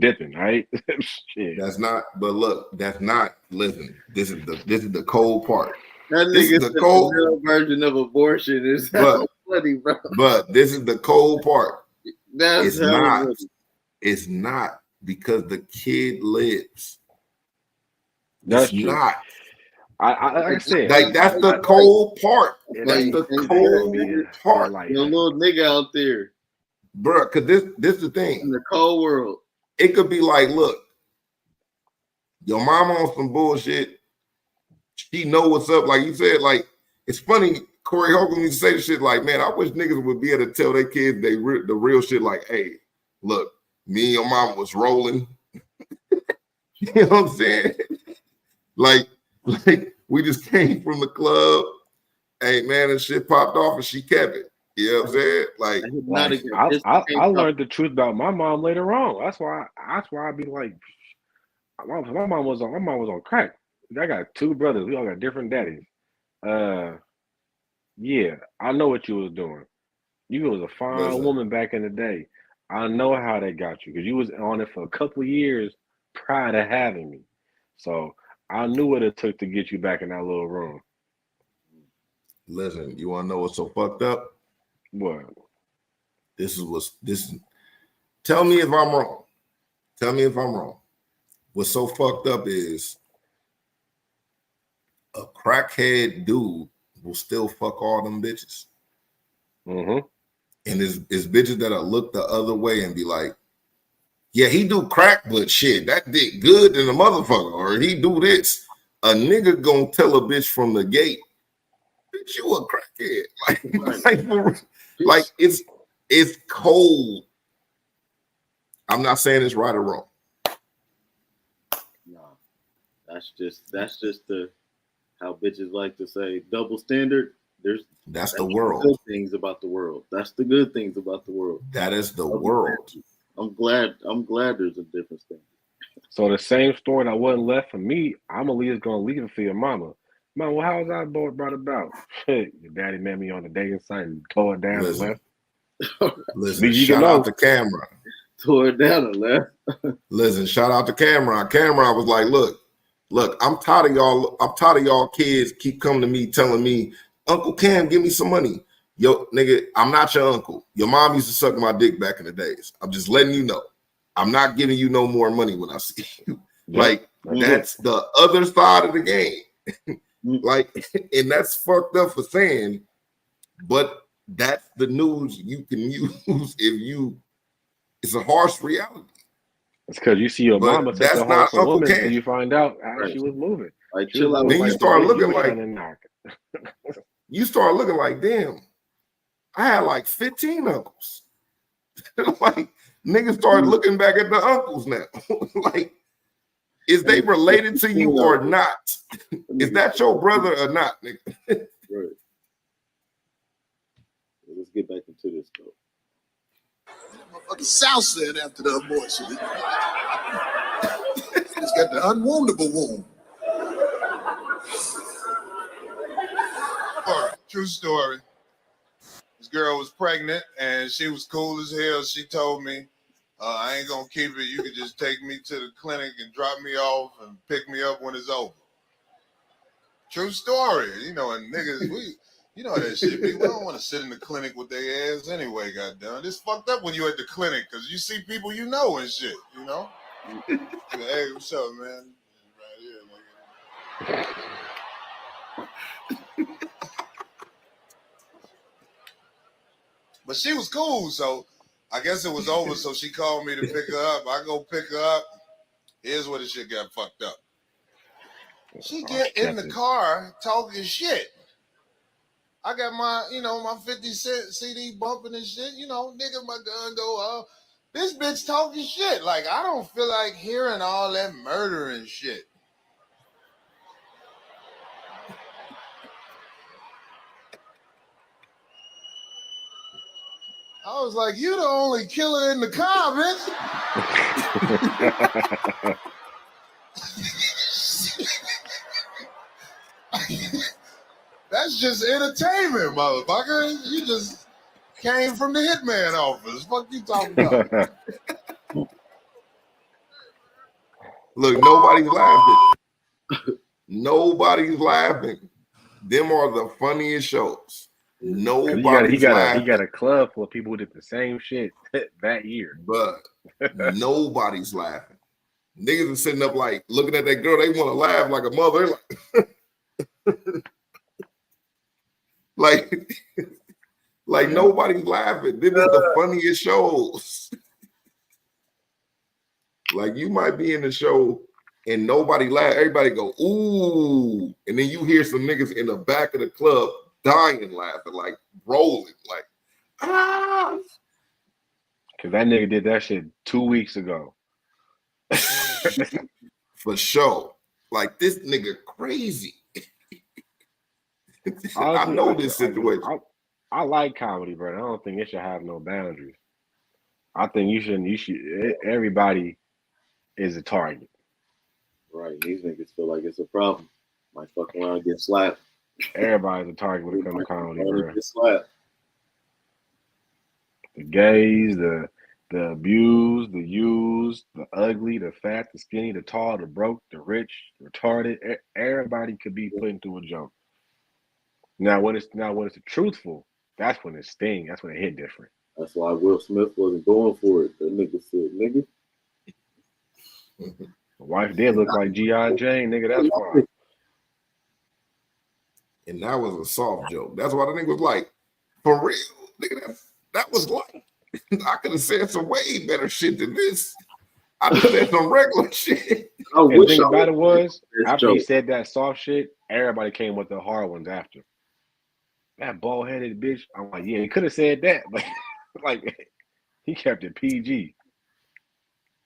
dipping, right? Shit. That's not. But look, that's not. Listen, this is the cold part. That nigga said the male version of abortion is funny, bro. But this is the cold part. That's it's not because the kid lives. That's it's true. Not. I said, like that's the cold part. That's the cold part. Like, the little nigga out there, bro. Because this is the thing. In the cold world, it could be like, look, your mama on some bullshit. She know what's up. Like you said, like it's funny. Corey Holcomb used to say shit like, man, I wish niggas would be able to tell their kids the real shit. Like, hey, look, Me and your mom was rolling. You know what I'm saying? Like we just came from the club. Hey man, and shit popped off and she kept it. You know what I'm saying? I learned the truth about my mom later on. That's why I be like, my mom was on crack. I got two brothers. We all got different daddies. Yeah, I know what you was doing. You was a fine woman back in the day. I know how they got you because you was on it for a couple of years prior to having me. So I knew what it took to get you back in that little room. Listen, you want to know what's so fucked up? What? Tell me if I'm wrong. Tell me if I'm wrong. What's so fucked up is a crackhead dude will still fuck all them bitches. Mm-hmm. And it's bitches that'll look the other way and be like, yeah, he do crack, but shit, that dick good than a motherfucker, or he do this. A nigga gonna tell a bitch from the gate, bitch, you a crackhead. Like it's cold. I'm not saying it's right or wrong. No, that's just the how bitches like to say double standard. That's the world. Good things about the world. That's the good things about the world. That is the world. I'm glad there's a difference there. So the same story that wasn't left for me, I'm at least gonna leave it for your mama. Mom, well, how was I brought about? Your daddy met me on the dating site and tore it down and left. Listen, shout out to Camera. Tore it down and left. Listen, shout out to Camera. Camera was like, look, I'm tired of y'all. I'm tired of y'all kids keep coming to me telling me, Uncle Cam, give me some money. Yo, nigga, I'm not your uncle. Your mom used to suck my dick back in the days. I'm just letting you know. I'm not giving you no more money when I see you. That's the other side of the game. And that's fucked up for saying, but that's the news you can use it's a harsh reality. It's because you see your mama take the horse a woman and you find out how she was moving. Then you start looking like you start looking like, damn, I had like 15 uncles. Like niggas start looking back at the uncles now. Like, is they related to you or not? Is that your brother or not, nigga? Right. Let's get back into this though. Motherfucking South said after the abortion. It's got the unwoundable wound. True story. This girl was pregnant and she was cool as hell. She told me, I ain't gonna keep it. You can just take me to the clinic and drop me off and pick me up when it's over. True story. You know, and niggas, you know that shit. We don't want to sit in the clinic with their ass anyway, goddamn. It's fucked up when you at the clinic because you see people you know and shit, you know? Hey, what's up, man? Right here, nigga. But she was cool, so I guess it was over, so she called me to pick her up. I go pick her up. Here's where the shit got fucked up. She get in the car talking shit. I got my, my 50 cent CD bumping and shit. Nigga, my gun go off. This bitch talking shit. Like, I don't feel like hearing all that murder and shit. I was like, you the only killer in the car, bitch. That's just entertainment, motherfucker. You just came from the hitman office. What you talking about? Look, nobody's laughing. Nobody's laughing. Them are the funniest shows. Nobody's laughing. He got a club full of people who did the same shit that year. But nobody's laughing. Niggas are sitting up like looking at that girl. They want to laugh like a mother. Like nobody's laughing. This is the funniest shows. Like you might be in the show and nobody laugh. Everybody go, ooh. And then you hear some niggas in the back of the club dying laughing, like rolling, like, ah. Cause that nigga did that shit 2 weeks ago. For sure. Like this nigga crazy. Honestly, I know this situation. I like comedy, bro. I don't think it should have no boundaries. I think you should. Everybody is a target. Right. These niggas feel like it's a problem. Might fuck around and get slapped. Everybody's a target when it comes to comedy, bro. Get slapped. The gays, the abused, the used, the ugly, the fat, the skinny, the tall, the broke, the rich, the retarded. Everybody could be put into a joke. Now when it's truthful, that's when it sting. That's when it hit different. That's why Will Smith wasn't going for it. That nigga said, nigga. The wife did look like G.I. Jane, nigga. That's why. And that was a soft joke. That's why the nigga was like, for real, nigga, that was like, I could have said some way better shit than this. I could have said some regular shit. And the thing about it was, after he said that soft shit, everybody came with the hard ones after. That bald-headed bitch, I'm like, yeah, he could have said that, but like he kept it PG.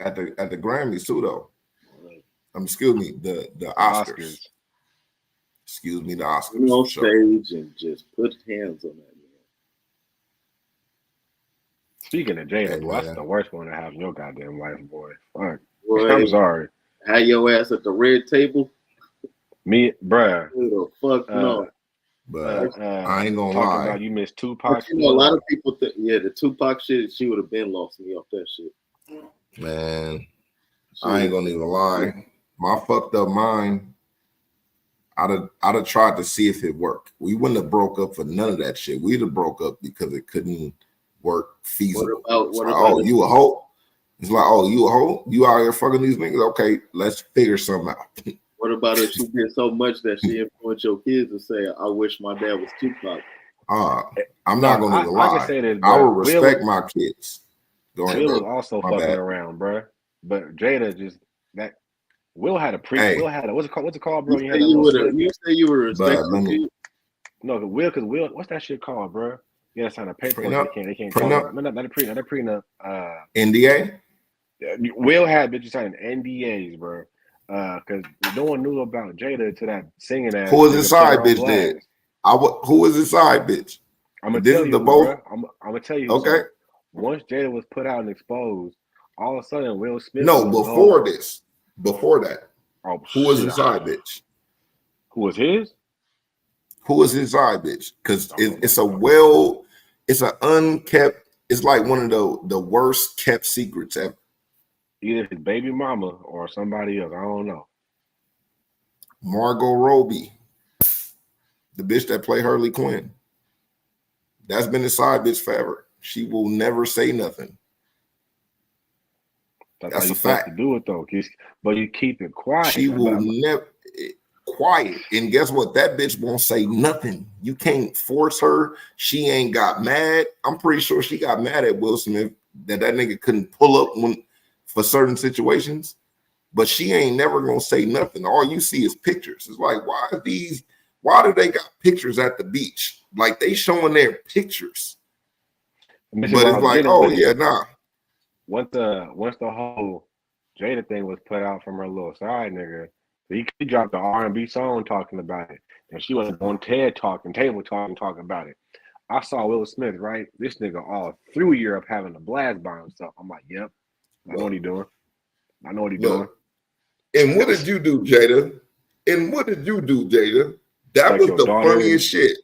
At the Grammys too, though. Excuse me, the Oscars. Excuse me, the Oscars. Come on stage and just put hands on that man. Speaking of Jada, boy, that's the worst one to have in your goddamn life, boy. Fuck. Boy, I'm sorry. Had your ass at the red table? Me, bruh. Who the fuck no. But I ain't gonna lie. About you missed Tupac. You know, a lot of people think, the Tupac shit, she would have been lost me off that shit. Man, I ain't gonna even lie. My fucked up mind, I'd have tried to see if it worked. We wouldn't have broke up for none of that shit. We'd have broke up because it couldn't work feasible. What about you a hoe? It's like, oh, you a hoe? You out here fucking these niggas? Okay, let's figure something out. What about if she did so much that she influenced your kids to say, I wish my dad was Tupac? I'm not going to even lie. I can say this, I will respect my kids. Will was also fucking around, bro. But Jada just, that, Will had a what's it called, bro? You say you were respecting No, because Will, what's that shit called, bro? You gotta sign a paper. They can't call it. No, not a prenup. NDA? Will had bitches signing NDAs, bro. Because no one knew about Jada to that singing ass. Who was his side bitch then? Who was his side bitch? I'm gonna tell you, bro. I'm gonna tell you. Okay. So, once Jada was put out and exposed, all of a sudden Will Smith. No, before that. Oh, who was his side bitch? Who was his? Who was his side bitch? Because it's an unkept. It's like one of the worst kept secrets ever. Either his baby mama or somebody else. I don't know. Margot Robbie, the bitch that played Harley Quinn. That's been his side bitch forever. She will never say nothing. That's a fact. To do it though, but you keep it quiet. She will never quiet. And guess what? That bitch won't say nothing. You can't force her. She ain't got mad. I'm pretty sure she got mad at Will Smith that nigga couldn't pull up for certain situations, but she ain't never gonna say nothing. All you see is pictures. It's like, why do they got pictures at the beach? Like they showing their pictures. But it's like, nah. Once the whole Jada thing was put out from her little side nigga, he dropped the R&B song talking about it. And she was on TED Talk and Table Talk talking about it. I saw Will Smith, right? This nigga all through Europe having a blast by himself. I'm like, yep. I know what he's doing. And what did you do, Jada? That was the funniest shit.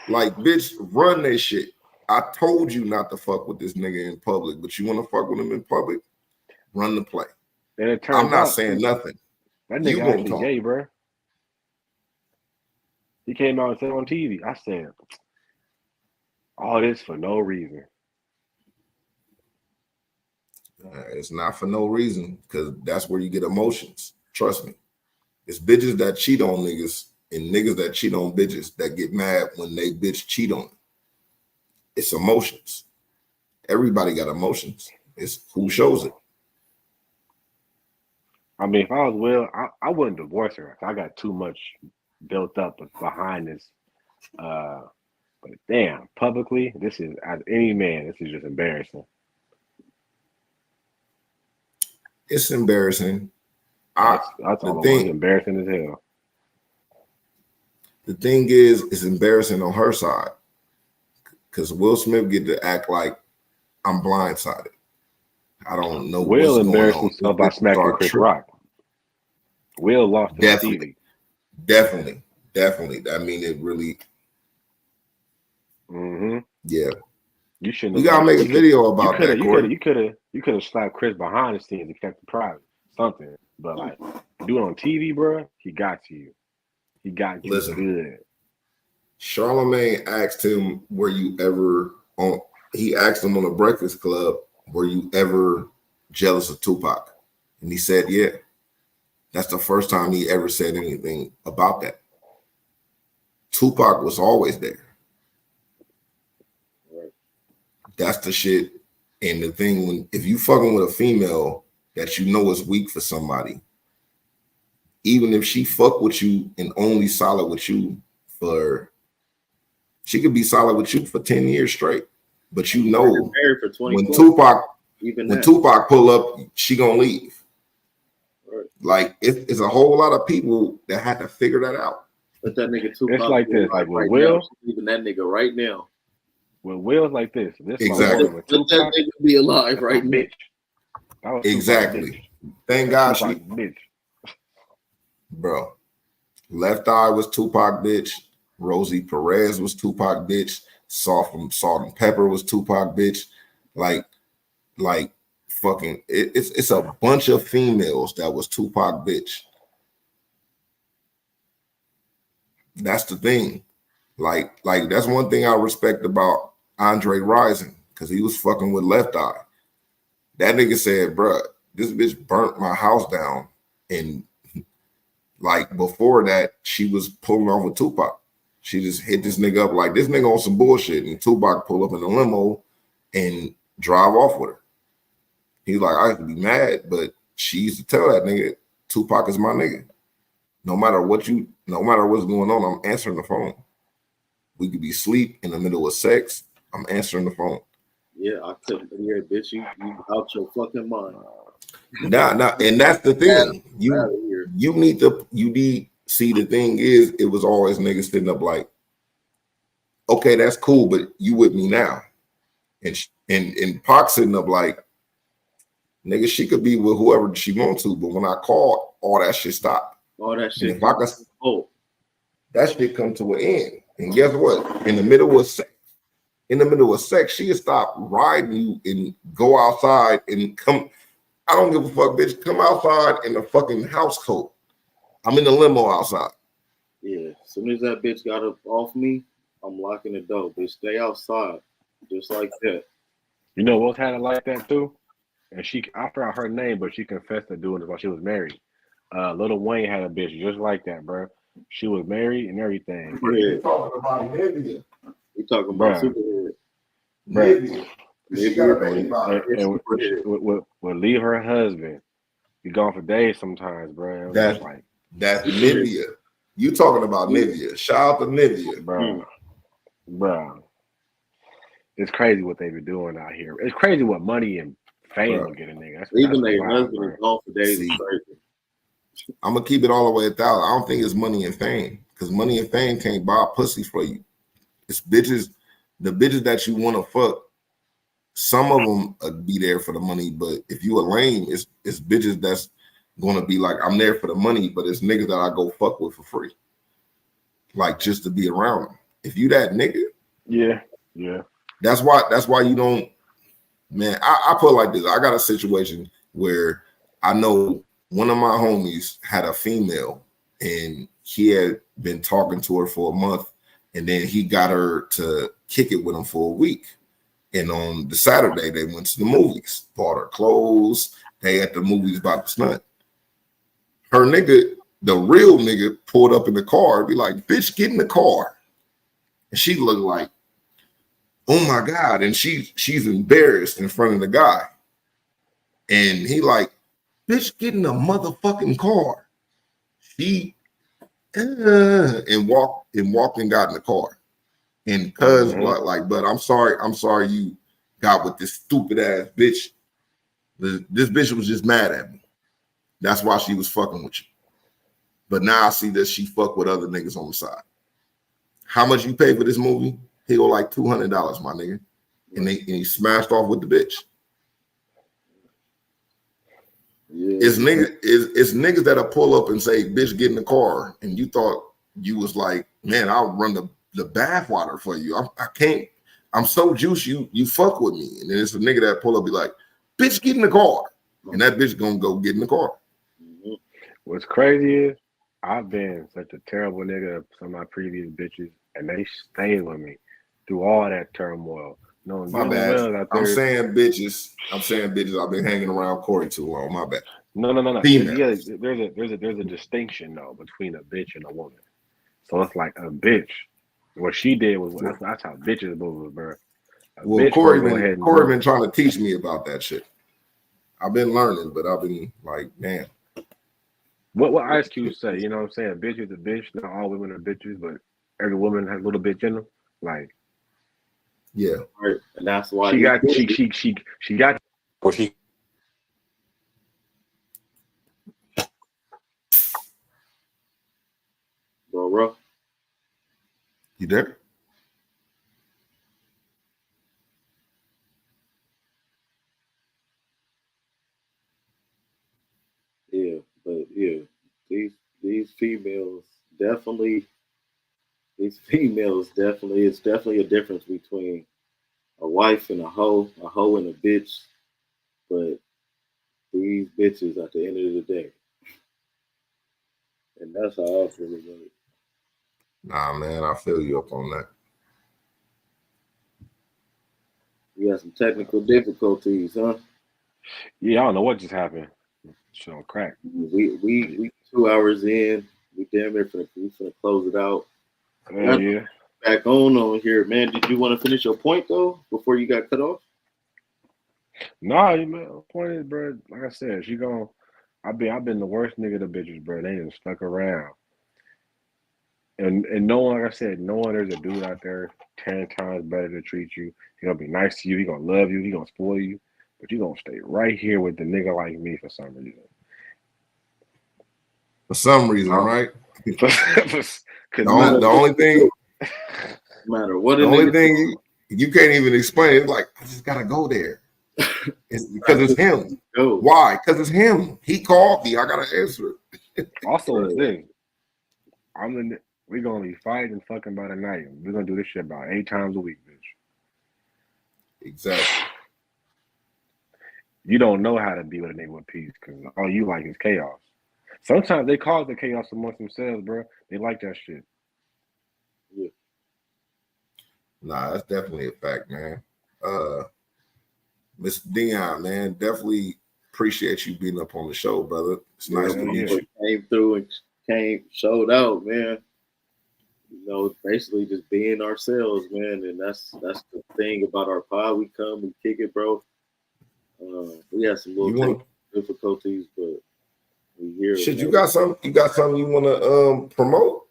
Like, bitch, run that shit. I told you not to fuck with this nigga in public, but you want to fuck with him in public? Run the play. I'm not saying nothing. That nigga actually gay, bro. He came out and said on TV. I said, all this for no reason. It's not for no reason, because that's where you get emotions. Trust me. It's bitches that cheat on niggas and niggas that cheat on bitches that get mad when they bitch cheat on them. It's emotions. Everybody got emotions. It's who shows it. I mean, if I was Will, I wouldn't divorce her. I got too much built up behind this. But damn, publicly, this is, as any man, this is just embarrassing. It's embarrassing. That's all embarrassing as hell. The thing is, it's embarrassing on her side because Will Smith get to act like I'm blindsided. I don't know. Will embarrassed himself by smacking Chris Rock. Will lost to Stevie. Definitely. I mean, it really. Yeah. You shouldn't. We gotta make a video about that. You could have slapped Chris behind the scenes and kept it private, something. But like, do it on TV, bro. He got to you. He got you good. Charlamagne asked him, "Were you ever on?" He asked him on the Breakfast Club, "Were you ever jealous of Tupac?" And he said, "Yeah." That's the first time he ever said anything about that. Tupac was always there. That's the shit. And the thing, if you fucking with a female that you know is weak for somebody, even if she fuck with you and only solid with you she could be solid with you for 10 years straight. But you know, when Tupac pull up, she gonna leave. Right. Like it's a whole lot of people that had to figure that out. But that nigga Tupac, it's like this. Like with Will, even that nigga right now. When Will's like this, exactly. Let that nigga be alive right now. Bitch. Exactly. Thank God she, bitch. Bro. Left Eye was Tupac bitch. Rosie Perez was Tupac bitch. Salt and Pepper was Tupac bitch. Like fucking it's a bunch of females that was Tupac bitch. That's the thing. Like that's one thing I respect about Andre Rison, because he was fucking with Left Eye. That nigga said, bruh, this bitch burnt my house down. And like before that, she was pulling off with Tupac. She just hit this nigga up like, this nigga on some bullshit. And Tupac pull up in a limo and drive off with her. He's like, I could be mad, but she used to tell that nigga, Tupac is my nigga. No matter what's going on, I'm answering the phone. We could be asleep in the middle of sex. I'm answering the phone. Yeah, I couldn't hear it, bitch. You out your fucking mind. Nah, and that's the thing. You need see, the thing is, it was always niggas sitting up like, okay, that's cool, but you with me now. And Pac sitting up like, nigga, she could be with whoever she wants to, but when I call, all that shit stop. All that shit. If I could, that shit come to an end. And guess what? In the middle of sex, she'll stop riding you and go outside and come. I don't give a fuck, bitch. Come outside in a fucking house coat. I'm in the limo outside. Yeah. As soon as that bitch got up off me, I'm locking the door. Bitch, stay outside. Just like that. You know what's had it like that too? And I forgot her name, but she confessed to doing it while she was married. Lil Wayne had a bitch just like that, bro. She was married and everything. Yeah. We talking about Nivea. We talking about Superhead. And would leave her husband. Be gone for days sometimes, bro. That's Nivea. You talking about Nivea. Shout out to Nivea. Bro. It's crazy what they be doing out here. It's crazy what money and fame will get a nigga. Even their husband is gone for days. I'm gonna keep it all the way 1,000. I don't think it's money and fame, because money and fame can't buy pussy for you. It's bitches, the bitches that you want to fuck. Some of them be there for the money, but if you a lame, it's bitches that's gonna be like, I'm there for the money, but it's niggas that I go fuck with for free, like just to be around them. If you that nigga, yeah. That's why you don't. Man, I put it like this. I got a situation where I know one of my homies had a female and he had been talking to her for a month, and then he got her to kick it with him for a week. And on the Saturday, they went to the movies, bought her clothes. They at the movies about to stunt. Her nigga, the real nigga, pulled up in the car and be like, bitch, get in the car. And she looked like, oh my God. And she's embarrassed in front of the guy. And he like, bitch, get in the motherfucking car. She and walked and got in the car. And cuz like, but I'm sorry you got with this stupid ass bitch. This bitch was just mad at me. That's why she was fucking with you. But now I see that she fuck with other niggas on the side. How much you pay for this movie? He go like $200, my nigga. And he smashed off with the bitch. Yeah. It's niggas that'll pull up and say, bitch, get in the car. And you thought you was like, man, I'll run the bath water for you. I can't, I'm so juiced, you fuck with me. And then it's a nigga that pull up be like, bitch, get in the car. And that bitch gonna go get in the car. What's crazy is I've been such a terrible nigga to some of my previous bitches, and they stayed with me through all that turmoil. No, my bad. I'm saying bitches. I've been hanging around Corey too long. My bad. No. Yeah, there's a distinction though between a bitch and a woman. So it's like a bitch. What she did was that's how bitches move, bro. Well, Corey been trying to teach me about that shit. I've been learning, but I've been like, man. What Ice Cube say? You know what I'm saying? A bitch is a bitch. Not all women are bitches, but every woman has a little bitch in them. Like, yeah, right. And that's why she got. Or she. Bro, you there? Yeah, but yeah, these females definitely. It's definitely a difference between a wife and a hoe and a bitch. But these bitches at the end of the day. And that's how I feel about it. Nah, man, I feel you up on that. We got some technical difficulties, huh? Yeah, I don't know what just happened. Shit on crack. We 2 hours in. We damn near finna close it out. Yeah. Back on here, man. Did you want to finish your point though before you got cut off? Nah, man. The point is, bro. Like I said, I've been the worst nigga to bitches, bro. They just stuck around, and no one, like I said, no one. There's a dude out there 10 times better to treat you. He gonna be nice to you. He gonna love you. He gonna spoil you, but you gonna stay right here with the nigga like me for some reason. For some reason, right? The only thing. No matter what. The only thing you can't even explain. It's like I just gotta go there. It's because it's him. Why? Because it's him. He called me. I gotta answer it. Also, the thing, we're gonna be fighting and fucking by the night. We're gonna do this shit about 8 times a week, bitch. Exactly. You don't know how to be with a nigga with peace because all you like is chaos. Sometimes they cause the chaos amongst themselves, bro. They like that shit. Yeah. Nah, that's definitely a fact, man. Mr. Dion, man, definitely appreciate you being up on the show, brother. It's nice to meet you. Came through and showed out, man. You know, basically just being ourselves, man, and that's the thing about our pod. We come, we kick it, bro. We had some little difficulties, but we here. Shit, you got something you want to promote?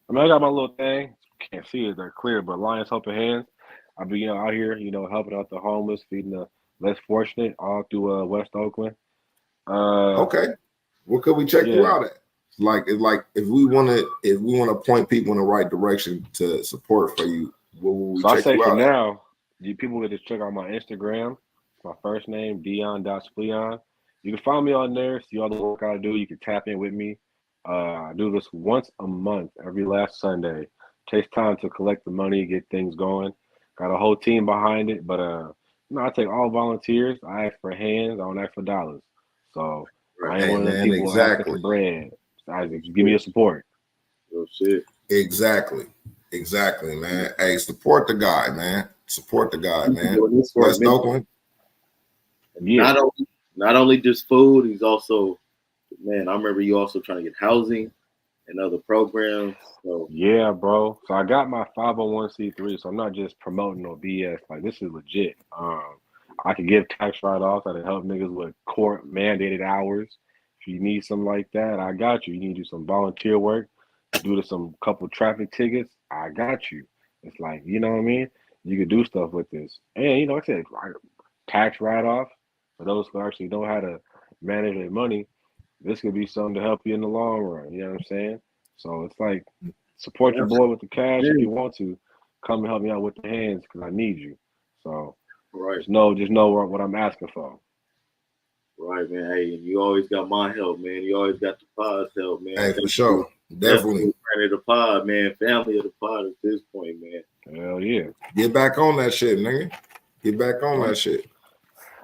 I mean, I got my little thing. Can't see it that clear, but Lions Helping Hands. I'll be out here, helping out the homeless, feeding the less fortunate all through West Oakland. Okay. What could we check you out at? Like if we want to point people in the right direction to support for you, what will we check you out? For now, people can just check out my Instagram. My first name, Dion.Spleon. You can find me on there, see all the work I do. You can tap in with me. I do this once a month, every last Sunday. Takes time to collect the money, get things going. Got a whole team behind it, but I take all volunteers. I ask for hands. I don't ask for dollars. So I ain't one of the people asking for bread. So just give me your support. Oh shit. Exactly, man. Hey, support the guy, man. Support the guy, man. West Oakland. Yeah. Not only just food, he's also, man. I remember you also trying to get housing and other programs. So yeah, bro. So I got my 501c3, so I'm not just promoting no BS. Like, this is legit. I can give tax write-offs. I can help niggas with court mandated hours. If you need something like that, I got you. You need to do some volunteer work, do some couple traffic tickets, I got you. It's like, you know what I mean? You can do stuff with this. And, like I said, tax write-off for those who actually know how to manage their money, this could be something to help you in the long run. You know what I'm saying? So it's like support your boy with the cash if you want to. Come and help me out with the hands because I need you. So just know what I'm asking for. Right, man. Hey, you always got my help, man. You always got the pod's help, man. Hey, for sure. Definitely. Friend of the pod, man. Family of the pod at this point, man. Hell yeah. Get back on that shit, nigga. Get back on that shit.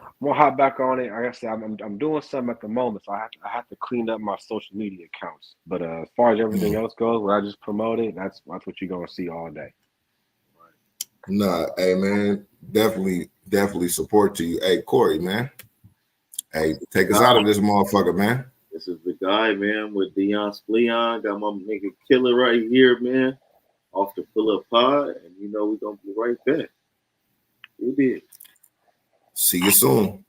I'm gonna hop back on it. Like I said, I'm doing something at the moment, so I have to clean up my social media accounts. But as far as everything else goes, what I just promoted, that's what you're gonna see all day. Nah, hey man, definitely support to you. Hey, Corey, man. Hey, take us out of this motherfucker, man. This is the guy, man, with Dion Spleon. Got my nigga Killer right here, man. Off the Pull Up Pod, and you know we're gonna be right back. We did. See you soon.